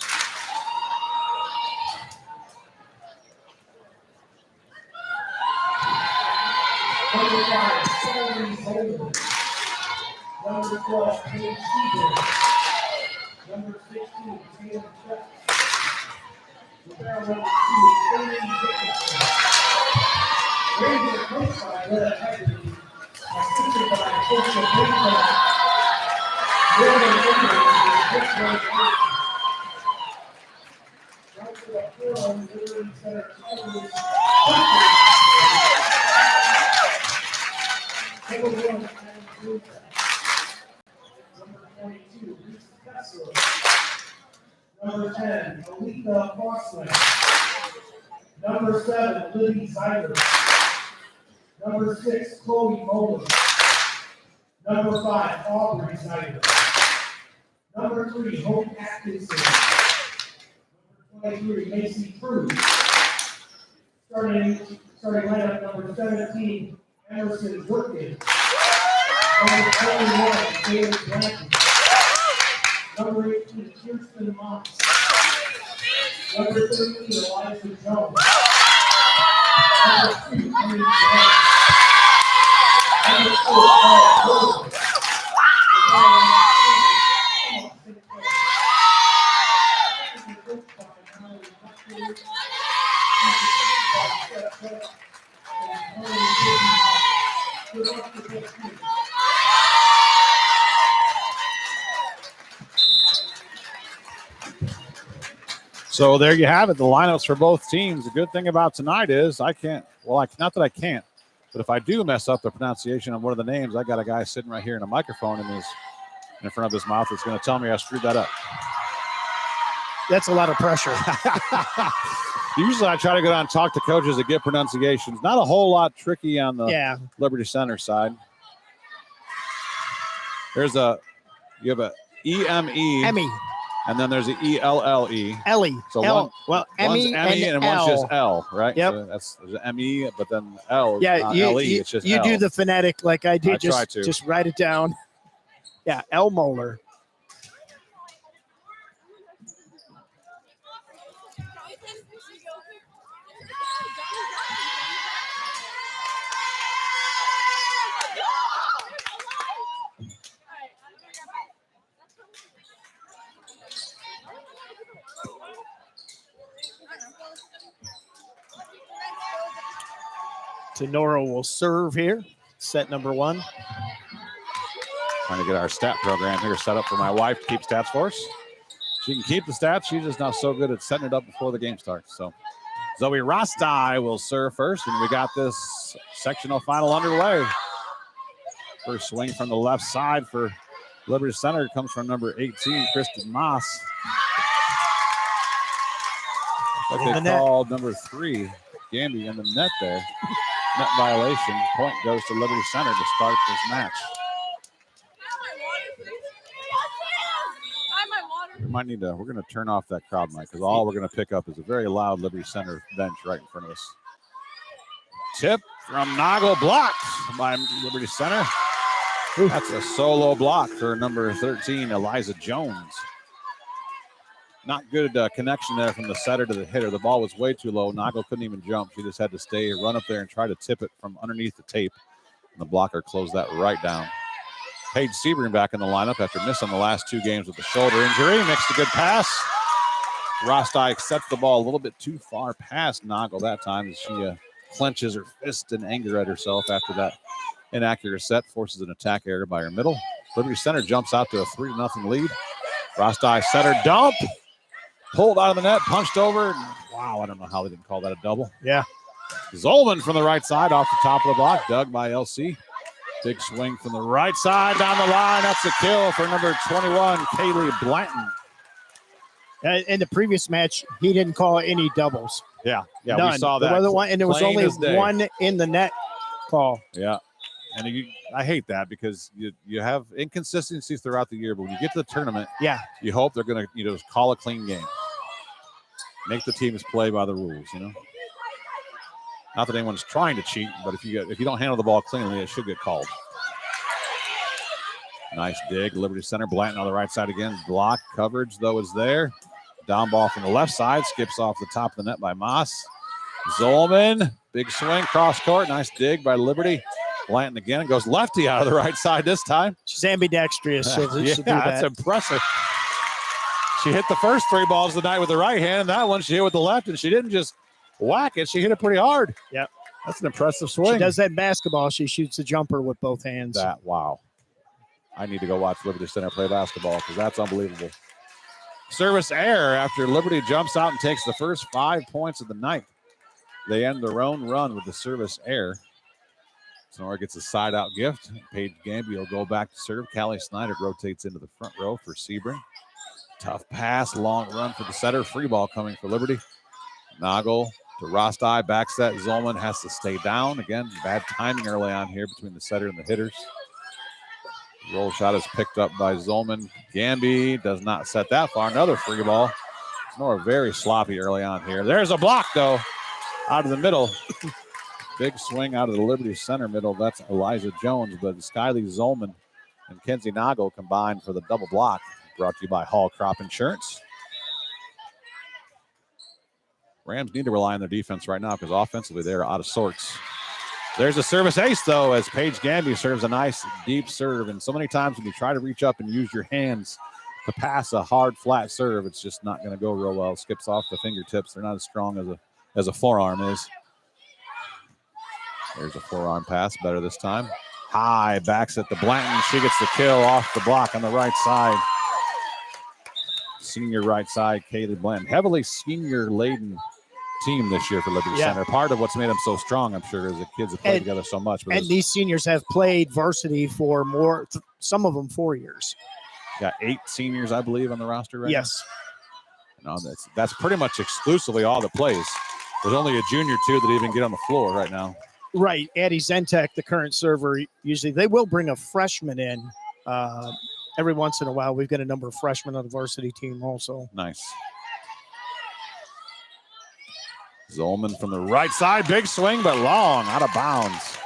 Speaker 6: Number 5, Sully Bowman. Number 12, Paige Seager. Number 16, Taylor Chuck. Number 2, Amy Dickinson. Ranger coached by Letta Haggerty. Assisted by Coach Baker. Jordan Ingrid is just right here. Right to the floor, Liberty Center Tigers. Number 1, Adam Bruce. Number 22, Lisa Kessler. Number 10, Alika Fossler. Number 7, Libby Zeiger. Number 6, Chloe Moeller. Number 5, Aubrey Zeiger. Number 3, Hope Atkinson. Number 23, Macy Cruz. Starting lineup, number 17, Emerson Workin. Number 21, David Blanton. Number 18, Kirsten Moss. Number 13, Eliza Jones. Number 2, Amy Jones. Number 4, Paul
Speaker 1: So there you have it, the lineups for both teams. The good thing about tonight is not that I can't, but if I do mess up the pronunciation of one of the names, I got a guy sitting right here in a microphone in front of his mouth that's going to tell me I screwed that up.
Speaker 3: That's a lot of pressure.
Speaker 1: Usually I try to go down and talk to coaches that get pronunciations. Not a whole lot tricky on the Liberty Center side. You have a E-M-E.
Speaker 3: Emmy.
Speaker 1: And then there's a E-L-L-E.
Speaker 3: Ellie.
Speaker 1: So
Speaker 3: one's
Speaker 1: Emmy and one's just L, right?
Speaker 3: Yep.
Speaker 1: So there's an M-E, but then L.
Speaker 3: Yeah,
Speaker 1: L-E, it's just
Speaker 3: you
Speaker 1: L.
Speaker 3: do the phonetic like I do.
Speaker 1: I try to.
Speaker 3: Just write it down. Yeah, L. Moeller. Tinora will serve here. Set number 1.
Speaker 1: Trying to get our stat program here set up for my wife to keep stats for us. She can keep the stats. She's just not so good at setting it up before the game starts. So Zoe Rostai will serve first, and we got this sectional final underway. First swing from the left side for Liberty Center comes from number 18, Kristen Moss. Looks like they called number 3, Gamby, in the net there. Net violation. Point goes to Liberty Center to start this match. We're going to turn off that crowd mic because all we're going to pick up is a very loud Liberty Center bench right in front of us. Tip from Noggle, blocked by Liberty Center. That's a solo block for number 13, Eliza Jones. Not good connection there from the setter to the hitter. The ball was way too low. Noggle couldn't even jump. She just had to run up there and try to tip it from underneath the tape. And the blocker closed that right down. Paige Sebring back in the lineup after missing the last 2 games with the shoulder injury. Makes a good pass. Rostai sets the ball a little bit too far past Noggle that time as she clenches her fist in anger at herself after that inaccurate set. Forces an attack error by her middle. Liberty Center jumps out to a 3-0 lead. Rostai set her dump. Pulled out of the net, punched over. Wow, I don't know how they didn't call that a double.
Speaker 3: Yeah.
Speaker 1: Zolman from the right side off the top of the block. Dug by LC. Big swing from the right side down the line. That's a kill for number 21, Kaylee Blanton.
Speaker 3: In the previous match, he didn't call any doubles.
Speaker 1: Yeah,
Speaker 3: None.
Speaker 1: we saw that.
Speaker 3: There was only one in the net call.
Speaker 1: Yeah. And I hate that because you have inconsistencies throughout the year, but when you get to the tournament, you hope they're going to call a clean game. Make the teams play by the rules, Not that anyone's trying to cheat, but if you don't handle the ball cleanly, it should get called. Nice dig, Liberty Center. Blanton on the right side again. Block coverage, though, is there. Down ball from the left side. Skips off the top of the net by Moss. Zolman, big swing, cross court. Nice dig by Liberty. Blanton again goes lefty out of the right side this time.
Speaker 3: She's ambidextrous. So
Speaker 1: that's impressive. She hit the first 3 balls of the night with the right hand, and that one she hit with the left, and she didn't just whack it. She hit it pretty hard.
Speaker 3: Yep.
Speaker 1: That's an impressive swing.
Speaker 3: She does that in basketball. She shoots the jumper with both hands.
Speaker 1: Wow. I need to go watch Liberty Center play basketball because that's unbelievable. Service error after Liberty jumps out and takes the first 5 points of the night. They end their own run with the service error. Tinora gets a side-out gift. Paige Gamby will go back to serve. Callie Snyder rotates into the front row for Sebring. Tough pass, long run for the setter. Free ball coming for Liberty. Noggle to Rostai. Back set. Zolman has to stay down. Again, bad timing early on here between the setter and the hitters. Roll shot is picked up by Zolman. Gamby does not set that far. Another free ball. Tinora very sloppy early on here. There's a block, though, out of the middle. Big swing out of the Liberty Center middle. That's Eliza Jones, but Skylee Zolman and Kenzie Noggle combined for the double block. Brought to you by Hall Crop Insurance. Rams need to rely on their defense right now because offensively they're out of sorts. There's a service ace, though, as Paige Gamby serves a nice deep serve. And so many times when you try to reach up and use your hands to pass a hard, flat serve, it's just not going to go real well. Skips off the fingertips. They're not as strong as a forearm is. There's a forearm pass, better this time. High, backs at the Blanton. She gets the kill off the block on the right side. Senior right side, Kaylee Blanton. Heavily senior-laden team this year for Liberty Center. Part of what's made them so strong, I'm sure, is the kids have played together so much.
Speaker 3: And these seniors have played varsity for some of them 4 years.
Speaker 1: Got 8 seniors, I believe, on the roster right now.
Speaker 3: Yes.
Speaker 1: No, that's pretty much exclusively all that plays. There's only a junior, too, that even get on the floor right now.
Speaker 3: Right. Addie Zentek, the current server, usually they will bring a freshman in every once in a while. We've got a number of freshmen on the varsity team also.
Speaker 1: Nice. Zolman from the right side. Big swing, but long, out of bounds.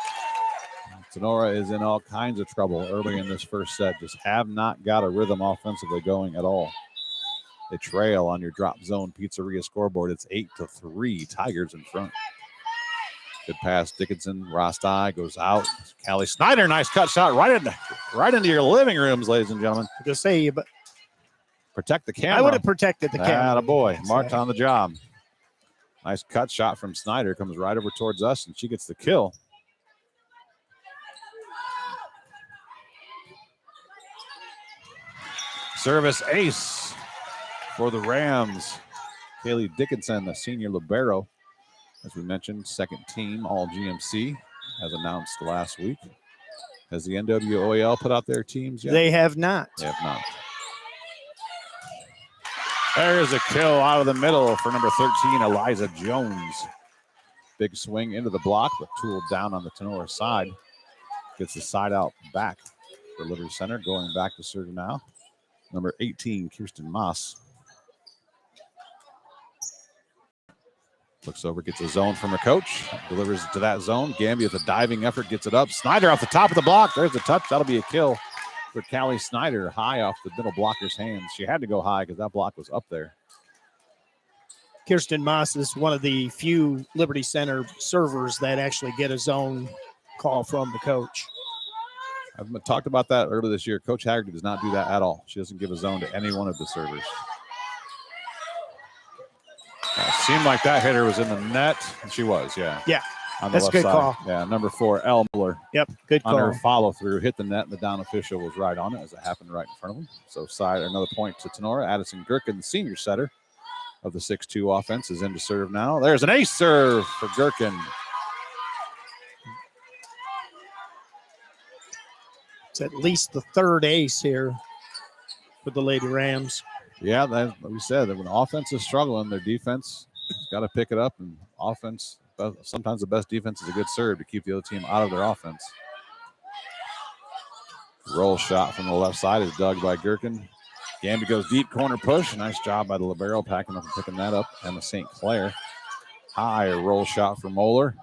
Speaker 1: Tinora is in all kinds of trouble early in this first set. Just have not got a rhythm offensively going at all. They trail on your Drop Zone Pizzeria scoreboard. It's 8-3. Tigers in front. Good pass, Dickinson. Rostai goes out. Callie Snyder, nice cut shot right into your living rooms, ladies and gentlemen.
Speaker 3: To say, but
Speaker 1: protect the camera.
Speaker 3: I would have protected the camera.
Speaker 1: Boy, marked on the job. Nice cut shot from Snyder. Comes right over towards us, and she gets the kill. Service ace for the Rams. Kaylee Dickinson, the senior libero. As we mentioned, second team all GMC, as announced last week. Has the NWOAL put out their teams yet?
Speaker 3: They have not.
Speaker 1: They have not. There's a kill out of the middle for number 13, Eliza Jones. Big swing into the block, but tooled down on the Tinora side. Gets the side out back for Liberty Center. Going back to serve now. Number 18, Kirsten Moss. Looks over, gets a zone from her coach. Delivers it to that zone. Gamby with a diving effort gets it up. Snyder off the top of the block. There's the touch. That'll be a kill for Callie Snyder. High off the middle blocker's hands. She had to go high because that block was up there.
Speaker 3: Kirsten Moss is one of the few Liberty Center servers that actually get a zone call from the coach.
Speaker 1: I've talked about that earlier this year. Coach Haggerty does not do that at all. She doesn't give a zone to any one of the servers. It seemed like that hitter was in the net. She was, yeah.
Speaker 3: Yeah,
Speaker 1: on the
Speaker 3: that's a
Speaker 1: left
Speaker 3: good
Speaker 1: side.
Speaker 3: call.
Speaker 1: Yeah, number 4, Elle Mueller.
Speaker 3: Yep, good
Speaker 1: On her
Speaker 3: call.
Speaker 1: follow through, hit the net, and the down official was right on it as it happened right in front of him. So side, another point to Tinora. Addison Gherkin, the senior setter of the 6-2 offense, is in to serve now. There's an ace serve for Gherkin.
Speaker 3: It's at least the third ace here for the Lady Rams.
Speaker 1: Yeah, like we said, that when offense is struggling, their defense has got to pick it up. And offense, sometimes the best defense is a good serve to keep the other team out of their offense. Roll shot from the left side is dug by Gherkin. Gamby goes deep, corner push. Nice job by the libero, packing up and picking that up. And the St. Clair. High roll shot for Moeller.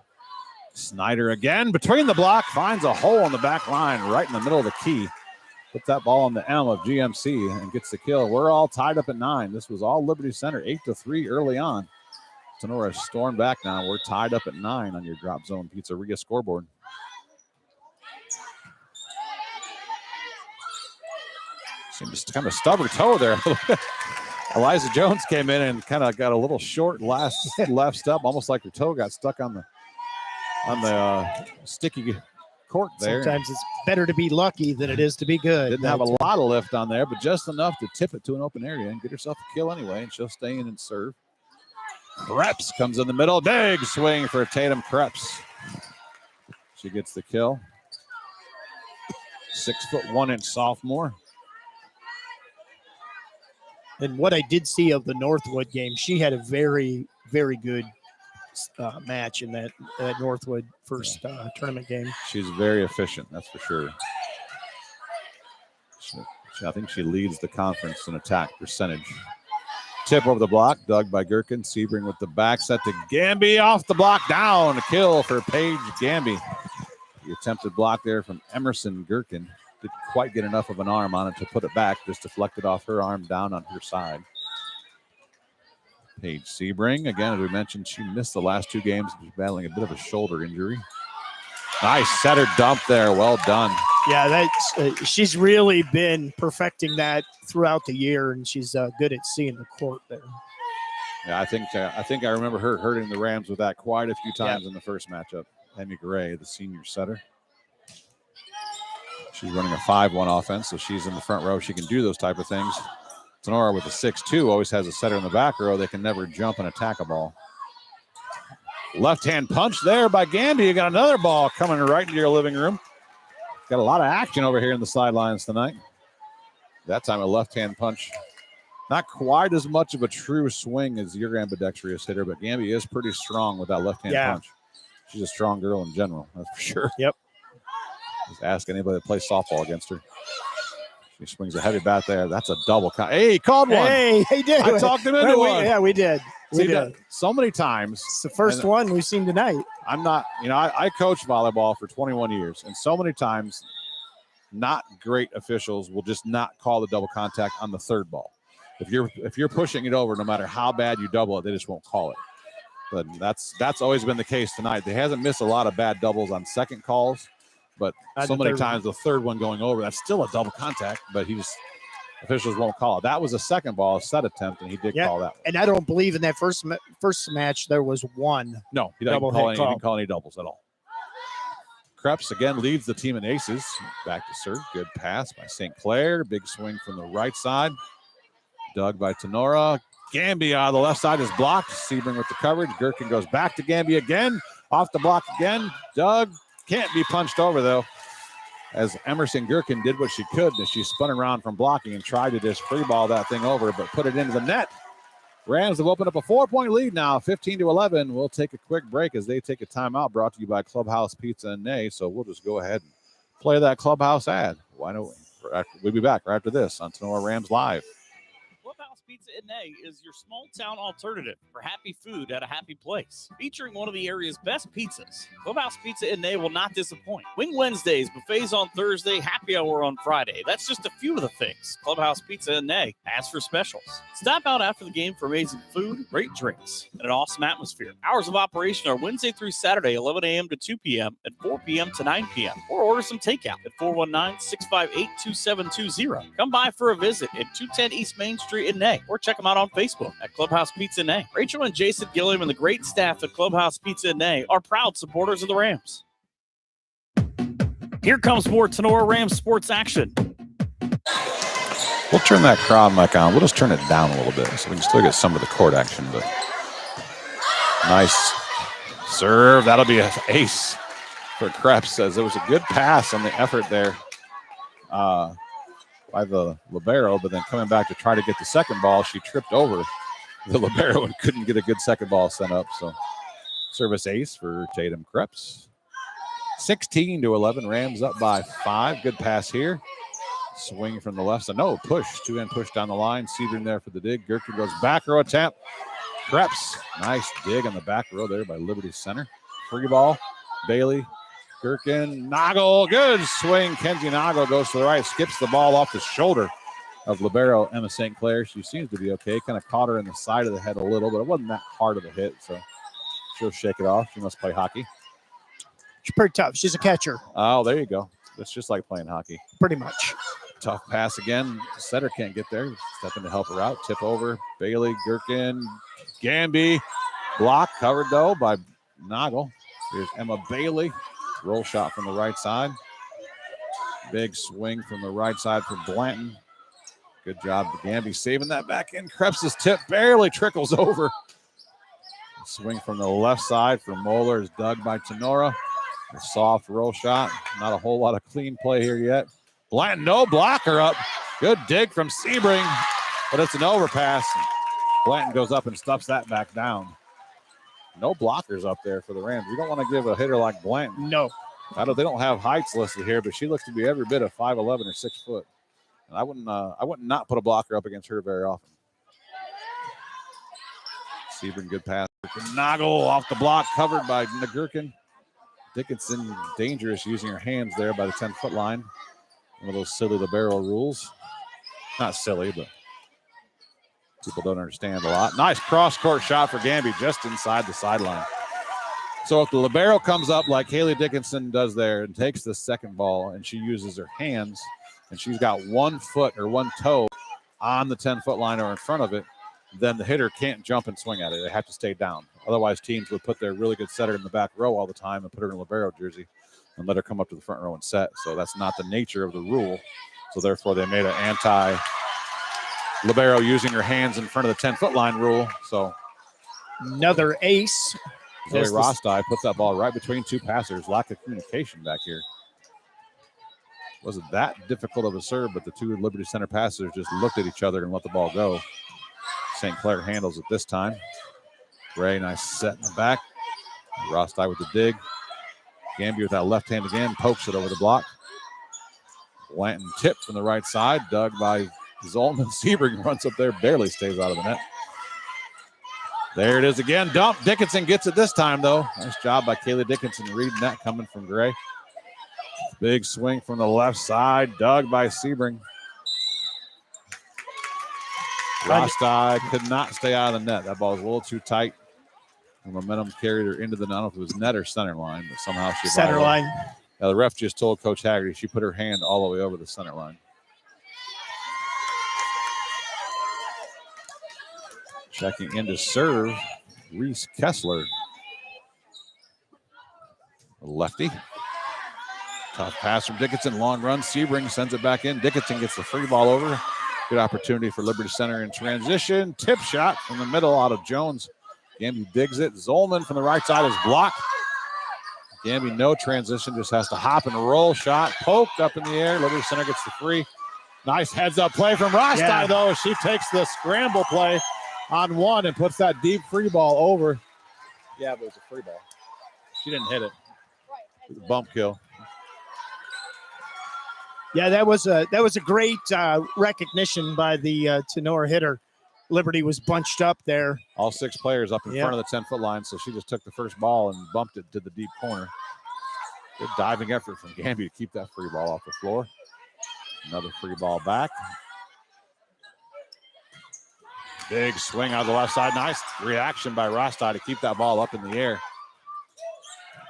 Speaker 1: Snyder again between the block, finds a hole in the back line right in the middle of the key. Puts that ball on the M of GMC and gets the kill. We're all tied up at 9. This was all Liberty Center, 8-3 early on. Tinora stormed back now. We're tied up at 9 on your Drop Zone Pizzeria scoreboard. Seems to kind of stub her toe there. Eliza Jones came in and kind of got a little short last left step, almost like her toe got stuck on the sticky court there.
Speaker 3: Sometimes it's better to be lucky than it is to be good.
Speaker 1: Didn't have a lot of lift on there, but just enough to tip it to an open area and get herself a kill anyway, and she'll stay in and serve. Krebs comes in the middle. Big swing for Tatum Krebs. She gets the kill. 6'1" sophomore.
Speaker 3: And what I did see of the Northwood game, she had a very, very good match in that Northwood first tournament game.
Speaker 1: She's very efficient, that's for sure. I think she leads the conference in attack percentage. Tip over the block, dug by Gherkin. Sebring with the back set to Gamby off the block, down. A kill for Paige Gamby. The attempted block there from Emerson Gherkin. Didn't quite get enough of an arm on it to put it back, just deflected off her arm down on her side. Paige Sebring, again, as we mentioned, she missed the last 2 games. She's battling a bit of a shoulder injury. Nice setter dump there. Well done.
Speaker 3: Yeah, that's she's really been perfecting that throughout the year, and she's good at seeing the court there.
Speaker 1: Yeah, I think I remember her hurting the Rams with that quite a few times in the first matchup. Emmy Gray, the senior setter. She's running a 5-1 offense, so she's in the front row. She can do those type of things. Tinora with a 6'2" always has a setter in the back row. They can never jump and attack a ball. Left-hand punch there by Gamby. You got another ball coming right into your living room. Got a lot of action over here in the sidelines tonight. That time a left-hand punch Not quite as much of a true swing as your ambidextrous hitter, but Gamby is pretty strong with that left-hand punch. She's a strong girl in general, that's for sure.
Speaker 3: Yep.
Speaker 1: Just ask anybody that plays softball against her. She swings a heavy bat there. That's a double. Hey, he called one.
Speaker 3: Hey, he did.
Speaker 1: I talked him into one.
Speaker 3: Yeah, we did. We did.
Speaker 1: So many times.
Speaker 3: It's the first one we've seen tonight.
Speaker 1: I'm not, I coached volleyball for 21 years, and so many times not great officials will just not call the double contact on the third ball. If you're pushing it over, no matter how bad you double it, they just won't call it. But that's always been the case tonight. They hasn't missed a lot of bad doubles on second calls, but so many times the third one going over, that's still a double contact, but officials won't call it. That was a second ball, a set attempt, and he did call that one.
Speaker 3: And I don't believe in that first match there was one.
Speaker 1: No, he didn't call any doubles at all. Krebs again leads the team in aces. Back to serve. Good pass by St. Clair. Big swing from the right side. Dug by Tinora. Gamby on the left side is blocked. Sebring with the coverage. Gherkin goes back to Gamby again. Off the block again. Dug can't be punched over, though, as Emerson Gherkin did what she could as she spun around from blocking and tried to just free ball that thing over, but put it into the net. Rams have opened up a 4-point lead now, 15-11. We'll take a quick break as they take a timeout, brought to you by Clubhouse Pizza and Nay. So we'll just go ahead and play that Clubhouse ad. Why don't we? We'll be back right after this on Tinora Rams Live.
Speaker 2: Clubhouse Pizza and Nay is your small town alternative for happy food at a happy place. Featuring one of the area's best pizzas, Clubhouse Pizza and Nay will not disappoint. Wing Wednesdays, buffets on Thursday, happy hour on Friday. That's just a few of the things Clubhouse Pizza and Nay has for specials. Stop out after the game for amazing food, great drinks, and an awesome atmosphere. Hours of operation are Wednesday through Saturday, 11 a.m. to 2 p.m. and 4 p.m. to 9 p.m. Or order some takeout at 419-658-2720. Come by for a visit at 210 East Main Street in Nay, or check them out on Facebook at Clubhouse Pizza and Nay. Rachel and Jason Gilliam and the great staff at Clubhouse Pizza and Nay are proud supporters of the Rams. Here comes more Tinora Rams sports action.
Speaker 1: We'll turn that crowd mic on. We'll just turn it down a little bit so we can still get some of the court action. But nice serve. That'll be an ace for Krebs. Says there was a good pass on the effort there by the libero, but then coming back to try to get the second ball, she tripped over the libero and couldn't get a good second ball sent up. So service ace for Tatum Krebs. 16-11. Rams up by 5. Good pass here. Swing from the left side. No, push. Two-hand push down the line. Sebring there for the dig. Gherkin goes back row attempt. Krebs. Nice dig on the back row there by Liberty Center. Free ball. Bailey. Gherkin. Noggle. Good swing. Kenzie Noggle goes to the right. Skips the ball off the shoulder of libero Emma St. Clair. She seems to be okay. Kind of caught her in the side of the head a little, but it wasn't that hard of a hit, so she'll shake it off. She must play hockey.
Speaker 3: She's pretty tough. She's a catcher.
Speaker 1: Oh, there you go. It's just like playing hockey.
Speaker 3: Pretty much.
Speaker 1: Tough pass again. Setter can't get there. Stepping to help her out. Tip over. Bailey, Gherkin, Gamby. Block covered, though, by Noggle. Here's Emma Bailey. Roll shot from the right side. Big swing from the right side for Blanton. Good job to Gamby saving that back in. Krebs' tip barely trickles over. Swing from the left side for Moeller is dug by Tinora. A soft roll shot. Not a whole lot of clean play here yet. Blanton, no blocker up. Good dig from Sebring, but it's an overpass. Blanton goes up and stuffs that back down. No blockers up there for the Rams. You don't want to give a hitter like Blanton.
Speaker 3: No.
Speaker 1: They don't have heights listed here, but she looks to be every bit of 5'11" or 6 foot. And I wouldn't not put a blocker up against her very often. Sebring, good pass. Noggle off the block, covered by Gherkin. Dickinson dangerous using her hands there by the 10-foot line. One of those silly libero rules. Not silly, but people don't understand a lot. Nice cross-court shot for Gamby just inside the sideline. So if the libero comes up like Haley Dickinson does there and takes the second ball and she uses her hands and she's got 1 foot or 1 toe on the 10-foot line or in front of it, then the hitter can't jump and swing at it. They have to stay down. Otherwise, teams would put their really good setter in the back row all the time and put her in a libero jersey and let her come up to the front row and set. So that's not the nature of the rule. So therefore, they made an anti-libero using her hands in front of the 10-foot line rule. So
Speaker 3: another ace.
Speaker 1: Zoe Rostai puts that ball right between two passers. Lack of communication back here. Wasn't that difficult of a serve, but the two Liberty Center passers just looked at each other and let the ball go. St. Clair handles it this time. Gray, nice set in the back. Rosti with the dig. Gamby with that left hand again, pokes it over the block. Blanton tipped from the right side, dug by Zolman. Sebring runs up there, barely stays out of the net. There it is again, dump. Dickinson gets it this time, though. Nice job by Kaylee Dickinson reading that coming from Gray. Big swing from the left side, dug by Sebring. Rosti could not stay out of the net. That ball was a little too tight. The momentum carried her into the, I don't know if it was net or center line, but somehow she
Speaker 3: Center line.
Speaker 1: The ref just told Coach Haggerty she put her hand all the way over the center line. Checking in to serve, Reese Kessler. A lefty. Tough pass from Dickinson, long run. Sebring sends it back in. Dickinson gets the free ball over. Good opportunity for Liberty Center in transition. Tip shot from the middle out of Jones. Gamby digs it. Zolman from the right side is blocked. Gamby, no transition, just has to hop and roll. Shot poked up in the air. Liberty Center gets the free. Nice heads-up play from Rosti, though. She takes the scramble play on one and puts that deep free ball over. Yeah, but it was a free ball. She didn't hit it. It was a bump kill.
Speaker 3: Yeah, that was a great recognition by the Tinora hitter. Liberty was bunched up there.
Speaker 1: All 6 players up in front of the 10-foot line, so she just took the first ball and bumped it to the deep corner. Good diving effort from Gamby to keep that free ball off the floor. Another free ball back. Big swing out of the left side. Nice reaction by Rosti to keep that ball up in the air.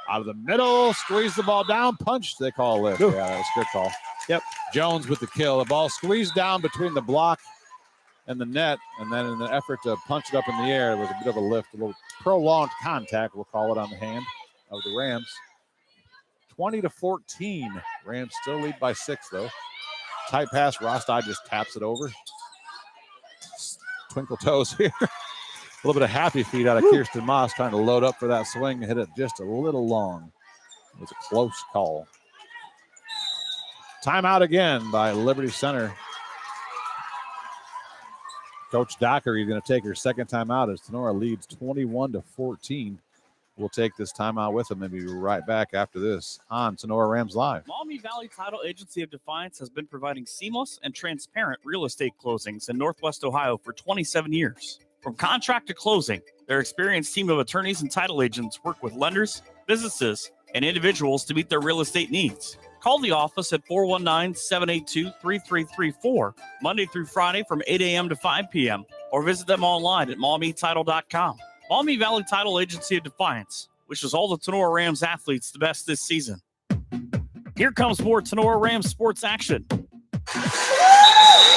Speaker 1: Out of the middle, squeeze the ball down, punch, they call a lift.
Speaker 3: Ooh.
Speaker 1: Yeah, that's a good call.
Speaker 3: Yep.
Speaker 1: Jones with the kill. The ball squeezed down between the block and the net, and then in the effort to punch it up in the air, there was a bit of a lift, a little prolonged contact, we'll call it, on the hand of the Rams. 20-14. Rams still lead by 6, though. Tight pass, Rosti just taps it over. Twinkle toes here. A little bit of happy feet out of Kirsten Moss, trying to load up for that swing, hit it just a little long. It was a close call. Timeout again by Liberty Center. Coach Dockery is going to take her second timeout as Tinora leads 21-14. We'll take this timeout with them and be right back after this on Tinora Rams Live.
Speaker 2: Maumee Valley Title Agency of Defiance has been providing seamless and transparent real estate closings in Northwest Ohio for 27 years. From contract to closing, their experienced team of attorneys and title agents work with lenders, businesses, and individuals to meet their real estate needs. Call the office at 419-782-3334, Monday through Friday from 8 a.m. to 5 p.m., or visit them online at maumeetitle.com. Maumee Valley Title Agency of Defiance wishes all the Tinora Rams athletes the best this season. Here comes more Tinora Rams sports action.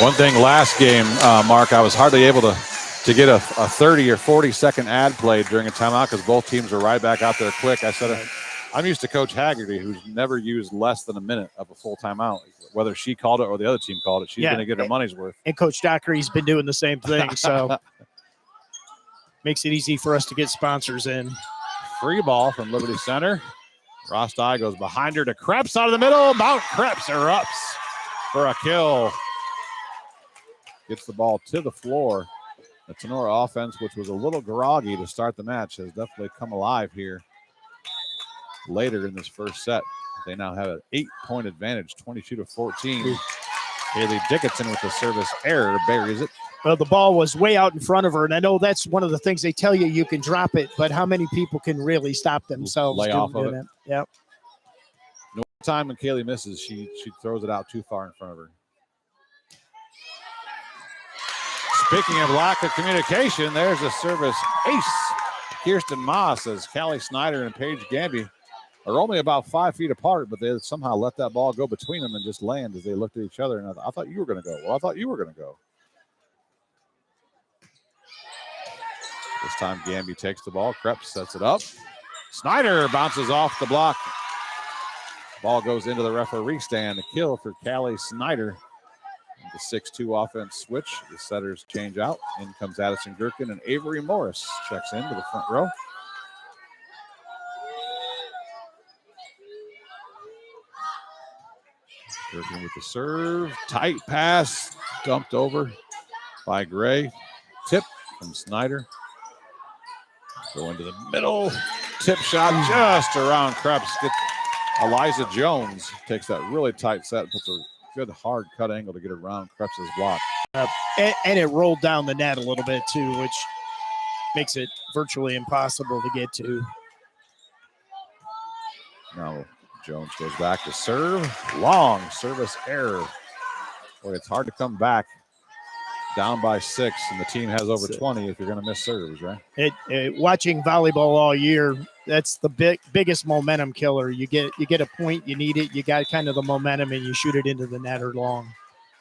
Speaker 1: One thing last game, Mark, I was hardly able to get a 30 or 40-second ad played during a timeout because both teams were right back out there quick. I said, I'm used to Coach Haggerty, who's never used less than a minute of a full timeout. Whether she called it or the other team called it, she's going to get her money's worth.
Speaker 3: And Coach Dockery's been doing the same thing, so makes it easy for us to get sponsors in.
Speaker 1: Free ball from Liberty Center. Rosti goes behind her to Krebs out of the middle. Mount Krebs erupts for a kill. Gets the ball to the floor. The Tinora offense, which was a little groggy to start the match, has definitely come alive here later in this first set. They now have an 8-point advantage, 22-14. Haley Dickinson with the service error buries it.
Speaker 3: Well, the ball was way out in front of her, and I know that's one of the things they tell you, you can drop it, but how many people can really stop themselves
Speaker 1: lay off of it?
Speaker 3: Yep.
Speaker 1: No time when Kaylee misses, she throws it out too far in front of her. Speaking of lack of communication, there's a service ace. Kirsten Moss as Callie Snyder and Paige Gamby are only about 5 feet apart, but they somehow let that ball go between them and just land as they looked at each other. And I thought you were going to go. Well, I thought you were going to go. This time Gamby takes the ball. Krebs sets it up. Snyder bounces off the block. Ball goes into the referee stand. A kill for Callie Snyder. The 6-2 offense switch. The setters change out. In comes Addison Gherkin, and Avery Morris checks into the front row. Working with the serve. Tight pass. Dumped over by Gray. Tip from Snyder. Go into the middle. Tip shot just around Krebs. Eliza Jones takes that really tight set. Puts a good hard cut angle to get around Krebs' block.
Speaker 3: And it rolled down the net a little bit too, which makes it virtually impossible to get to.
Speaker 1: Now Jones goes back to serve. Long service error. Boy, it's hard to come back down by 6, and the team has over 20 if you're going to miss serves, right?
Speaker 3: Watching volleyball all year, that's the biggest momentum killer. You get a point, you need it, you got kind of the momentum, and you shoot it into the net or long.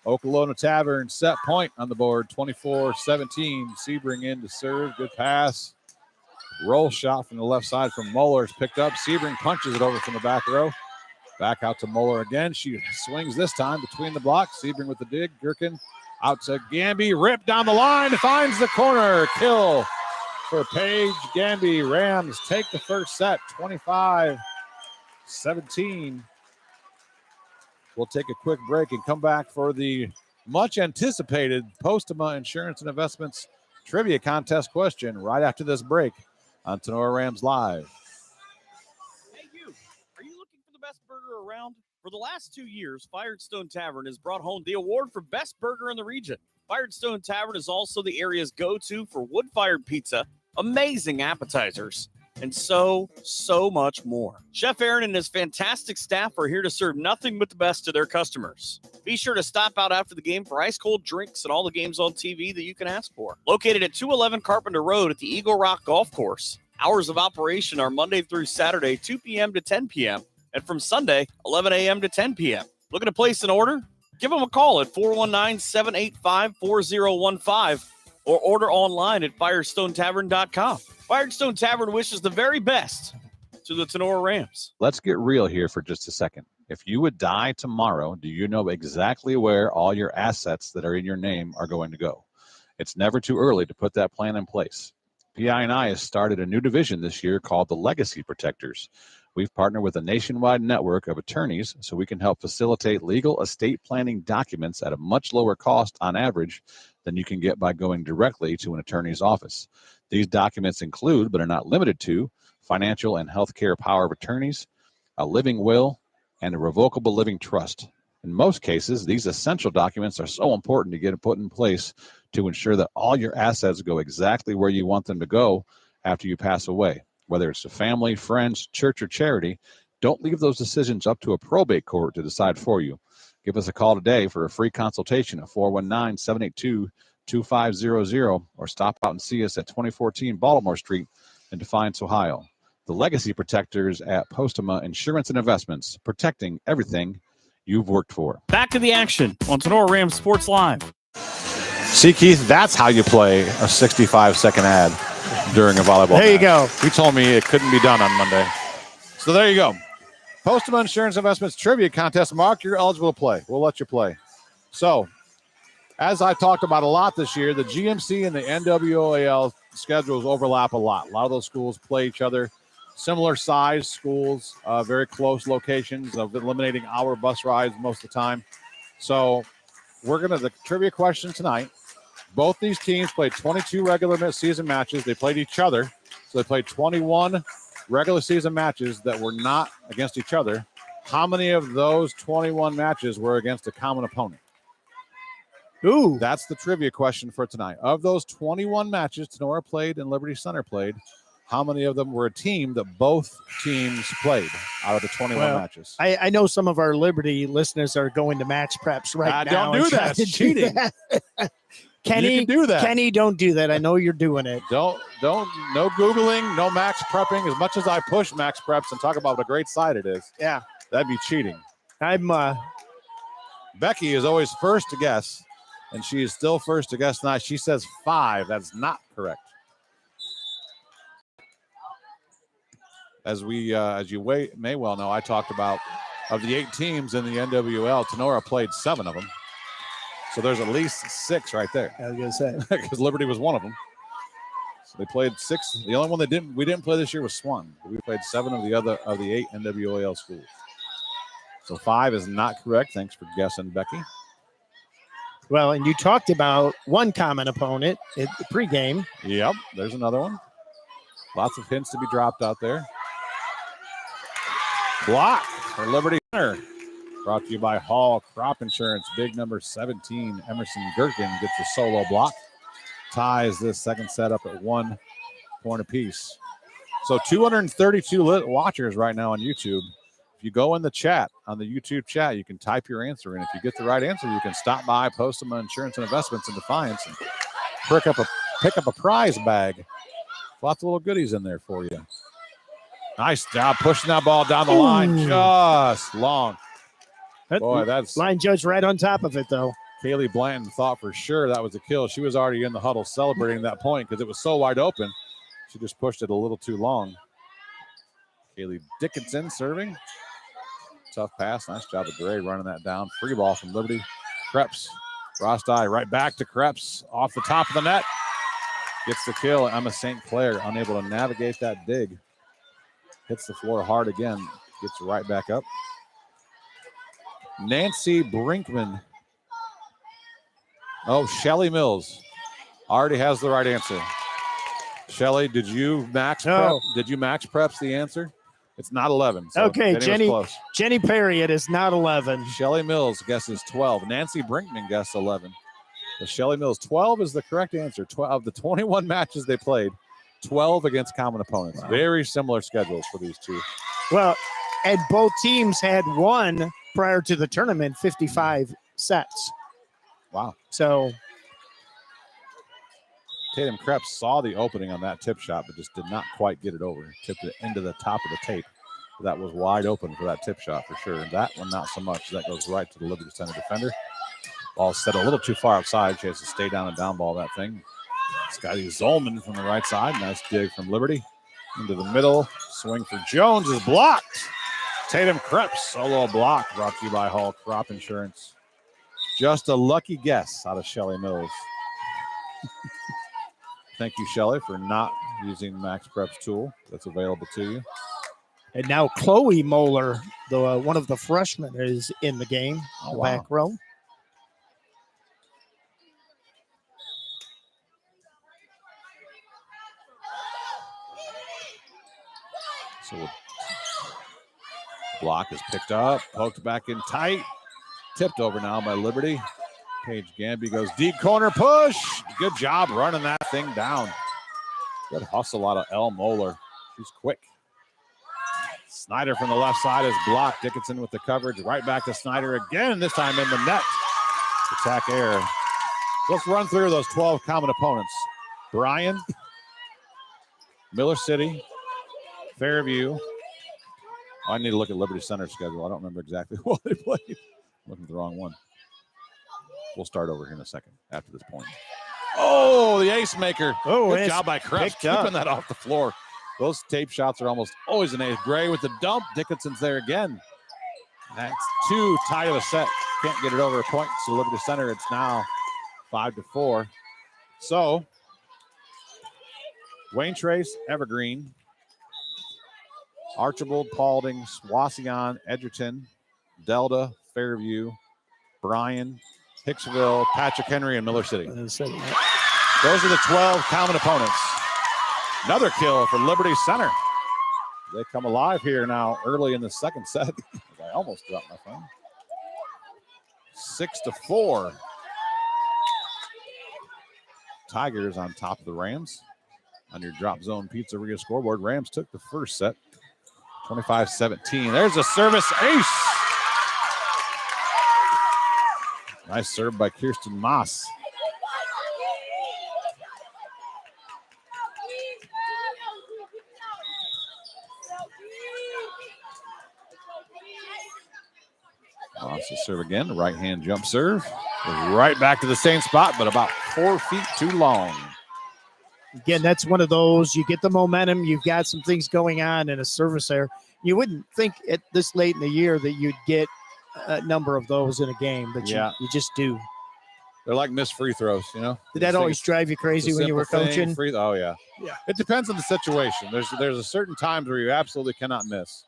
Speaker 1: Okolona Tavern set point on the board, 24-17. Sebring in to serve. Good pass. Roll shot from the left side from Moeller is picked up. Sebring punches it over from the back row. Back out to Moeller again. She swings this time between the blocks. Sebring with the dig. Gherkin out to Gamby. Rip down the line. Finds the corner. Kill for Paige Gamby. Rams take the first set, 25-17. We'll take a quick break and come back for the much anticipated Postema Insurance and Investments trivia contest question right after this break on Tinora Rams Live.
Speaker 2: Hey, you. Are you looking for the best burger around? For the last 2 years, Firestone Tavern has brought home the award for best burger in the region. Firestone Tavern is also the area's go-to for wood-fired pizza, amazing appetizers, and so much more. Chef Aaron and his fantastic staff are here to serve nothing but the best to their customers. Be sure to stop out after the game for ice-cold drinks and all the games on TV that you can ask for. Located at 211 Carpenter Road at the Eagle Rock Golf Course. Hours of operation are Monday through Saturday, 2 p.m. to 10 p.m., and from Sunday, 11 a.m. to 10 p.m. Looking to place an order? Give them a call at 419-785-4015 or order online at firestonetavern.com. Firestone Tavern wishes the very best to the Tinora Rams.
Speaker 1: Let's get real here for just a second. If you would die tomorrow, do you know exactly where all your assets that are in your name are going to go? It's never too early to put that plan in place. PI&I has started a new division this year called the Legacy Protectors. We've partnered with a nationwide network of attorneys so we can help facilitate legal estate planning documents at a much lower cost on average than you can get by going directly to an attorney's office. These documents include, but are not limited to, financial and healthcare power of attorneys, a living will, and a revocable living trust. In most cases, these essential documents are so important to get put in place to ensure that all your assets go exactly where you want them to go after you pass away. Whether it's to family, friends, church, or charity, don't leave those decisions up to a probate court to decide for you. Give us a call today for a free consultation at 419-782-2500 or stop out and see us at 2014 Baltimore Street in Defiance, Ohio. The Legacy Protectors at Postema Insurance and Investments, protecting everything you've worked for.
Speaker 2: Back to the action on Tinora Rams Sports Live.
Speaker 1: See, Keith, that's how you play a 65-second ad during a volleyball
Speaker 3: There you
Speaker 1: match.
Speaker 3: go.
Speaker 1: He told me it couldn't be done on Monday. So there you go. Postema Insurance Investments Trivia Contest. Mark, you're eligible to play. We'll let you play. So, as I talked about a lot this year, the GMC and the NWOAL schedules overlap a lot. A lot of those schools play each other. Similar size schools, very close locations of eliminating hour bus rides most of the time. So, the trivia question tonight. Both these teams played 22 regular season matches. They played each other. So they played 21 regular season matches that were not against each other. How many of those 21 matches were against a common opponent?
Speaker 3: Ooh.
Speaker 1: That's the trivia question for tonight. Of those 21 matches Tinora played and Liberty Center played, how many of them were a team that both teams played out of the 21 matches?
Speaker 3: I know some of our Liberty listeners are going to match preps right now.
Speaker 1: Don't do that. It's cheating.
Speaker 3: Kenny,
Speaker 1: you can do that.
Speaker 3: Kenny, don't do that. I know you're doing it.
Speaker 1: No Googling, no max prepping. As much as I push max preps and talk about what a great site it is,
Speaker 3: yeah,
Speaker 1: that'd be cheating.
Speaker 3: Becky
Speaker 1: is always first to guess, and she is still first to guess tonight. She says 5. That's not correct. As you may well know, I talked about of the 8 teams in the NWL, Tinora played 7 of them. So there's at least 6 right there.
Speaker 3: I was gonna say
Speaker 1: because Liberty was one of them. So they played 6. The only one we didn't play this year was Swan. We played 7 of the 8 NWAL schools. So 5 is not correct. Thanks for guessing, Becky.
Speaker 3: Well, and you talked about one common opponent at the pregame.
Speaker 1: Yep, there's another one. Lots of hints to be dropped out there. Block for Liberty Center. Brought to you by Hall Crop Insurance. Big number 17, Emerson Gherkin gets a solo block. Ties this second set up at 1 point apiece. So 232 watchers right now on YouTube. If you go in the chat, on the YouTube chat, you can type your answer in. If you get the right answer, you can stop by, post them on Insurance and Investments in Defiance, and pick up a prize bag. Lots of little goodies in there for you. Nice job pushing that ball down the line, just long. Boy, that's
Speaker 3: line judge right on top of it, though.
Speaker 1: Kaylee Blanton thought for sure that was a kill. She was already in the huddle celebrating that point because it was so wide open. She just pushed it a little too long. Kaylee Dickinson serving. Tough pass. Nice job of Gray running that down. Free ball from Liberty. Krebs. Rosti right back to Krebs. Off the top of the net. Gets the kill. Emma St. Clair unable to navigate that dig. Hits the floor hard again. Gets right back up. Nancy Brinkman. Oh, Shelly Mills already has the right answer. Shelly, did you max prep? Did you max preps the answer? It's not 11. So
Speaker 3: okay, Jenny Perry, it is not 11.
Speaker 1: Shelly Mills guesses 12. Nancy Brinkman guessed 11. But Shelly Mills, 12 is the correct answer. 12 of the 21 matches they played, 12 against common opponents. Wow. Very similar schedules for these two.
Speaker 3: Well, and both teams had won prior to the tournament 55 sets.
Speaker 1: Wow.
Speaker 3: So
Speaker 1: Tatum Krebs saw the opening on that tip shot, but just did not quite get it over. Tipped it into the top of the tape. That was wide open for that tip shot for sure. And that one, not so much. That goes right to the Liberty Center defender. Ball set a little too far outside. She has to stay down and down ball that thing. Scotty Zolman from the right side. Nice dig from Liberty. Into the middle. Swing for Jones is blocked. Tatum Krebs, solo block, brought to you by Hall Crop Insurance. Just a lucky guess out of Shelly Mills. Thank you, Shelly, for not using Max Prep's tool that's available to you.
Speaker 3: And now Chloe Moeller, one of the freshmen, is in the game.
Speaker 1: Oh, wow.
Speaker 3: Back row.
Speaker 1: So block is picked up, poked back in tight. Tipped over now by Liberty. Paige Gamby goes deep corner push. Good job running that thing down. Good hustle out of Elle Moeller. She's quick. Snyder from the left side is blocked. Dickinson with the coverage. Right back to Snyder again, this time in the net. Attack air. Let's run through those 12 common opponents. Bryan, Miller City, Fairview. I need to look at Liberty Center's schedule. I don't remember exactly what they played. I'm looking at the wrong one. We'll start over here in a second after this point. Oh, the ace maker.
Speaker 3: Oh,
Speaker 1: good job by Krebs keeping that off the floor. Those tape shots are almost always an ace. Gray with the dump. Dickinson's there again. That's too tight of a set. Can't get it over a point. So Liberty Center, it's now 5-4. So Wayne Trace, Evergreen, Archbold, Paulding, Wauseon, Edgerton, Delta, Fairview, Bryan, Hicksville, Patrick Henry, and Miller City. Those are the 12 common opponents. Another kill for Liberty Center. They come alive here now early in the second set. I almost dropped my phone. 6-4. Tigers on top of the Rams. On your Drop Zone Pizzeria scoreboard, Rams took the first set. 25-17. There's a service ace. Nice serve by Kirsten Moss. Moss to serve again. Right hand jump serve. Goes right back to the same spot, but about 4 feet too long.
Speaker 3: Again, that's one of those, you get the momentum, you've got some things going on in a service there. You wouldn't think at this late in the year that you'd get a number of those in a game, but you just do.
Speaker 1: They're like missed free throws, you know?
Speaker 3: Did that always drive you crazy when you were coaching?
Speaker 1: Oh, yeah. It depends on the situation. There's a certain times where you absolutely cannot miss.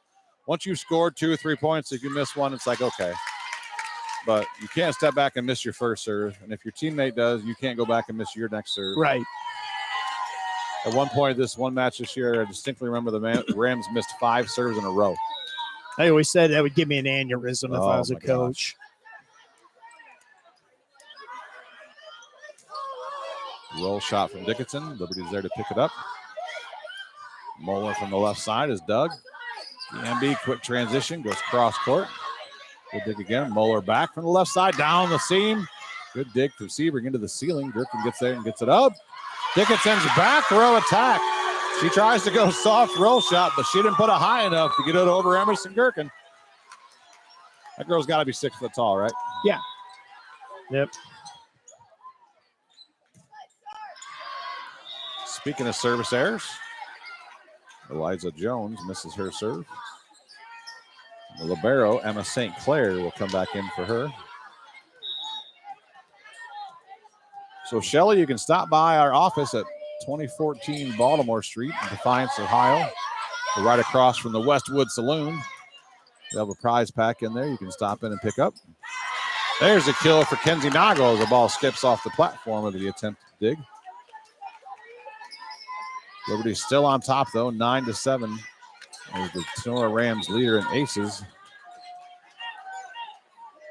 Speaker 1: once you've scored 2 or 3 points, if you miss one, it's like, okay. But you can't step back and miss your first serve. And if your teammate does, you can't go back and miss your next serve.
Speaker 3: Right.
Speaker 1: At one point, this one match this year, I distinctly remember the Rams missed 5 serves in a row.
Speaker 3: I always said that would give me an aneurysm if I was a coach.
Speaker 1: Roll shot from Dickinson. Liberty's there to pick it up. Moeller from the left side is Doug. DMB, quick transition, goes cross court. Good dig again. Moeller back from the left side, down the seam. Good dig from Sebring into the ceiling. Gherkin gets there and gets it up. Dickinson's back row attack. She tries to go soft roll shot, but she didn't put it high enough to get it over Emerson Gherkin. That girl's got to be 6 foot tall, right?
Speaker 3: Yeah. Yep.
Speaker 1: Speaking of service errors, Eliza Jones misses her serve. The libero, Emma St. Clair, will come back in for her. So, Shelley, you can stop by our office at 2014 Baltimore Street in Defiance, Ohio. We're right across from the Westwood Saloon. We have a prize pack in there you can stop in and pick up. There's a kill for Kenzie Nago as the ball skips off the platform of the attempted dig. Liberty's still on top, though, 9-7. As the Tinora Rams leader in aces.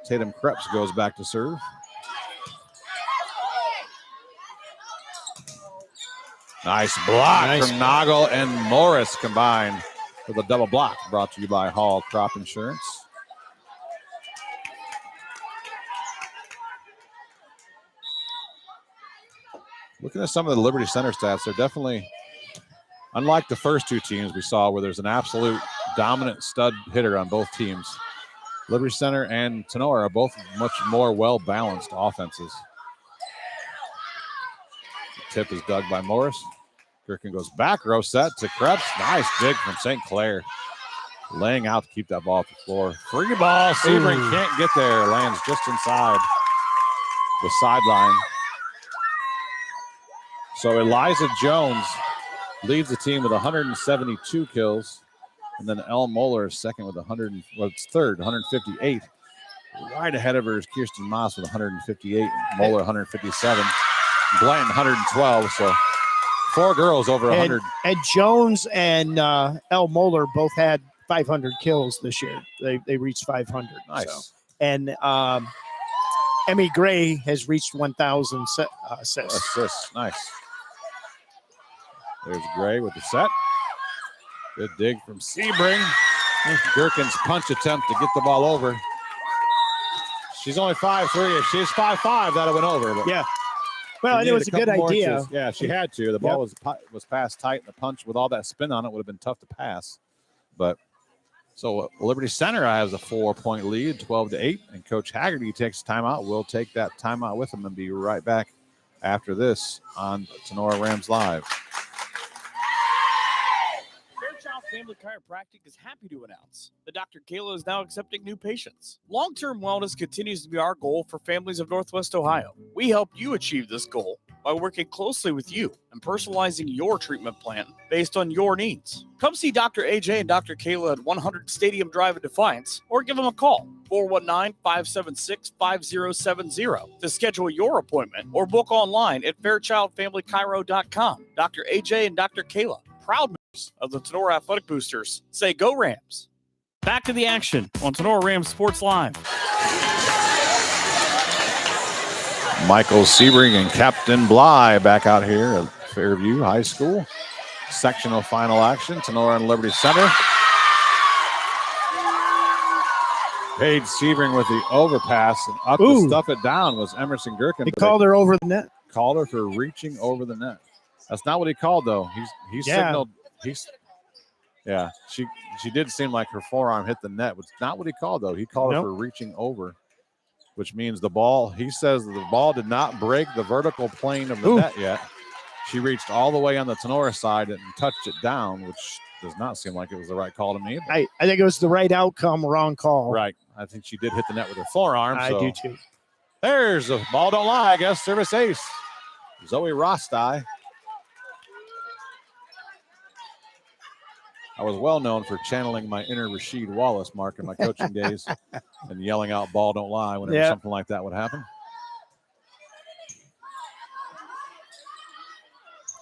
Speaker 1: Tatum Krebs goes back to serve. Nice block from Nagel and Morris combined for the double block, brought to you by Hall Crop Insurance. Looking at some of the Liberty Center stats, they're definitely, unlike the first 2 teams we saw where there's an absolute dominant stud hitter on both teams, Liberty Center and Tinora are both much more well-balanced offenses. The tip is dug by Morris. Gherkin goes back row set to Krebs. Nice dig from St. Clair. Laying out to keep that ball off the floor. Free ball. Sebring can't get there. Lands just inside the sideline. So Eliza Jones leads the team with 172 kills. And then Elle Moeller is second with 158. Right ahead of her is Kirsten Moss with 158. Moeller 157. Blanton 112. So 4 girls over 100.
Speaker 3: And Jones and Elle Moeller both had 500 kills this year. They reached 500.
Speaker 1: Nice.
Speaker 3: So. And Emmy Gray has reached 1,000 assists.
Speaker 1: Nice. There's Gray with the set. Good dig from Sebring. Gherkin's punch attempt to get the ball over. She's only 5'3". If she's 5'5", that would have went over. But
Speaker 3: yeah. Well, and it was a good idea.
Speaker 1: Yeah, she had to. The ball was passed tight, and the punch with all that spin on it would have been tough to pass. But so Liberty Center has a 4-point lead, 12-8, and Coach Haggerty takes a timeout. We'll take that timeout with him and be right back after this on Tinora Rams Live.
Speaker 2: Family Chiropractic is happy to announce that Dr. Kayla is now accepting new patients. Long-term wellness continues to be our goal for families of Northwest Ohio. We help you achieve this goal by working closely with you and personalizing your treatment plan based on your needs. Come see Dr. AJ and Dr. Kayla at 100 Stadium Drive in Defiance, or give them a call, 419-576-5070, to schedule your appointment, or book online at fairchildfamilychiro.com. Dr. AJ and Dr. Kayla, proud of the Tinora Athletic Boosters, say go Rams. Back to the action on Tinora Rams Sports Live.
Speaker 1: Michael Sebring and Captain Bly back out here at Fairview High School. Sectional final action, Tinora and Liberty Center. Paige Sebring with the overpass, and up to stuff it down was Emerson Gherkin.
Speaker 3: He called her over the net.
Speaker 1: Called her for reaching over the net. That's not what he called, though. He signaled. She did seem like her forearm hit the net. It's not what he called, though. He called her for reaching over, which means the ball, he says the ball did not break the vertical plane of the net yet. She reached all the way on the Tinora side and touched it down, which does not seem like it was the right call to me.
Speaker 3: I think it was the right outcome, wrong call.
Speaker 1: Right. I think she did hit the net with her forearm.
Speaker 3: I do too.
Speaker 1: There's the ball don't lie, I guess. Service ace. Zoe Rostai. I was well known for channeling my inner Rasheed Wallace, Mark, in my coaching days and yelling out "ball don't lie" whenever something like that would happen.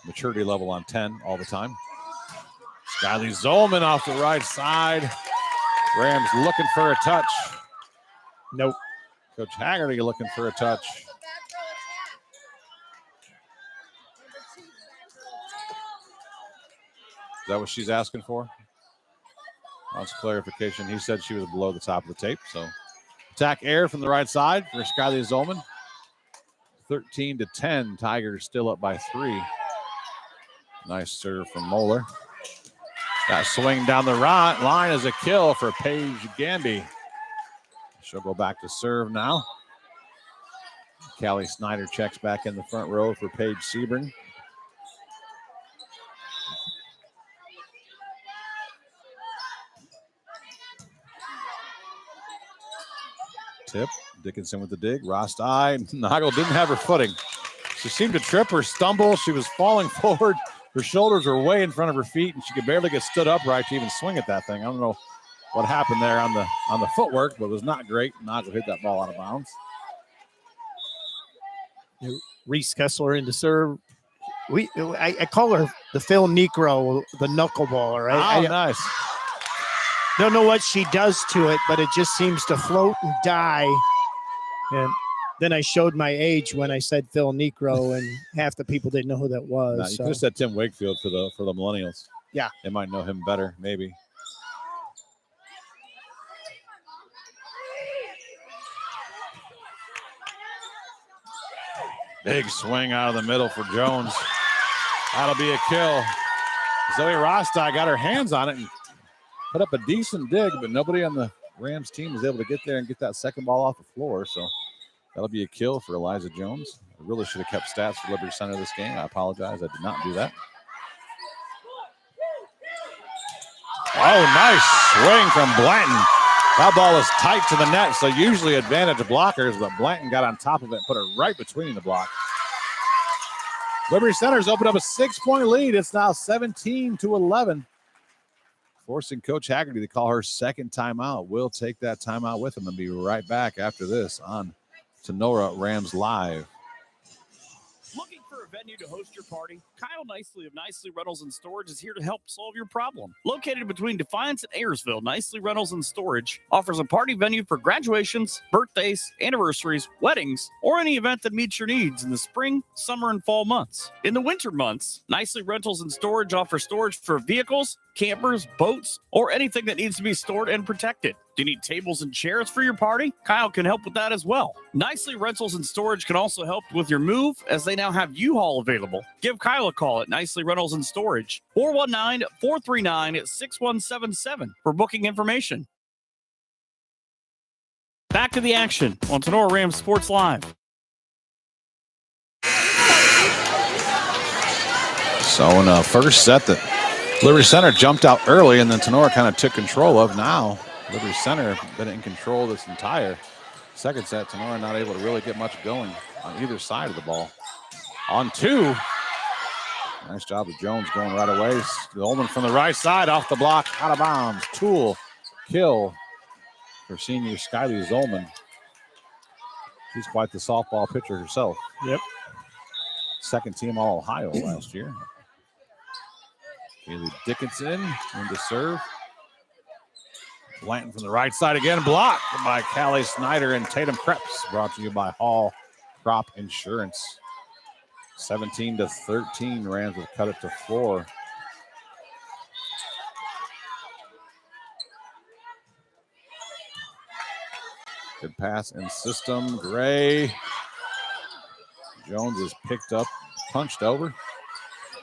Speaker 1: Maturity level on 10 all the time. Skyly Zolman off the right side. Rams looking for a touch.
Speaker 3: Nope.
Speaker 1: Coach Haggerty looking for a touch. Is that what she's asking for? Wants clarification. He said she was below the top of the tape. So attack air from the right side for Skyly Zolman. 13-10. Tigers still up by 3. Nice serve from Moeller. That swing down the line is a kill for Paige Gamby. She'll go back to serve now. Callie Snyder checks back in the front row for Paige Sebring. Tip. Dickinson with the dig. Rostai. Nagel didn't have her footing. She seemed to trip or stumble. She was falling forward. Her shoulders were way in front of her feet, and she could barely get stood upright to even swing at that thing. I don't know what happened there on the footwork, but it was not great. Nagel hit that ball out of bounds.
Speaker 3: Reese Kessler in the serve. I call her the Phil Necro, the knuckleballer. Right?
Speaker 1: Nice.
Speaker 3: Don't know what she does to it, but it just seems to float and die. And then I showed my age when I said Phil Necro, and half the people didn't know who that was.
Speaker 1: No, you could have said Tim Wakefield for the millennials.
Speaker 3: Yeah,
Speaker 1: they might know him better, maybe. Big swing out of the middle for Jones. That'll be a kill. Zoe Rostai got her hands on it and put up a decent dig, but nobody on the Rams team was able to get there and get that second ball off the floor. So that'll be a kill for Eliza Jones. I really should have kept stats for Liberty Center this game. I apologize. I did not do that. Oh, nice swing from Blanton. That ball is tight to the net, so usually advantage of blockers, but Blanton got on top of it and put it right between the block. Liberty Center's opened up a 6-point lead. It's now 17-11. Forcing Coach Haggerty to call her second timeout. We'll take that timeout with him and be right back after this on Tinora Rams Live.
Speaker 2: Looking for a venue to host your party? Kyle Nicely of Nicely Rentals and Storage is here to help solve your problem. Located between Defiance and Ayersville, Nicely Rentals and Storage offers a party venue for graduations, birthdays, anniversaries, weddings, or any event that meets your needs in the spring, summer, and fall months. In the winter months, Nicely Rentals and Storage offers storage for vehicles, campers, boats, or anything that needs to be stored and protected. Do you need tables and chairs for your party? Kyle can help with that as well. Nicely Rentals and Storage can also help with your move, as they now have U-Haul available. Give Kyle a call at Nicely Rentals and Storage, 419-439-6177 for booking information. Back to the action on Tinora Rams Sports Live.
Speaker 1: So in a first set that Liberty Center jumped out early, and then Tinora kind of took control of. Now Liberty Center been in control this entire second set. Tinora not able to really get much going on either side of the ball. On 2. Nice job of Jones going right away. Ullman from the right side off the block, out of bounds. Tool kill for senior Skyly Zolman. She's quite the softball pitcher herself.
Speaker 3: Yep.
Speaker 1: Second team All-Ohio last year. Kaylee Dickinson into serve. Blanton from the right side again, blocked by Callie Snyder and Tatum Kreps. Brought to you by Hall Crop Insurance. 17-13, Rams have cut it to 4. Good pass in system. Gray. Jones is picked up, punched over.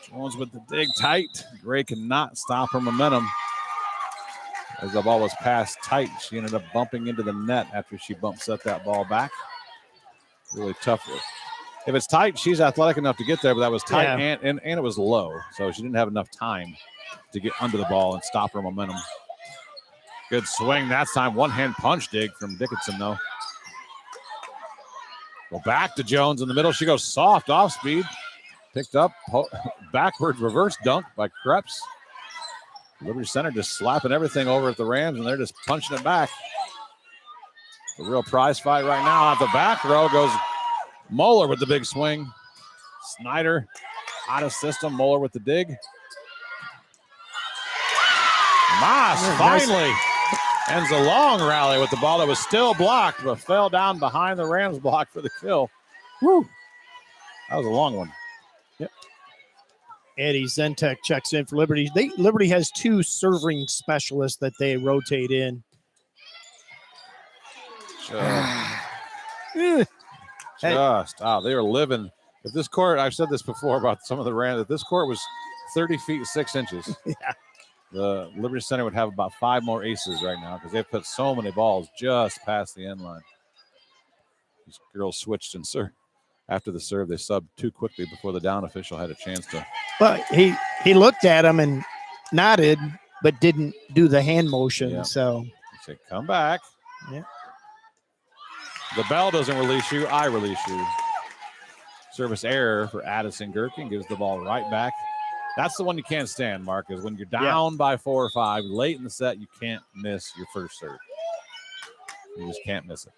Speaker 1: Jones with the dig tight. Gray cannot stop her momentum. As the ball was passed tight, she ended up bumping into the net after she bump set that ball back. Really tough. If it's tight, she's athletic enough to get there, but that was tight and it was low. So she didn't have enough time to get under the ball and stop her momentum. Good swing that time. One-hand punch dig from Dickinson, though. Go back to Jones in the middle. She goes soft off speed. Picked up, backwards reverse dunk by Kreps. Liberty Center just slapping everything over at the Rams, and they're just punching it back. The real prize fight right now. At the back row goes Moeller with the big swing. Snyder out of system. Moeller with the dig. Moss finally ends a long rally with the ball that was still blocked, but fell down behind the Rams block for the kill. Woo! That was a long one.
Speaker 3: Yep. Eddie Zentek checks in for Liberty. Liberty has 2 serving specialists that they rotate in.
Speaker 1: They were living. If this court, I've said this before about some of the Rams, if this court was 30 feet 6 inches, the Liberty Center would have about 5 more aces right now because they've put so many balls just past the end line. These girls switched and after the serve, they subbed too quickly before the down official had a chance to.
Speaker 3: But he looked at him and nodded, but didn't do the hand motion.
Speaker 1: Yeah.
Speaker 3: So
Speaker 1: He said, come back.
Speaker 3: Yeah.
Speaker 1: The bell doesn't release you. I release you. Service error for Addison Gherkin gives the ball right back. That's the one you can't stand, Mark, is when you're down by 4 or 5 late in the set, you can't miss your first serve. You just can't miss it.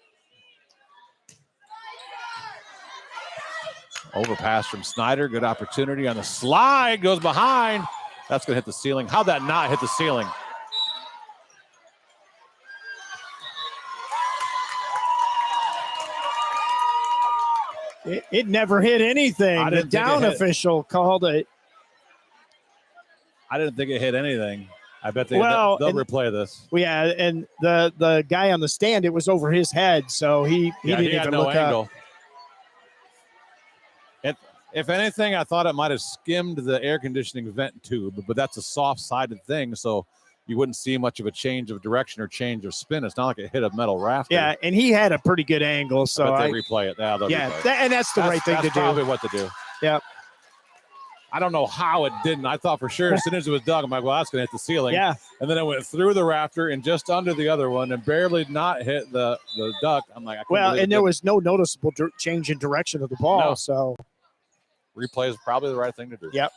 Speaker 1: Overpass from Snyder. Good opportunity on the slide. Goes behind. That's going to hit the ceiling. How'd that not hit the ceiling?
Speaker 3: It never hit anything. The down official called it.
Speaker 1: I didn't think it hit anything. I bet they'll replay this.
Speaker 3: Well, yeah, and the guy on the stand, it was over his head, so he didn't even look up.
Speaker 1: If anything, I thought it might have skimmed the air conditioning vent tube, but that's a soft-sided thing, so you wouldn't see much of a change of direction or change of spin. It's not like it hit a metal rafter.
Speaker 3: Yeah, and he had a pretty good angle, so
Speaker 1: they replay it. Replay it.
Speaker 3: And that's the right thing to do.
Speaker 1: That's probably what to do.
Speaker 3: Yeah.
Speaker 1: I don't know how it didn't. I thought for sure as soon as it was dug, I'm like, well, that's going to hit the ceiling.
Speaker 3: Yeah.
Speaker 1: And then it went through the rafter and just under the other one and barely not hit the duck. I'm like,
Speaker 3: and there was no noticeable change in direction of the ball.
Speaker 1: No.
Speaker 3: So
Speaker 1: replay is probably the right thing to do.
Speaker 3: Yep.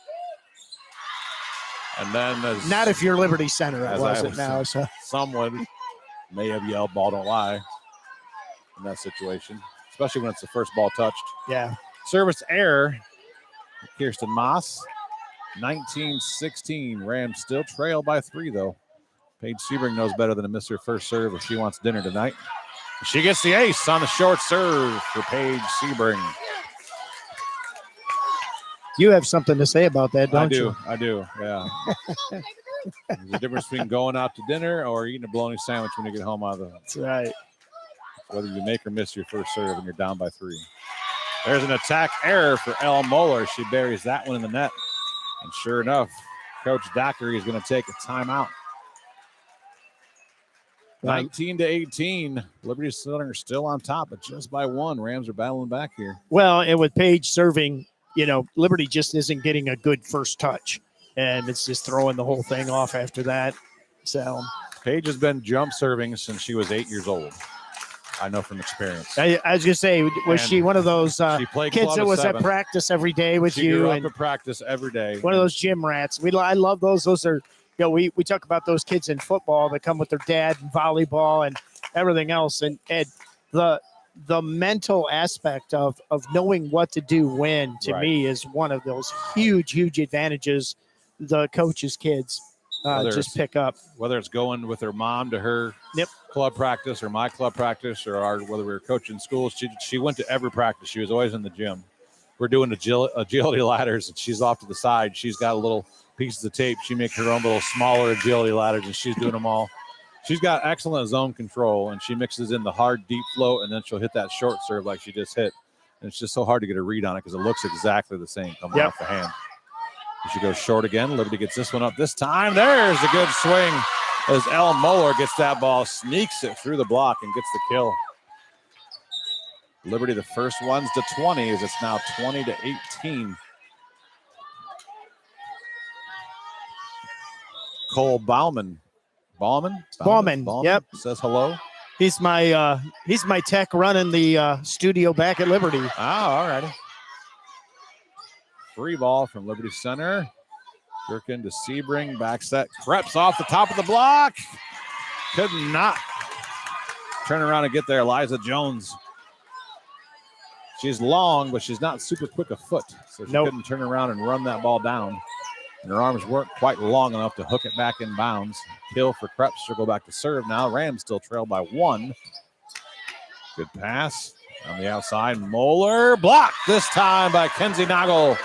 Speaker 1: And then
Speaker 3: not if you're Liberty Center, it wasn't now. So
Speaker 1: someone may have yelled "ball don't lie" in that situation, especially when it's the first ball touched.
Speaker 3: Yeah.
Speaker 1: Service error. Kirsten Moss, 19-16. Rams still trail by 3, though. Paige Sebring knows better than to miss her first serve if she wants dinner tonight. She gets the ace on the short serve for Paige Sebring.
Speaker 3: You have something to say about that, don't you?
Speaker 1: I do, yeah. There's a difference between going out to dinner or eating a bologna sandwich when you get home out of the house.
Speaker 3: That's right.
Speaker 1: Whether you make or miss your first serve and you're down by 3. There's an attack error for Elle Moeller. She buries that one in the net. And sure enough, Coach Dockery is going to take a timeout. 19-18. Liberty Center still on top, but just by 1. Rams are battling back here.
Speaker 3: Well, and with Paige serving, Liberty just isn't getting a good first touch. And it's just throwing the whole thing off after that. So
Speaker 1: Paige has been jump serving since she was 8 years old. I know from experience.
Speaker 3: I was going to say, was she one of those kids that was
Speaker 1: 7.
Speaker 3: at practice every day with
Speaker 1: she
Speaker 3: you?
Speaker 1: Grew up at practice every day.
Speaker 3: One of those gym rats. I love those. Those are, we talk about those kids in football that come with their dad and volleyball and everything else. And the mental aspect of knowing what to do when, to me, is one of those huge advantages the coaches' kids just pick up.
Speaker 1: Whether it's going with her mom to her club practice or my club practice or whether we were coaching schools, she went to every practice. She was always in the gym. We're doing agility ladders, and she's off to the side. She's got little pieces of tape. She makes her own little smaller agility ladders, and she's doing them all. She's got excellent zone control, and she mixes in the hard, deep float, and then she'll hit that short serve like she just hit. And it's just so hard to get a read on it because it looks exactly the same coming off the hand. She goes short again. Liberty gets this one up this time. There's a good swing as Elle Moeller gets that ball, sneaks it through the block, and gets the kill. Liberty the first ones to 20 as it's now 20-18. Cole Bauman. Bauman,
Speaker 3: yep.
Speaker 1: Says hello.
Speaker 3: He's my tech running the studio back at Liberty.
Speaker 1: Oh, all righty. Free ball from Liberty Center. Gherkin to Sebring. Back set. Krebs off the top of the block. Could not turn around and get there. Liza Jones. She's long, but she's not super quick of foot. So she couldn't turn around and run that ball down. And her arms weren't quite long enough to hook it back in bounds. Kill for Krebs. She'll go back to serve now. Rams still trail by 1. Good pass on the outside. Moeller blocked this time by Kenzie Nagel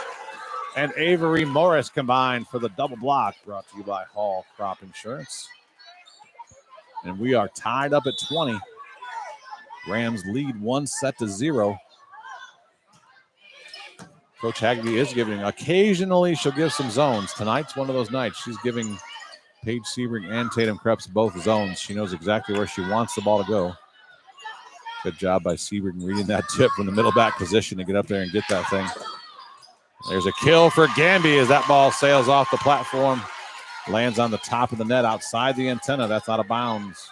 Speaker 1: and Avery Morris combined for the double block, brought to you by Hall Crop Insurance. And we are tied up at 20. Rams lead 1-0. Coach Haggerty is giving, occasionally she'll give some zones. Tonight's one of those nights. She's giving Paige Sebring and Tatum Krebs both zones. She knows exactly where she wants the ball to go. Good job by Sebring reading that tip from the middle back position to get up there and get that thing. There's a kill for Gamby as that ball sails off the platform. Lands on the top of the net outside the antenna. That's out of bounds.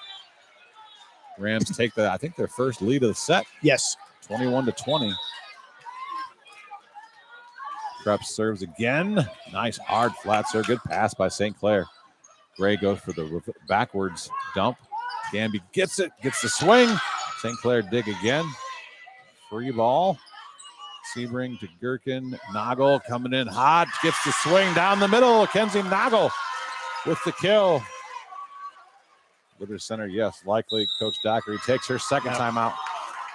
Speaker 1: Rams take I think their first lead of the set.
Speaker 3: Yes.
Speaker 1: 21-20. Krebs serves again. Nice hard flat serve. Good pass by St. Clair. Gray goes for the backwards dump. Gamby gets it. Gets the swing. St. Clair dig again. Free ball. Sebring to Gherkin. Nagel coming in hot. Gets the swing down the middle. Kenzie Nagel with the kill. With her center, yes, likely Coach Dockery takes her second timeout.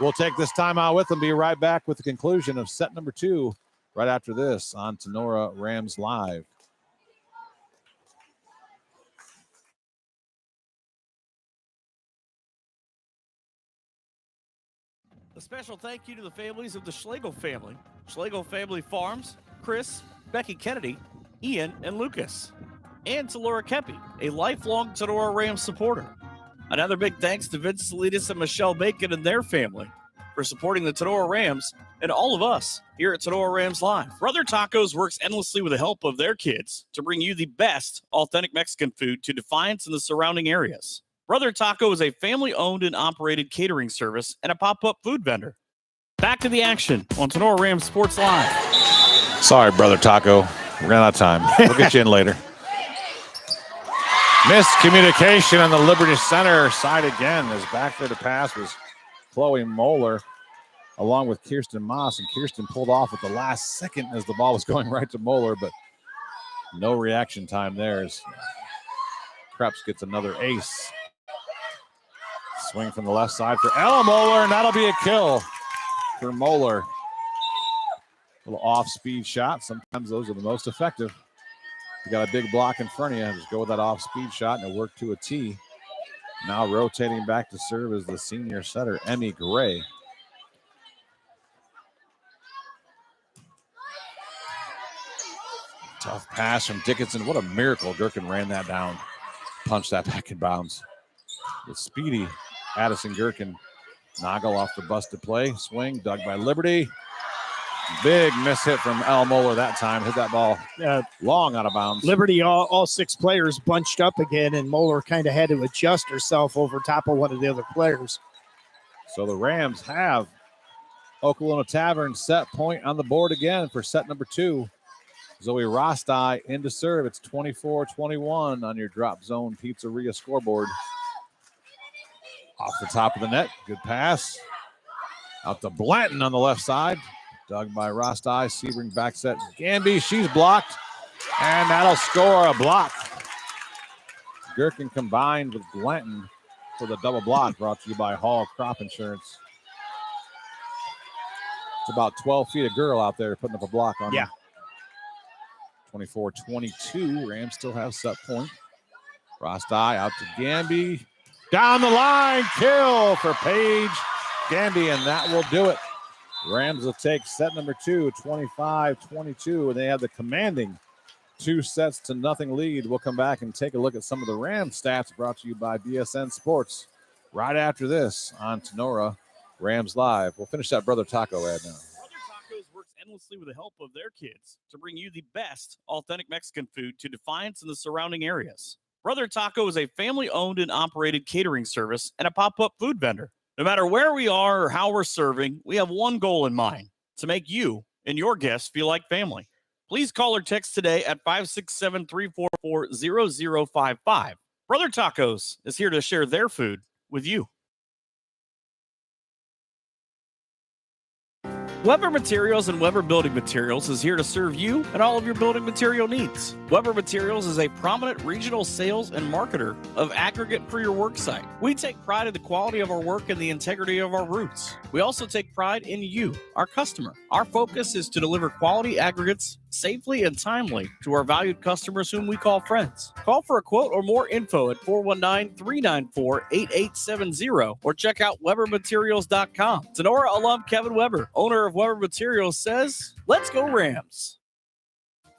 Speaker 1: We'll take this timeout with them. Be right back with the conclusion of set number 2 right after this on Tinora Rams Live.
Speaker 2: A special thank you to the families of the Schlegel family. Schlegel Family Farms, Chris, Becky Kennedy, Ian, and Lucas. And to Laura Kepi, a lifelong Tinora Rams supporter. Another big thanks to Vince Salinas and Michelle Bacon and their family for supporting the Tinora Rams and all of us here at Tinora Rams Live. Brother Tacos works endlessly with the help of their kids to bring you the best authentic Mexican food to Defiance and the surrounding areas. Brother Taco is a family-owned and operated catering service and a pop-up food vendor. Back to the action on Tinora Rams Sports Live.
Speaker 1: Sorry, Brother Taco. Ran out of time. We'll get you in later. Miscommunication on the Liberty Center side again. As back there to pass was Chloe Moeller along with Kirsten Moss. And Kirsten pulled off at the last second as the ball was going right to Moeller, but no reaction time there as Krebs gets another ace. Swing from the left side for Ella Moeller, and that'll be a kill for Moeller. A little off-speed shot. Sometimes those are the most effective. You got a big block in front of you. Just go with that off-speed shot and it worked to a tee. Now rotating back to serve is the senior setter, Emmy Gray. Tough pass from Dickinson. What a miracle. Gherkin ran that down. Punched that back in bounds. The speedy Addison Gherkin. Nagel off the busted play. Swing dug by Liberty. Big miss hit from Al Moeller that time. Hit that ball long out of bounds.
Speaker 3: Liberty, all 6 players bunched up again, and Moeller kind of had to adjust herself over top of one of the other players.
Speaker 1: So the Rams have Oklahoma Tavern set point on the board again for set number 2. Zoe Rostai into serve. It's 24-21 on your Drop Zone Pizzeria scoreboard. Off the top of the net. Good pass. Out to Blanton on the left side. Dug by Rostai. Sebring back set. Gamby, she's blocked. And that'll score a block. Gherkin combined with Blanton for the double block, brought to you by Hall Crop Insurance. It's about 12 feet of girl out there putting up a block on them. 24-22. Rams still have set point. Rostai out to Gamby. Down the line. Kill for Paige Gamby, and that will do it. Rams will take set number 2, 25-22, and they have the commanding 2-0 lead. We'll come back and take a look at some of the Rams stats brought to you by BSN Sports right after this on Tinora Rams Live. We'll finish that Brother Taco ad now.
Speaker 2: Brother Tacos works endlessly with the help of their kids to bring you the best authentic Mexican food to Defiance and the surrounding areas. Brother Taco is a family-owned and operated catering service and a pop-up food vendor. No matter where we are or how we're serving, we have one goal in mind: to make you and your guests feel like family. Please call or text today at 567-344-0055. Brother Tacos is here to share their food with you. Weber Materials and Weber Building Materials is here to serve you and all of your building material needs. Weber Materials is a prominent regional sales and marketer of aggregate for your work site. We take pride in the quality of our work and the integrity of our roots. We also take pride in you, our customer. Our focus is to deliver quality aggregates safely and timely to our valued customers whom we call friends. Call for a quote or more info at 419-394-8870 or check out WeberMaterials.com. Tinora alum Kevin Weber, owner of Weber Materials, says, let's go Rams.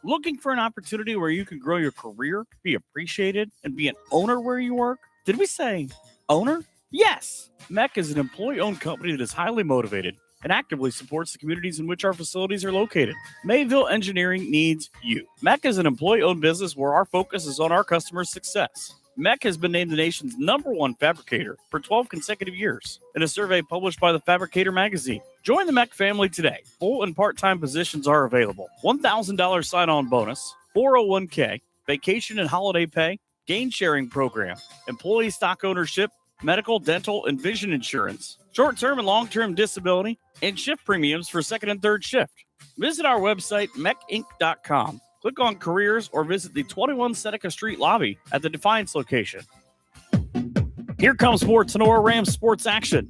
Speaker 2: Looking for an opportunity where you can grow your career, be appreciated, and be an owner where you work? Did we say owner? Yes. MEC is an employee-owned company that is highly motivated and actively supports the communities in which our facilities are located. Mayville Engineering needs you. MEC is an employee-owned business where our focus is on our customers' success. MEC has been named the nation's #1 fabricator for 12 consecutive years in a survey published by the Fabricator magazine. Join the MEC family today. Full and part-time positions are available. $1,000 sign-on bonus, 401k, vacation and holiday pay, gain-sharing program, employee stock ownership, medical, dental, and vision insurance, short-term and long-term disability, and shift premiums for second and third shift. Visit our website, mecinc.com. Click on careers or visit the 21 Seneca Street lobby at the Defiance location. Here comes more Tinora Rams sports action.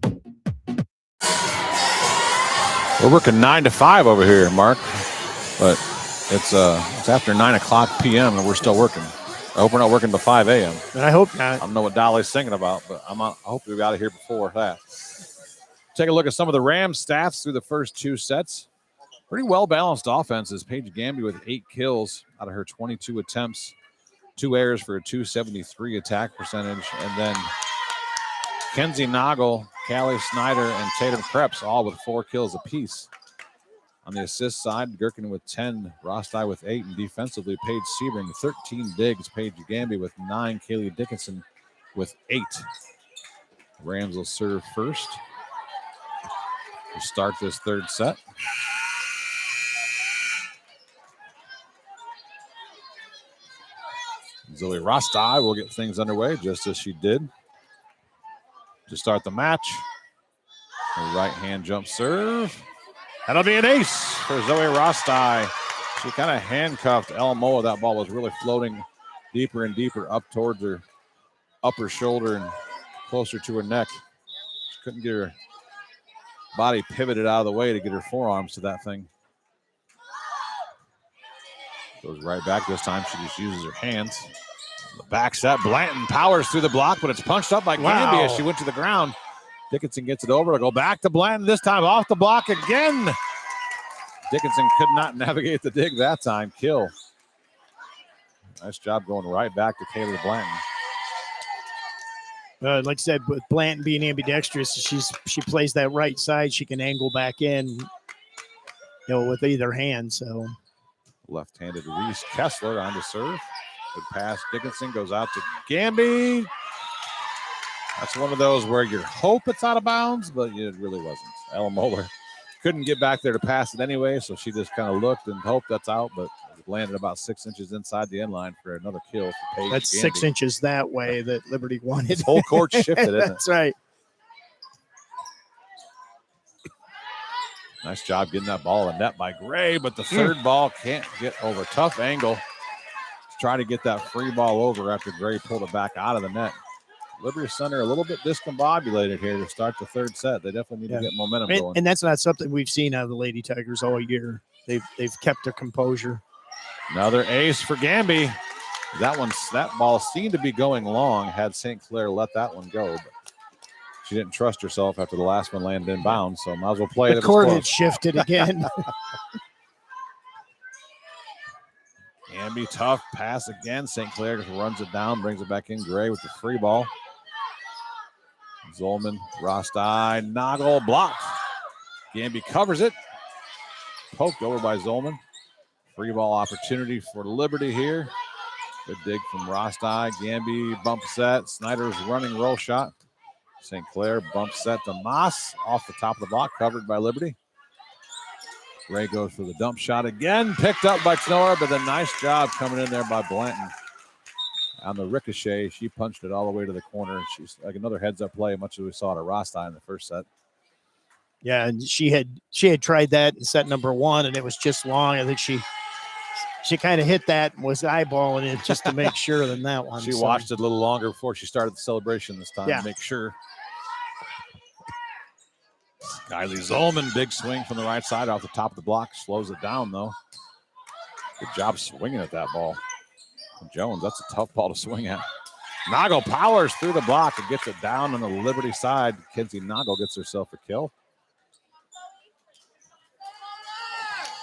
Speaker 1: We're working 9 to 5 over here, Mark, but it's after 9 o'clock p.m. and we're still working. I hope we're not working till 5 a.m.
Speaker 3: And I hope not.
Speaker 1: I don't know what Dolly's thinking about, but I hope we got out of here before that. Take a look at some of the Rams stats through the first 2 sets. Pretty well-balanced offenses. Paige Gamby with 8 kills out of her 22 attempts. 2 errors for a 273 attack percentage. And then Kenzie Noggle, Callie Snyder, and Tatum Krebs all with 4 kills apiece. On the assist side, Gherkin with 10, Rosti with 8, and defensively, Paige Sebring 13 digs, Paige Gamby with 9, Kaylee Dickinson with 8. Rams will serve first to start this third set. Zoe Rosti will get things underway just as she did to start the match. Her right-hand jump serve. That'll be an ace for Zoe Rosti. She kind of handcuffed Elmoa. That ball was really floating deeper and deeper up towards her upper shoulder and closer to her neck. She couldn't get her body pivoted out of the way to get her forearms to that thing. Goes right back this time. She just uses her hands. The back set, Blanton powers through the block, but it's punched up by Gamby as she went to the ground. Dickinson gets it over. It'll go back to Blanton, this time off the block again. Dickinson could not navigate the dig that time. Kill. Nice job going right back to Kaylee Blanton.
Speaker 3: Like I said, with Blanton being ambidextrous, she plays that right side. She can angle back in, with either hand. So
Speaker 1: Left-handed Reese Kessler on to serve. Good pass. Dickinson goes out to Gamby. That's one of those where you hope it's out of bounds, but it really wasn't. Ella Moeller couldn't get back there to pass it anyway, so she just kind of looked and hoped that's out, but it landed about 6 inches inside the end line for another kill for Paige
Speaker 3: that's
Speaker 1: Gamby.
Speaker 3: 6 inches that way that Liberty wanted.
Speaker 1: This whole court shifted, isn't it?
Speaker 3: That's right.
Speaker 1: Nice job getting that ball in the net by Gray, but the third ball can't get over. Tough angle to try to get that free ball over after Gray pulled it back out of the net. Liberty Center a little bit discombobulated here to start the third set. They definitely need to get momentum going.
Speaker 3: And that's not something we've seen out of the Lady Tigers all year. They've kept their composure.
Speaker 1: Another ace for Gamby. That ball seemed to be going long had St. Clair let that one go, but she didn't trust herself after the last one landed in bounds, so might as well play it.
Speaker 3: The court had shifted again.
Speaker 1: Gamby, tough pass again. St. Clair just runs it down, brings it back in. Gray with the free ball. Zolman, Rosti, Noggle, blocked. Gamby covers it. Poked over by Zolman. Free ball opportunity for Liberty here. Good dig from Rosti. Gamby, bump set. Snyder's running roll shot. St. Clair bump set to Moss off the top of the block, covered by Liberty. Ray goes for the dump shot again, picked up by Tinora, but a nice job coming in there by Blanton. On the ricochet, she punched it all the way to the corner. She's like another heads-up play, much as we saw at Rosti in the first set.
Speaker 3: Yeah, and she had tried that in set number 1, and it was just long. I think she kind of hit that and was eyeballing it just to make sure than that one.
Speaker 1: She watched it a little longer before she started the celebration this time
Speaker 3: Yeah.
Speaker 1: to make sure. Kylie Zolman, big swing from the right side off the top of the block. Slows it down, though. Good job swinging at that ball. Jones, that's a tough ball to swing at. Nago powers through the block and gets it down on the Liberty side. Kenzie Nago gets herself a kill.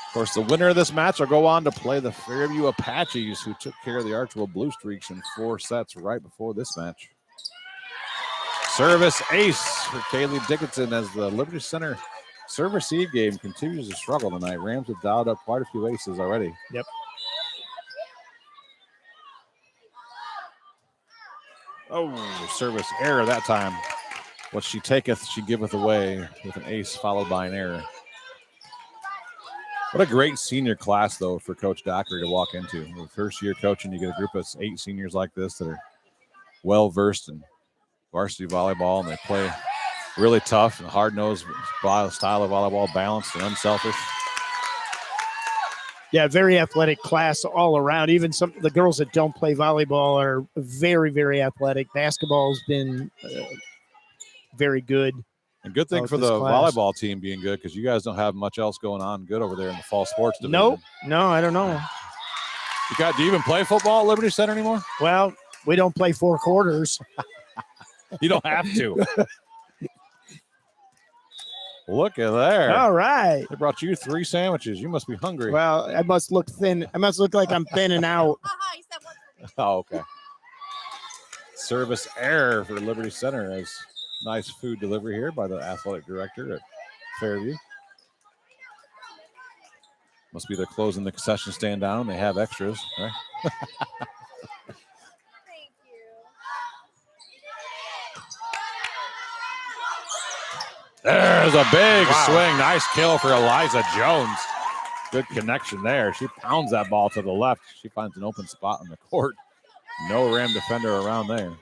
Speaker 1: Of course, the winner of this match will go on to play the Fairview Apaches, who took care of the Archbold Blue Streaks in 4 sets right before this match. Service ace for Kaylee Dickinson as the Liberty Center service seed game continues to struggle tonight. Rams have dialed up quite a few aces already.
Speaker 3: Yep.
Speaker 1: Oh, service error that time. What she taketh, she giveth away with an ace followed by an error. What a great senior class, though, for Coach Dockery to walk into. The first year coaching, you get a group of 8 seniors like this that are well-versed in varsity volleyball, and they play really tough and hard-nosed style of volleyball, balanced and unselfish.
Speaker 3: Yeah, very athletic class all around. Even some of the girls that don't play volleyball are very, very athletic. Basketball's been very good.
Speaker 1: And good thing for the volleyball team being good, because you guys don't have much else going on good over there in the fall sports division.
Speaker 3: Nope. No, I don't know.
Speaker 1: Do you even play football at Liberty Center anymore?
Speaker 3: Well, we don't play 4 quarters.
Speaker 1: You don't have to. Look at there.
Speaker 3: All right.
Speaker 1: They brought you 3 sandwiches. You must be hungry.
Speaker 3: Well, I must look thin. I must look like I'm thinning out.
Speaker 1: Oh, okay. Service error for Liberty Center as nice food delivery here by the athletic director at Fairview. Must be they're closing the concession stand down. They have extras, right? There's a big swing. Nice kill for Eliza Jones. Good connection there. She pounds that ball to the left. She finds an open spot on the court. No Ram defender around there.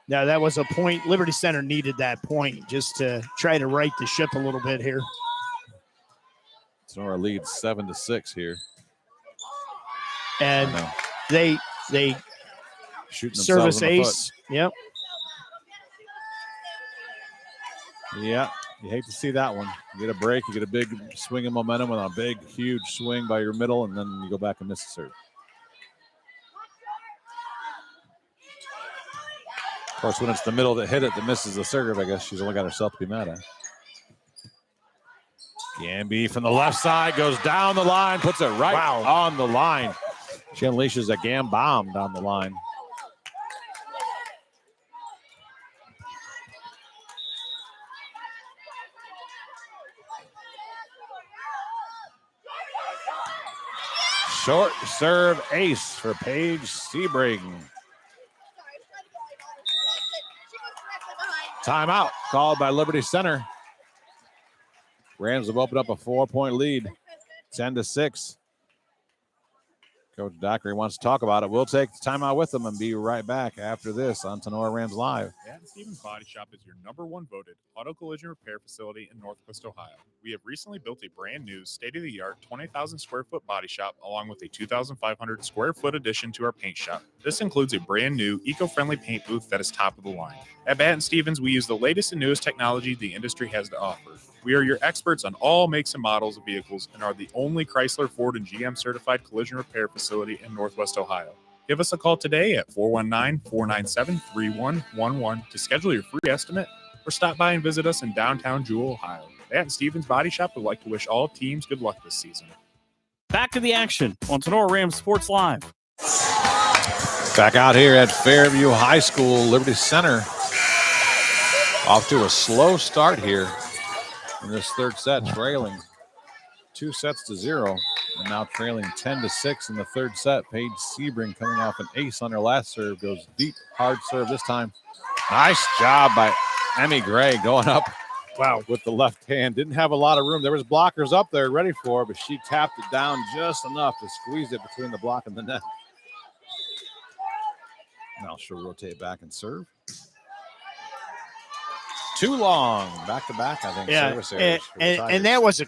Speaker 3: Yeah, that was a point. Liberty Center needed that point just to try to right the ship a little bit here.
Speaker 1: Tinora leads 7-6 here.
Speaker 3: And they
Speaker 1: shooting
Speaker 3: service ace. Yep.
Speaker 1: Yeah, you hate to see that one. You get a break, you get a big swing of momentum with a big, huge swing by your middle, and then you go back and miss the serve. Of course, when it's the middle that hit it that misses the serve, I guess she's only got herself to be mad at. Gamby from the left side goes down the line, puts it right on the line. She unleashes a Gam bomb down the line. Short serve ace for Paige Sebring. Timeout called by Liberty Center. Rams have opened up a 4-point lead, 10-6. Coach Dockery wants to talk about it. We'll take the timeout with them and be right back after this on Tinora Rams Live.
Speaker 5: Pat & Stevens Body Shop is your #1 voted auto collision repair facility in Northwest Ohio. We have recently built a brand new state-of-the-art 20,000 square foot body shop along with a 2,500 square foot addition to our paint shop. This includes a brand new eco-friendly paint booth that is top of the line. At Pat & Stevens, we use the latest and newest technology the industry has to offer. We are your experts on all makes and models of vehicles and are the only Chrysler, Ford, and GM certified collision repair facility in Northwest Ohio. Give us a call today at 419-497-3111 to schedule your free estimate or stop by and visit us in downtown Jewell, Ohio. Pat & Stevens Body Shop would like to wish all teams good luck this season.
Speaker 2: Back to the action on Tinora Rams Sports Live.
Speaker 1: Back out here at Fairview High School, Liberty Center. Off to a slow start here in this third set, trailing 2-0, and now trailing 10-6 in the third set. Paige Sebring coming off an ace on her last serve, goes deep, hard serve this time. Nice job by Emmy Gray going up
Speaker 3: Wow.
Speaker 1: With the left hand. Didn't have a lot of room. There was blockers up there ready for her, but she tapped it down just enough to squeeze it between the block and the net. Now she'll rotate back and serve. Too long. Back to back, I think.
Speaker 3: Yeah,
Speaker 1: Service errors for the
Speaker 3: and
Speaker 1: Tigers.
Speaker 3: that was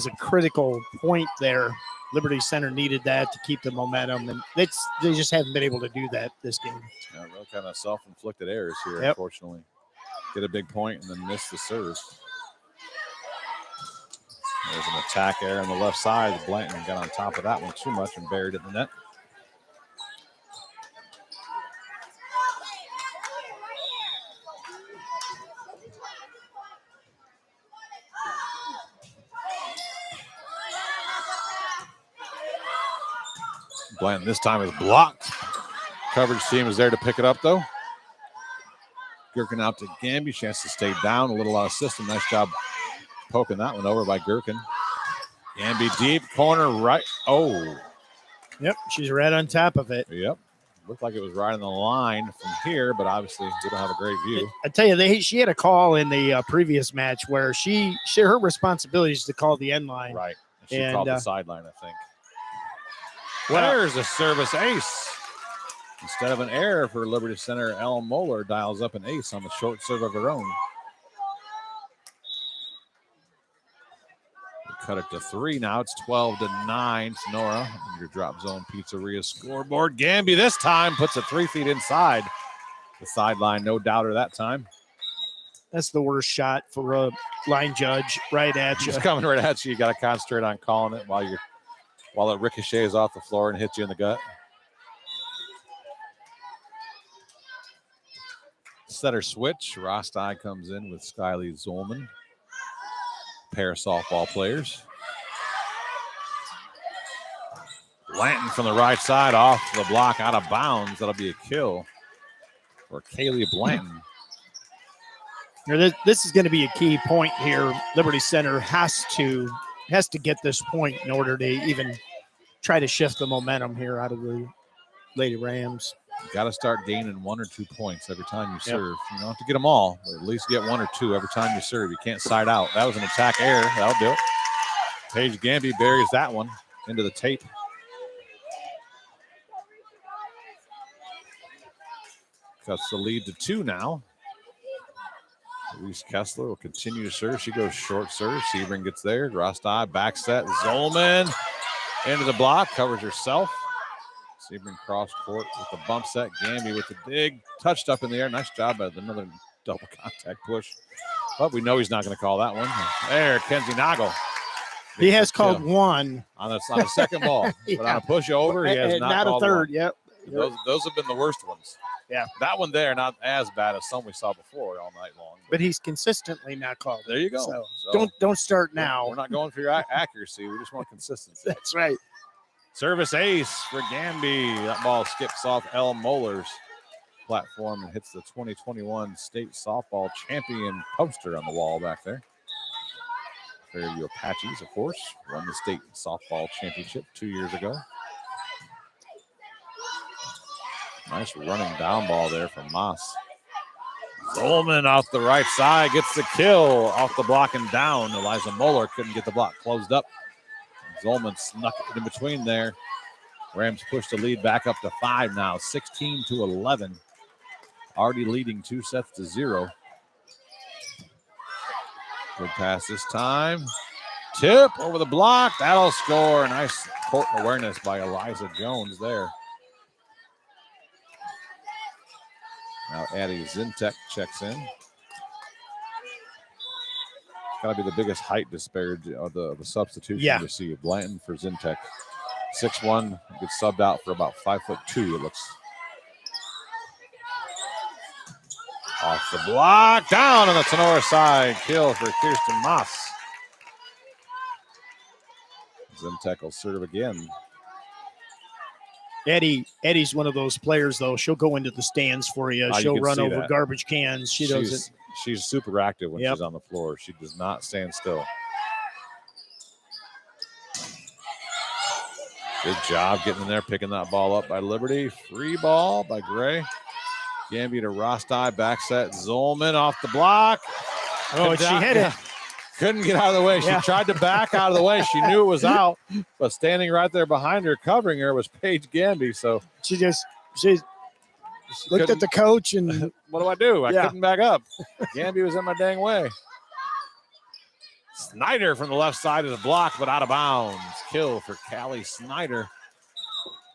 Speaker 3: a critical point there. Liberty Center needed that to keep the momentum, and they just haven't been able to do that this game.
Speaker 1: Yeah, real kind of self-inflicted errors here,
Speaker 3: Yep.
Speaker 1: unfortunately. Get a big point and then miss the serve. There's an attack error on the left side. Blanton got on top of that one too much and buried it in the net. Blanton this time is blocked. Coverage team is there to pick it up, though. Gherkin out to Gamby. Chance to stay down. A little out of system. Nice job poking that one over by Gherkin. Gamby deep. Corner right. Oh.
Speaker 3: Yep, she's right on top of it.
Speaker 1: Yep. Looked like it was right on the line from here, but obviously we don't have a great view.
Speaker 3: I tell you, she had a call in the previous match where her responsibility is to call the end line.
Speaker 1: Right. She
Speaker 3: And,
Speaker 1: called the sideline, I think.
Speaker 3: Well-
Speaker 1: There's a service ace. Instead of an error for Liberty Center, Elle Moeller dials up an ace on the short serve of her own. We cut it to 3 now. It's 12-9. Tinora, your drop zone pizzeria scoreboard. Gamby this time puts it 3 feet inside the sideline. No doubter that time.
Speaker 3: That's the worst shot for a line judge right at you.
Speaker 1: It's coming right at you. You got to concentrate on calling it while it ricochets off the floor and hits you in the gut. Setter switch. Rostai comes in with Skyly Zolman. Pair of softball players. Blanton from the right side off the block out of bounds. That'll be a kill for Kaylee Blanton.
Speaker 3: This is going to be a key point here. Liberty Center has to get this point in order to even try to shift the momentum here out of the Lady Rams.
Speaker 1: You got to start gaining 1 or 2 points every time you serve. You don't have to get them all, but at least get 1 or 2 every time you serve. You can't side out. That was an attack error. That'll do it. Paige Gamby buries that one into the tape. Cuts the lead to 2 now. Reese Kessler will continue to serve. She goes short serve. Sebring gets there. Rostai back set. Zolman into the block. Covers herself. Sebring cross court with the bump set. Gamby with the dig. Touched up in the air. Nice job by another double contact push. But we know he's not going to call that one. There, Kenzie Nagel.
Speaker 3: He has called one.
Speaker 1: On the second ball.
Speaker 3: Yeah.
Speaker 1: But on a push over, he has not
Speaker 3: a
Speaker 1: called
Speaker 3: third.
Speaker 1: one.
Speaker 3: Yep.
Speaker 1: Those have been the worst ones.
Speaker 3: Yeah.
Speaker 1: That one there, not as bad as some we saw before all night long.
Speaker 3: But he's consistently not called.
Speaker 1: There you go.
Speaker 3: So don't start now.
Speaker 1: We're not going for your accuracy. We just want consistency.
Speaker 3: That's right.
Speaker 1: Service ace for Gamby. That ball skips off Elle Moeller's platform and hits the 2021 state softball champion poster on the wall back there. Fairview Apaches, of course, won the state softball championship 2 years ago. Nice running down ball there from Moss. Zolman off the right side gets the kill off the block and down. Eliza Moeller couldn't get the block closed up. Zolman snuck it in between there. Rams push the lead back up to 5 now, 16-11. Already leading 2-0. Good pass this time. Tip over the block. That'll score. Nice court awareness by Eliza Jones there. Now Addie Zintek checks in. Got to be the biggest height disparity of the substitution to see. Blanton for Zintek. 6'1", gets subbed out for about 5'2", it looks. Off the block, down on the Tinora side. Kill for Kirsten Moss. Zintek will serve again.
Speaker 3: Eddie's one of those players, though. She'll go into the stands for you. She'll run over garbage cans. She's
Speaker 1: super active when she's on the floor. She does not stand still. Good job getting in there, picking that ball up by Liberty. Free ball by Gray. Gamby to Rostai, back set. Zolman off the block.
Speaker 3: Oh, she hit it.
Speaker 1: Couldn't get out of the way. She tried to back out of the way. She knew it was out, but standing right there behind her, covering her, was Paige Gamby. So
Speaker 3: she looked at the coach and
Speaker 1: what do I do? I couldn't back up. Gamby was in my dang way. Snyder from the left side is a block, but out of bounds. Kill for Callie Snyder.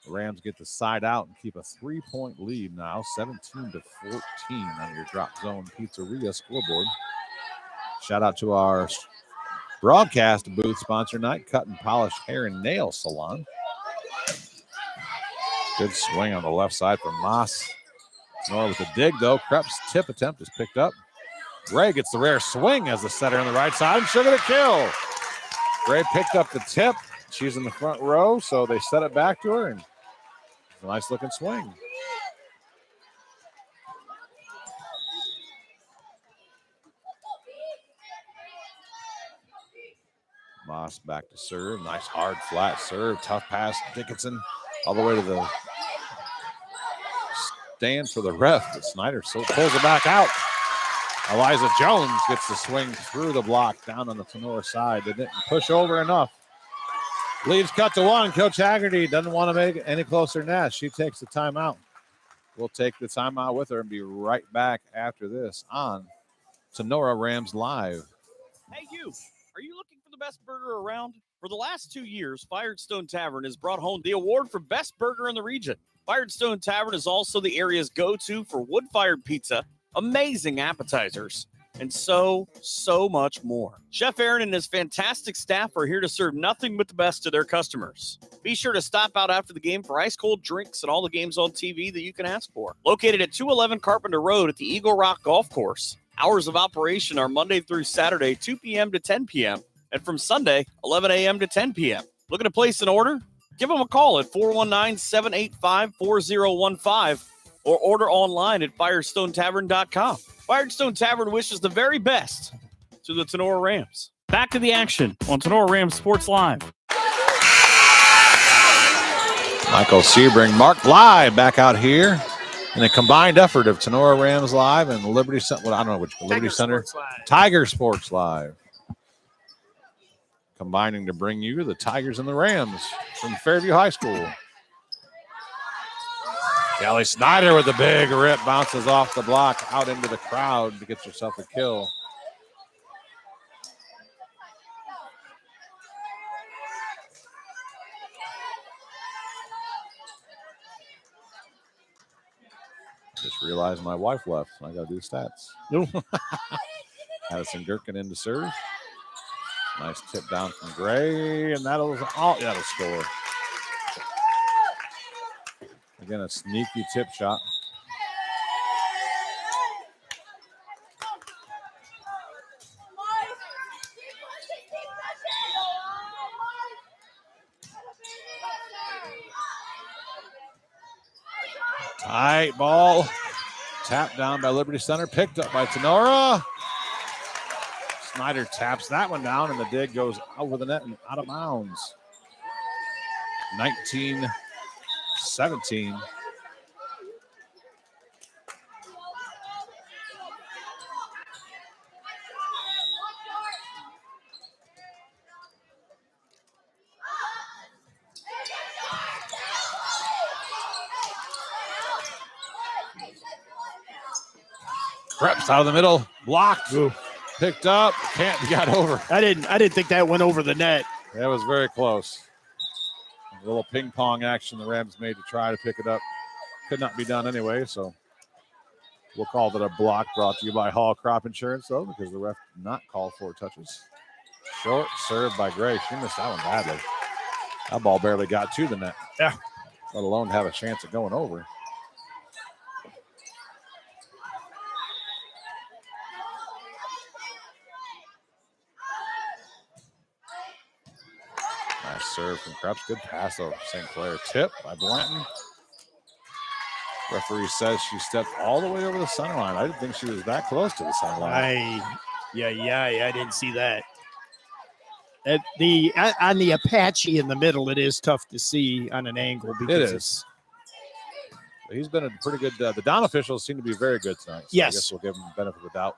Speaker 1: The Rams get the side out and keep a 3-point lead now, 17-14 on your Drop Zone Pizzeria scoreboard. Shout out to our broadcast booth sponsor night, Cut and Polish Hair and Nail Salon. Good swing on the left side from Moss. Nor with a dig, though. Krepp's tip attempt is picked up. Gray gets the rare swing as the setter on the right side, and she'll get a kill. Gray picked up the tip. She's in the front row, so they set it back to her, and a nice-looking swing. Moss back to serve. Nice, hard, flat serve. Tough pass. Dickinson all the way to the stand for the ref, but Snyder pulls it back out. Eliza Jones gets the swing through the block down on the Tinora side. They didn't push over enough. Leads cut to 1. Coach Haggerty doesn't want to make it any closer than that. She takes the timeout. We'll take the timeout with her and be right back after this on Tinora Rams Live.
Speaker 2: Hey, you. Are you looking for the best burger around? For the last 2 years, Firestone Tavern has brought home the award for best burger in the region. Firestone Tavern is also the area's go-to for wood-fired pizza, amazing appetizers, and so much more. Chef Aaron and his fantastic staff are here to serve nothing but the best to their customers. Be sure to stop out after the game for ice-cold drinks and all the games on TV that you can ask for. Located at 211 Carpenter Road at the Eagle Rock Golf Course. Hours of operation are Monday through Saturday, 2 p.m. to 10 p.m., and from Sunday, 11 a.m. to 10 p.m. Looking to place an order? Give them a call at 419-785-4015 or order online at firestonetavern.com. Firestone Tavern wishes the very best to the Tinora Rams. Back to the action on Tinora Rams Sports Live.
Speaker 1: Michael Sebring, Mark Bly back out here in a combined effort of Tinora Rams Live and Liberty Center. Well, I don't know which Liberty Center. Tiger Sports Live. Combining to bring you the Tigers and the Rams from Fairview High School. Callie Snyder with a big rip, bounces off the block out into the crowd to get herself a kill. Just realized my wife left. I got to do the stats.
Speaker 3: No.
Speaker 1: Addison Gherkin in to serve. Nice tip down from Gray, and that'll score. Again, a sneaky tip shot. Tight ball. Tapped down by Liberty Center, picked up by Tinora. Snyder taps that one down, and the dig goes over the net and out of bounds. 19-17. Krepp's out of the middle, blocked. Ooh. Picked up, can't be got over.
Speaker 3: I didn't think that went over the net.
Speaker 1: That was very close. A little ping pong action the Rams made to try to pick it up. Could not be done anyway, so we'll call that a block, brought to you by Hall Crop Insurance, though, because the ref did not call for touches. Short serve by Gray. She missed that one badly. That ball barely got to the net.
Speaker 3: Yeah.
Speaker 1: Let alone have a chance of going over. Nice serve from Krepp's. Good pass over St. Clair. Tip by Blanton. Referee says she stepped all the way over the center line. I didn't think she was that close to the center line.
Speaker 3: I didn't see that. On the Apache in the middle, it is tough to see on an angle. Because
Speaker 1: it is. He's been a pretty good. The down officials seem to be very good tonight. So
Speaker 3: yes.
Speaker 1: I guess we'll give him the benefit of the doubt.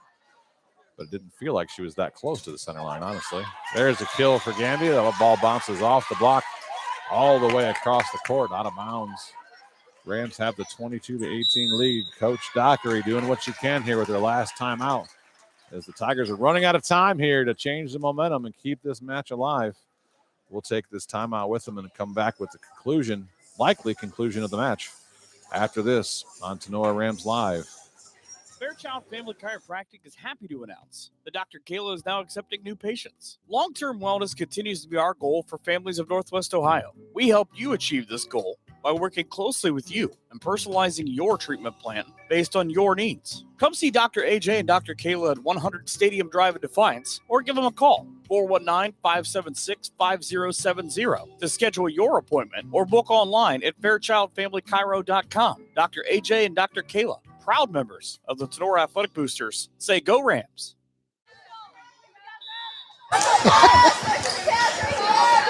Speaker 1: but it didn't feel like she was that close to the center line, honestly. There's a kill for Gamby. The ball bounces off the block all the way across the court, out of bounds. Rams have the 22-18 lead. Coach Dockery doing what she can here with their last timeout, as the Tigers are running out of time here to change the momentum and keep this match alive. We'll take this timeout with them and come back with the conclusion, likely conclusion of the match, after this on Tinora Rams Live.
Speaker 2: Fairchild Family Chiropractic is happy to announce that Dr. Kayla is now accepting new patients. Long-term wellness continues to be our goal for families of Northwest Ohio. We help you achieve this goal by working closely with you and personalizing your treatment plan based on your needs. Come see Dr. AJ and Dr. Kayla at 100 Stadium Drive in Defiance, or give them a call, 419-576-5070, to schedule your appointment, or book online at fairchildfamilychiro.com. Dr. AJ and Dr. Kayla, proud members of the Tinora Athletic Boosters, say go Rams.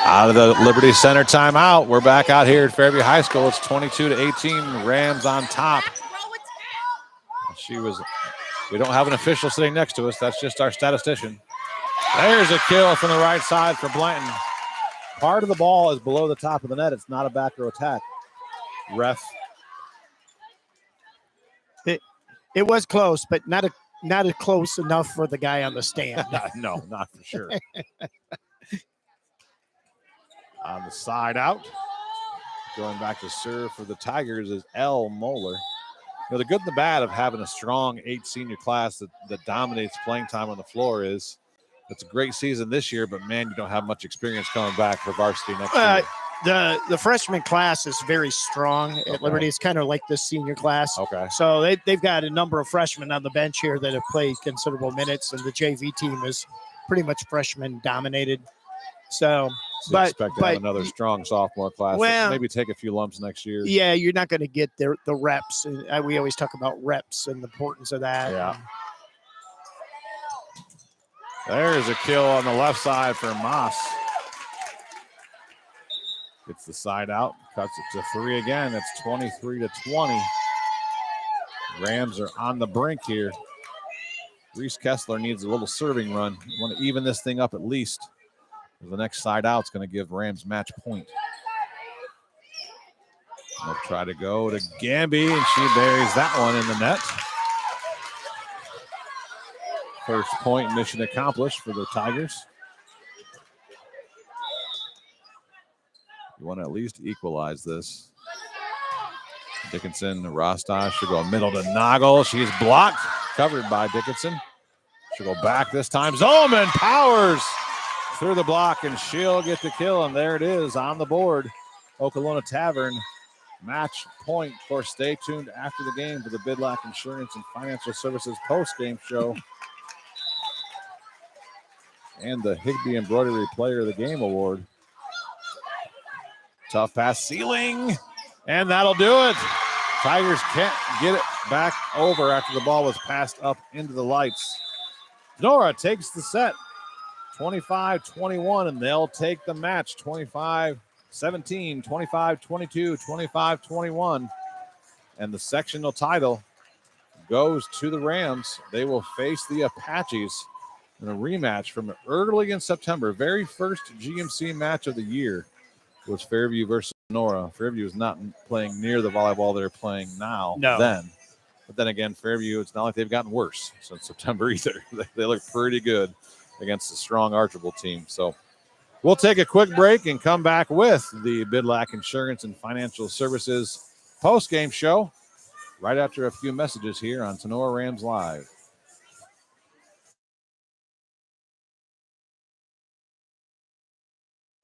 Speaker 1: Out of the Liberty Center timeout, we're back out here at Fairview High School. It's 22-18, Rams on top. We don't have an official sitting next to us. That's just our statistician. There's a kill from the right side for Blanton. Part of the ball is below the top of the net. It's not a back row attack. Ref.
Speaker 3: It was close, but not close enough for the guy on the stand.
Speaker 1: No, not for sure. On the side out, going back to serve for the Tigers is L. Moeller. You know, the good and the bad of having a strong 8 senior class that dominates playing time on the floor is it's a great season this year, but man, you don't have much experience coming back for varsity next year.
Speaker 3: The freshman class is very strong at Liberty. It's kind of like the senior class.
Speaker 1: Okay.
Speaker 3: So they've got a number of freshmen on the bench here that have played considerable minutes, and the JV team is pretty much freshman dominated. So
Speaker 1: expect to have another strong sophomore class.
Speaker 3: Well,
Speaker 1: maybe take a few lumps next year.
Speaker 3: Yeah, you're not going to get the reps. And we always talk about reps and the importance of that.
Speaker 1: Yeah. There's a kill on the left side for Moss. Gets the side out, cuts it to 3 again. It's 23-20. Rams are on the brink here. Reese Kessler needs a little serving run. You want to even this thing up at least. The next side out is going to give Rams match point. They'll try to go to Gamby, and she buries that one in the net. First point, mission accomplished for the Tigers. You want to at least equalize this. Dickinson, Rostas should go middle to Noggle. She's blocked, covered by Dickinson. She'll go back this time. Zolman powers through the block, and she'll get the kill, and there it is on the board. Okolona Tavern match point. Of course, stay tuned after the game for the Bidlack Insurance and Financial Services post-game show and the Higbee Embroidery Player of the Game Award. Tough pass, ceiling, and that'll do it. Tigers can't get it back over after the ball was passed up into the lights. Nora takes the set, 25-21, and they'll take the match, 25-17, 25-22, 25-21. And the sectional title goes to the Rams. They will face the Apaches in a rematch from early in September. Very first GMC match of the year was Fairview versus Nora. Fairview is not playing near the volleyball they're playing now.
Speaker 3: No.
Speaker 1: But then again, Fairview, it's not like they've gotten worse since September either. They look pretty good against a strong Archbold team. So we'll take a quick break and come back with the Bidlack Insurance and Financial Services post-game show right after a few messages here on Tinora Rams Live.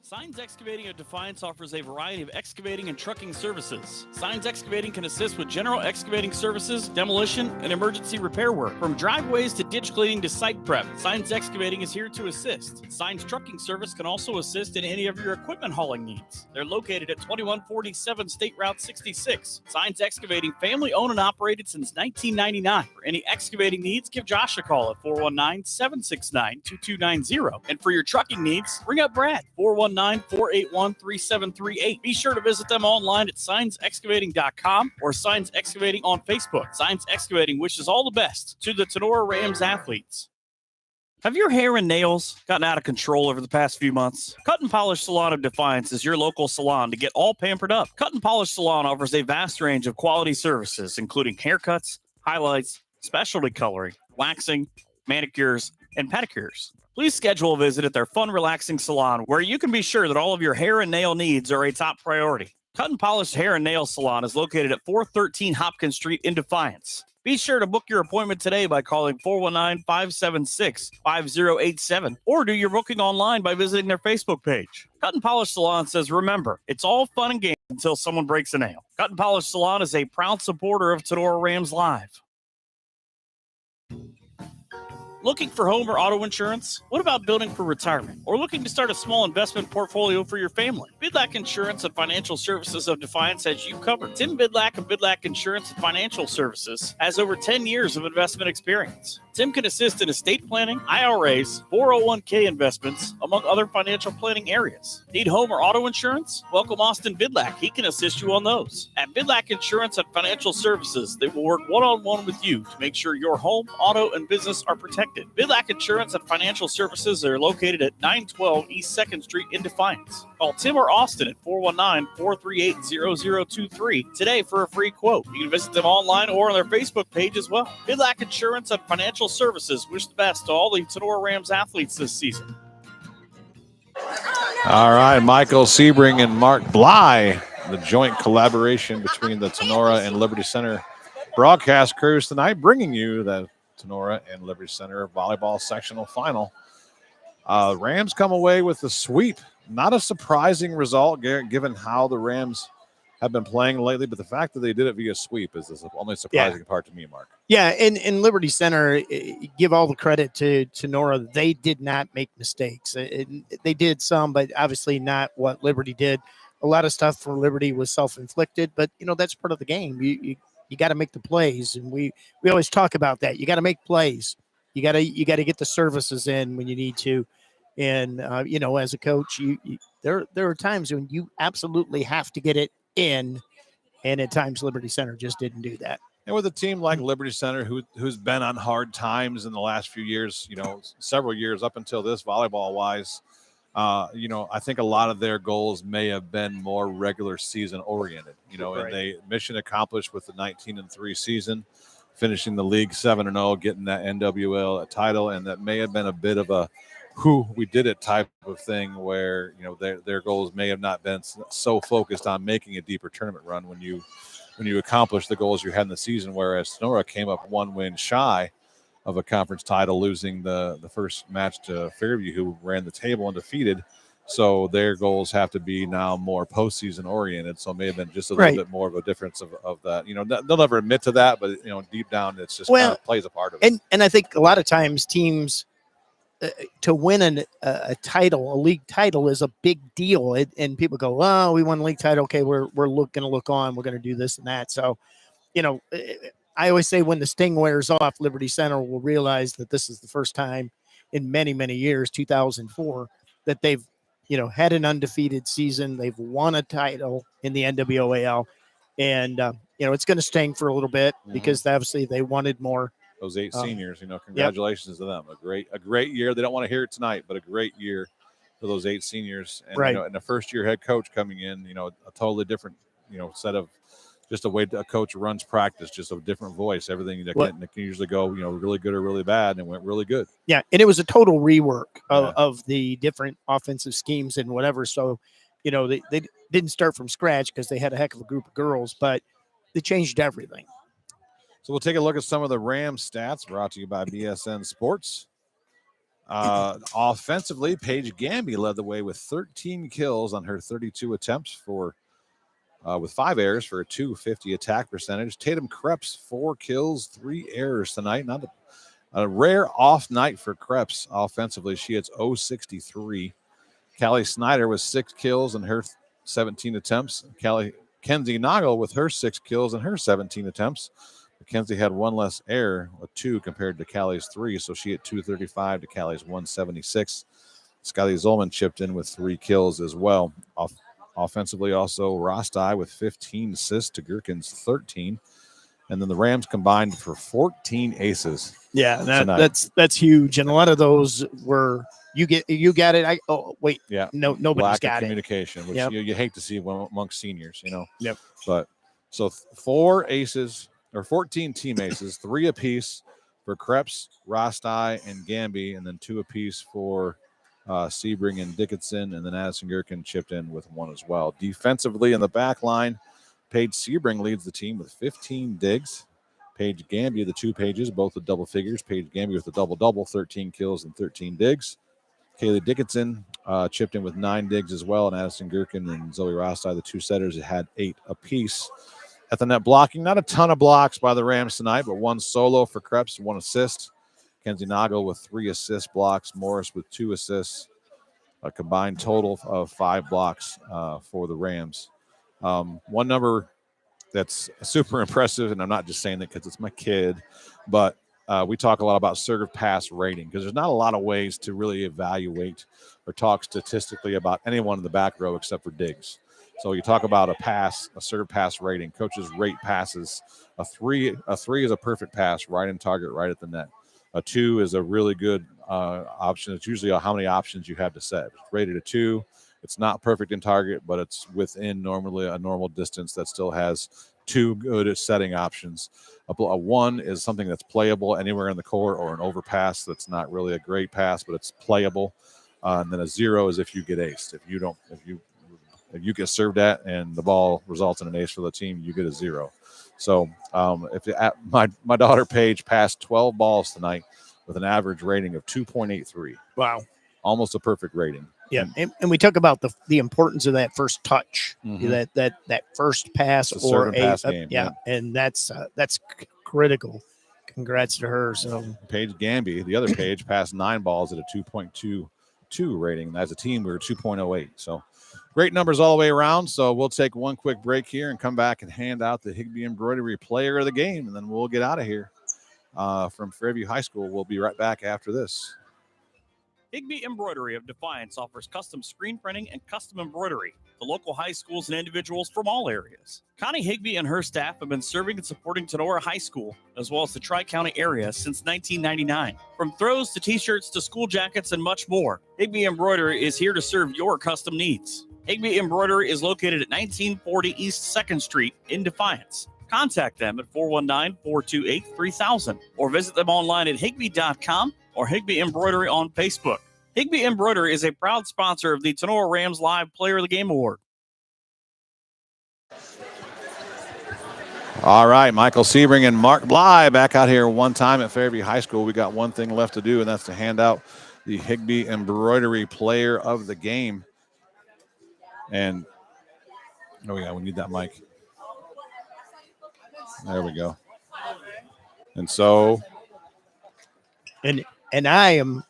Speaker 2: Signs Excavating of Defiance offers a variety of excavating and trucking services. Signs Excavating can assist with general excavating services, demolition, and emergency repair work. From driveways to ditch cleaning to site prep, Signs Excavating is here to assist. Signs Trucking Service can also assist in any of your equipment hauling needs. They're located at 2147 State Route 66. Signs Excavating, family owned and operated since 1999. For any excavating needs, give Josh a call at 419-769-2290. And for your trucking needs, ring up Brad, 419-481-3738. Be sure to visit them online at signsexcavating.com or Signs Excavating on Facebook. Signs Excavating wishes all the best to the Tinora Rams athletes. Have your hair and nails gotten out of control over the past few months? Cut and Polish Salon of Defiance is your local salon to get all pampered up. Cut and Polish Salon offers a vast range of quality services, including haircuts, highlights, specialty coloring, waxing, manicures, and pedicures. Please schedule a visit at their fun, relaxing salon where you can be sure that all of your hair and nail needs are a top priority. Cut and Polish Hair and Nail Salon is located at 413 Hopkins Street in Defiance. Be sure to book your appointment today by calling 419-576-5087 or do your booking online by visiting their Facebook page. Cut and Polish Salon says, remember, it's all fun and games until someone breaks a nail. Cut and Polish Salon is a proud supporter of Tinora Rams Live. Looking for home or auto insurance? What about building for retirement? Or looking to start a small investment portfolio for your family? Bidlack Insurance and Financial Services of Defiance has you covered. Tim Bidlack of Bidlack Insurance and Financial Services has over 10 years of investment experience. Tim can assist in estate planning, IRAs, 401k investments, among other financial planning areas. Need home or auto insurance? Welcome Austin Bidlack. He can assist you on those. At Bidlack Insurance and Financial Services, they will work one-on-one with you to make sure your home, auto, and business are protected. Bidlack Insurance and Financial Services are located at 912 East 2nd Street in Defiance. Call Tim or Austin at 419-438-0023 today for a free quote. You can visit them online or on their Facebook page as well. Bidlack Insurance and Financial Services wish the best to all the Tinora Rams athletes this season.
Speaker 1: All right, Michael Sebring and Mark Bly, the joint collaboration between the Tinora and Liberty Center broadcast crews tonight, bringing you the Tinora and Liberty Center volleyball sectional final. Rams come away with a sweep. Not a surprising result, given how the Rams have been playing lately, but the fact that they did it via sweep is the only surprising part to me, Mark.
Speaker 3: Yeah, and Liberty Center, give all the credit to Tinora. They did not make mistakes. They did some, but obviously not what Liberty did. A lot of stuff for Liberty was self-inflicted, but, that's part of the game. You got to make the plays, and we always talk about that. You got to make plays. You got to get the services in when you need to. And as a coach, there are times when you absolutely have to get it in, and at times Liberty Center just didn't do that.
Speaker 1: And with a team like Liberty Center, who's been on hard times in the last few years, several years up until this volleyball-wise, I think a lot of their goals may have been more regular season oriented,
Speaker 3: Right.
Speaker 1: And they mission accomplished with the 19-3 season, finishing the league 7-0, getting that NWL title, and that may have been a bit of a who we did it type of thing where, their goals may have not been so focused on making a deeper tournament run when you accomplish the goals you had in the season, whereas Tinora came up one win shy of a conference title, losing the first match to Fairview, who ran the table undefeated. So their goals have to be now more postseason oriented. So it may have been just a little bit more of a difference of that. They'll never admit to that, but deep down, it's just kind of plays a part of it.
Speaker 3: And I think a lot of times teams to win a title, a league title, is a big deal. And people go, "Oh, we won a league title. Okay, we're going to look on. We're going to do this and that." So, I always say when the sting wears off, Liberty Center will realize that this is the first time in many, many years, 2004, that they've, had an undefeated season. They've won a title in the NWAL. And, it's going to sting for a little bit because obviously they wanted more.
Speaker 1: Those 8 seniors, congratulations to them. A great year. They don't want to hear it tonight, but a great year for those 8 seniors. And, and a first-year head coach coming in, a totally different, set of just a way a coach runs practice, just a different voice. Everything that can usually go, really good or really bad, and it went really good.
Speaker 3: Yeah, and it was a total rework of the different offensive schemes and whatever. So, they didn't start from scratch because they had a heck of a group of girls, but they changed everything.
Speaker 1: So we'll take a look at some of the Rams stats brought to you by BSN Sports. Offensively, Paige Gamby led the way with 13 kills on her 32 attempts with 5 errors for a .250 attack percentage. Tatum Krebs, 4 kills, 3 errors tonight. Not a rare off night for Krebs offensively. She hits .063. Callie Snyder with 6 kills in her 17 attempts. Kenzie Noggle with her 6 kills in her 17 attempts. Mackenzie had 1 less error, a 2 compared to Callie's 3, so she hit .235 to Callie's .176. Scotty Zolman chipped in with 3 kills as well. Offensively, also Rostai with 15 assists to Gherkin's 13. And then the Rams combined for 14 aces.
Speaker 3: Yeah,
Speaker 1: tonight.
Speaker 3: that's huge. And a lot of those were you got it. Wait.
Speaker 1: Yeah.
Speaker 3: No, nobody's
Speaker 1: Lack
Speaker 3: got
Speaker 1: of
Speaker 3: it.
Speaker 1: communication, which you hate to see amongst seniors,
Speaker 3: Yep.
Speaker 1: But so 4 aces or 14 team aces, 3 apiece for Krebs, Rostai, and Gamby, and then 2 apiece for Sebring and Dickinson, and then Addison Gherkin chipped in with 1 as well. Defensively in the back line, Paige Sebring leads the team with 15 digs. Paige Gamby, the 2 pages, both with double figures. Paige Gamby with a double-double, 13 kills and 13 digs. Kaylee Dickinson chipped in with 9 digs as well, and Addison Gherkin and Zoe Rostai, the 2 setters, had 8 apiece. At the net blocking, not a ton of blocks by the Rams tonight, but 1 solo for Krebs, 1 assist. Kenzie Nagel with 3 assist blocks, Morris with 2 assists, a combined total of 5 blocks for the Rams. One number that's super impressive, and I'm not just saying that because it's my kid, but we talk a lot about serve pass rating because there's not a lot of ways to really evaluate or talk statistically about anyone in the back row except for Diggs. So you talk about a serve pass rating. Coaches rate passes. A three is a perfect pass, right in target, right at the net. A 2 is a really good option. It's usually how many options you have to set. It's rated a 2. It's not perfect in target, but it's within normally a normal distance that still has 2 good setting options. A 1 is something that's playable anywhere in the court, or an overpass that's not really a great pass, but it's playable. And then a 0 is if you get aced. If you get served at and the ball results in an ace for the team, you get a 0. So my daughter Paige passed 12 balls tonight with an average rating of 2.83.
Speaker 3: Wow.
Speaker 1: Almost a perfect rating.
Speaker 3: Yeah, and we talk about the importance of that first touch,
Speaker 1: Mhm.
Speaker 3: that first pass
Speaker 1: It's a
Speaker 3: or
Speaker 1: serve and pass game,
Speaker 3: yeah, and that's critical. Congrats to her. So
Speaker 1: Paige Gamby, the other Paige, passed 9 balls at a 2.22 rating. As a team, we were 2.08. So great numbers all the way around. So we'll take one quick break here and come back and hand out the Higbee Embroidery Player of the Game, and then we'll get out of here from Fairview High School. We'll be right back after this.
Speaker 2: Higbee Embroidery of Defiance offers custom screen printing and custom embroidery to local high schools and individuals from all areas. Connie Higbee and her staff have been serving and supporting Tinora High School, as well as the Tri-County area, since 1999. From throws to t-shirts to school jackets and much more, Higbee Embroidery is here to serve your custom needs. Higbee Embroidery is located at 1940 East 2nd Street in Defiance. Contact them at 419-428-3000 or visit them online at higbee.com or Higbee Embroidery on Facebook. Higbee Embroidery is a proud sponsor of the Tinora Rams Live Player of the Game Award.
Speaker 1: All right, Michael Sebring and Mark Bly back out here one time at Fairview High School. We got one thing left to do, and that's to hand out the Higbee Embroidery Player of the Game. And we need that mic. There we go. And so,
Speaker 3: and I am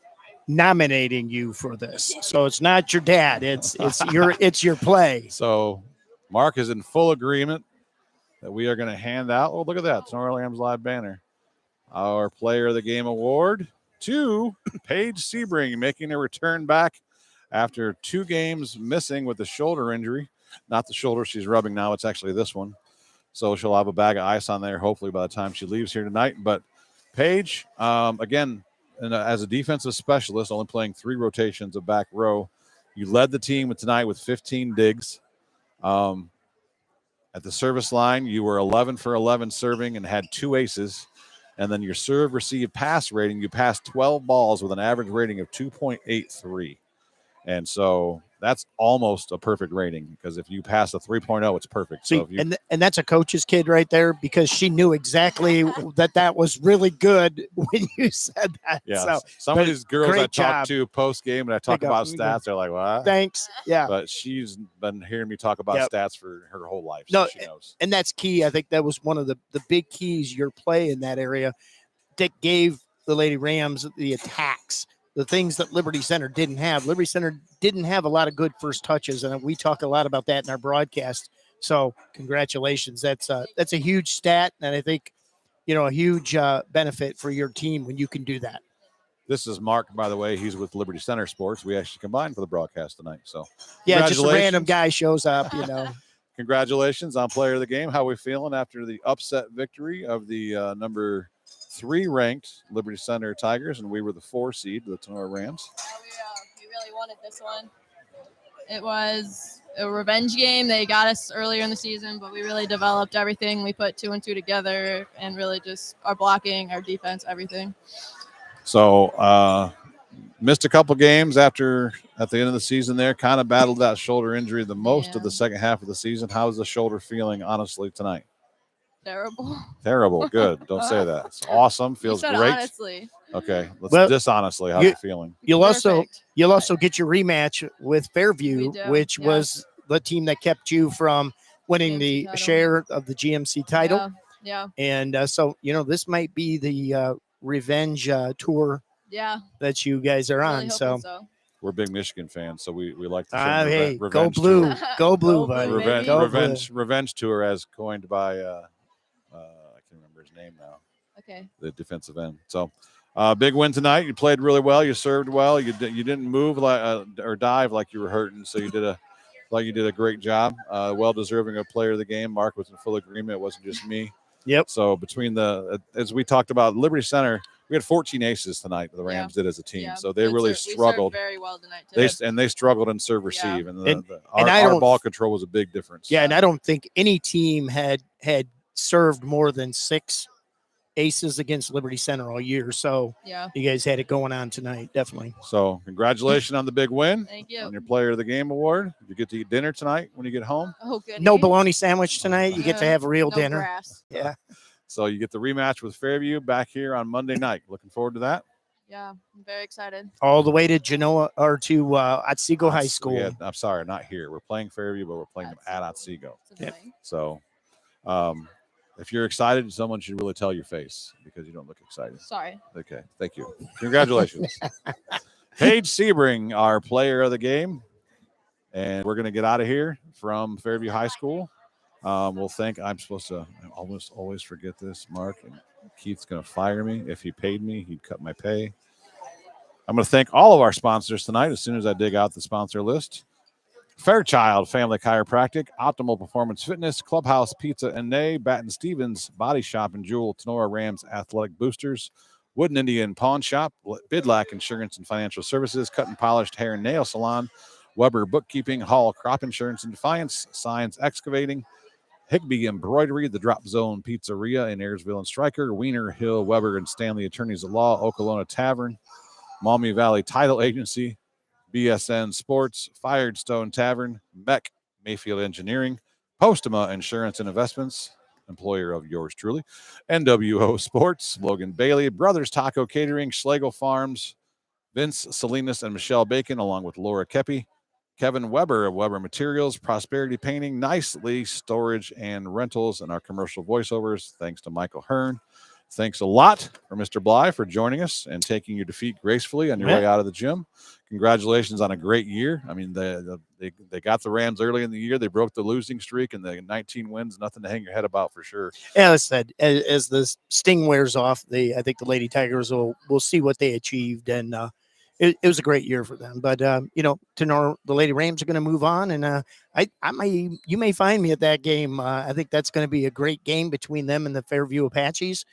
Speaker 3: nominating you for this. So it's not your dad. It's your play.
Speaker 1: So Mark is in full agreement that we are going to hand out. Oh, look at that. Tinora Rams Live banner. Our Player of the Game award to Paige Sebring, making a return back after 2 games missing with a shoulder injury. Not the shoulder she's rubbing now. It's actually this one. So she'll have a bag of ice on there, hopefully, by the time she leaves here tonight. But Paige, again, as a defensive specialist, only playing 3 rotations of back row, you led the team tonight with 15 digs. At the service line, you were 11 for 11 serving and had 2 aces. And then your serve, receive, pass rating, you passed 12 balls with an average rating of 2.83. And so that's almost a perfect rating, because if you pass a 3.0, it's perfect.
Speaker 3: See,
Speaker 1: so if you,
Speaker 3: and that's a coach's kid right there, because she knew exactly that was really good when you said that.
Speaker 1: yeah,
Speaker 3: So,
Speaker 1: some of these girls I
Speaker 3: great job.
Speaker 1: talk to post game and I talk about stats, they're like, "What?"
Speaker 3: Thanks. Yeah.
Speaker 1: But she's been hearing me talk about stats for her whole life.
Speaker 3: No,
Speaker 1: so she knows.
Speaker 3: And that's key. I think that was one of the big keys, your play in that area, that gave the Lady Rams the attacks, the things that Liberty Center didn't have. Liberty Center didn't have a lot of good first touches, and we talk a lot about that in our broadcast. So congratulations. That's a huge stat, and I think, a huge benefit for your team when you can do that.
Speaker 1: This is Mark, by the way. He's with Liberty Center Sports. We actually combined for the broadcast tonight. So
Speaker 3: yeah, just a random guy shows up,
Speaker 1: congratulations on player of the game. How are we feeling after the upset victory of the number 3 ranked Liberty Center Tigers, and we were the 4 seed, the Tinora Rams?
Speaker 7: We really wanted this one. It was a revenge game. They got us earlier in the season, but we really developed everything. We put 2 and 2 together, and really just our blocking, our defense, everything.
Speaker 1: So missed a couple games at the end of the season there, kind of battled that shoulder injury the most of the second half of the season. How's the shoulder feeling, honestly, tonight? Terrible. Good. Don't say that. It's awesome. Feels great.
Speaker 7: Honestly.
Speaker 1: Okay. Let's dishonestly. How's it feeling?
Speaker 3: You'll also get your rematch with Fairview, which was the team that kept you from winning the
Speaker 7: title.
Speaker 3: share of the GMC title.
Speaker 7: Yeah.
Speaker 3: And so, this might be the revenge tour that you guys are on. So
Speaker 1: we're big Michigan fans, so we like the
Speaker 3: hey,
Speaker 1: revenge
Speaker 3: go blue.
Speaker 1: tour.
Speaker 3: Go blue, buddy.
Speaker 1: Revenge tour as coined by I can't remember his name now.
Speaker 7: Okay.
Speaker 1: The defensive end. So big win tonight. You played really well. You served well. You didn't move or dive like you were hurting. So you did a great job. Well deserving of player of the game. Mark was in full agreement. It wasn't just me.
Speaker 3: Yep.
Speaker 1: So between as we talked about Liberty Center, we had 14 aces tonight. The Rams did as a team. So they really struggled.
Speaker 7: We served very well tonight too.
Speaker 1: They struggled in serve receive, and
Speaker 3: our
Speaker 1: ball control was a big difference.
Speaker 3: Yeah, and I don't think any team had served more than 6 aces against Liberty Center all year. So you guys had it going on tonight, definitely.
Speaker 1: So congratulations on the big win.
Speaker 7: Thank you.
Speaker 1: On your player of the game award. You get to eat dinner tonight when you get home.
Speaker 7: Oh, good.
Speaker 3: No bologna sandwich tonight. You get to have real dinner.
Speaker 7: Grass.
Speaker 3: Yeah.
Speaker 1: So you get the rematch with Fairview back here on Monday night. Looking forward to that.
Speaker 7: Yeah, I'm very excited.
Speaker 3: All the way to Genoa or to Otsego High School.
Speaker 1: Yeah, I'm sorry, not here. We're playing Fairview, but we're playing them at Otsego. So if you're excited, someone should really tell your face because you don't look excited.
Speaker 7: Sorry.
Speaker 1: Okay, thank you. Congratulations. Paige Sebring, our player of the game. And we're going to get out of here from Fairview High School. I'm supposed to always forget this, Mark. And Keith's going to fire me. If he paid me, he'd cut my pay. I'm going to thank all of our sponsors tonight as soon as I dig out the sponsor list. Fairchild Family Chiropractic, Optimal Performance Fitness, Clubhouse Pizza and Nay, Baton Stevens Body Shop and Jewel, Tinora Rams Athletic Boosters, Wooden Indian Pawn Shop, Bidlack Insurance and Financial Services, Cut and Polished Hair and Nail Salon, Weber Bookkeeping, Hall Crop Insurance and Defiance, Science Excavating, Higbee Embroidery, The Drop Zone Pizzeria in Ayersville and Stryker, Wiener Hill, Weber and Stanley Attorneys of Law, Okolona Tavern, Maumee Valley Title Agency, BSN Sports, Firestone Tavern, Beck Mayfield Engineering, Postema Insurance and Investments, employer of yours truly, NWO Sports, Logan Bailey, Brothers Taco Catering, Schlegel Farms, Vince Salinas and Michelle Bacon, along with Laura Kepi, Kevin Weber of Weber Materials, Prosperity Painting, Nicely Storage and Rentals, and our commercial voiceovers. Thanks to Michael Hearn. Thanks a lot for Mr. Bly for joining us and taking your defeat gracefully on your way out of the gym. Congratulations on a great year. I mean, they got the Rams early in the year. They broke the losing streak, and the 19 wins, nothing to hang your head about for sure.
Speaker 3: Yeah, as I said, as the sting wears off, I think the Lady Tigers will see what they achieved, and it was a great year for them. But Tinora, the Lady Rams are going to move on, and you may find me at that game. I think that's going to be a great game between them and the Fairview Apaches.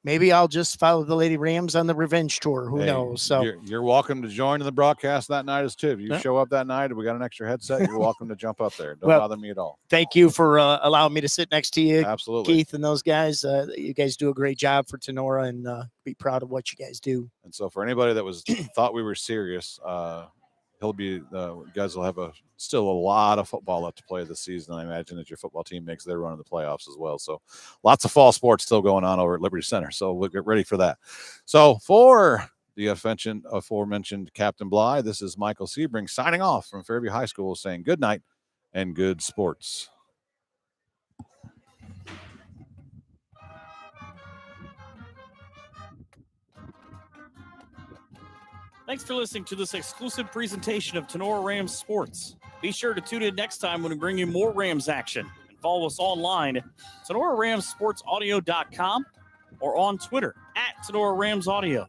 Speaker 3: Maybe I'll just follow the Lady Rams on the revenge tour. Who knows? So
Speaker 1: you're welcome to join in the broadcast that night as too. If you show up that night and we got an extra headset, you're welcome to jump up there. Don't bother me at all.
Speaker 3: Thank you for allowing me to sit next to you.
Speaker 1: Absolutely.
Speaker 3: Keith and those guys. You guys do a great job for Tinora, and be proud of what you guys do.
Speaker 1: And so for anybody that thought we were serious, you guys will have still a lot of football left to play this season. I imagine that your football team makes their run in the playoffs as well. So lots of fall sports still going on over at Liberty Center. So we'll get ready for that. So for the aforementioned Captain Bly, this is Michael Sebring signing off from Fairview High School saying good night and good sports.
Speaker 2: Thanks for listening to this exclusive presentation of Tinora Rams Sports. Be sure to tune in next time when we bring you more Rams action. And follow us online at TinoraRamsSportsAudio.com or on Twitter at Tinora Rams Audio.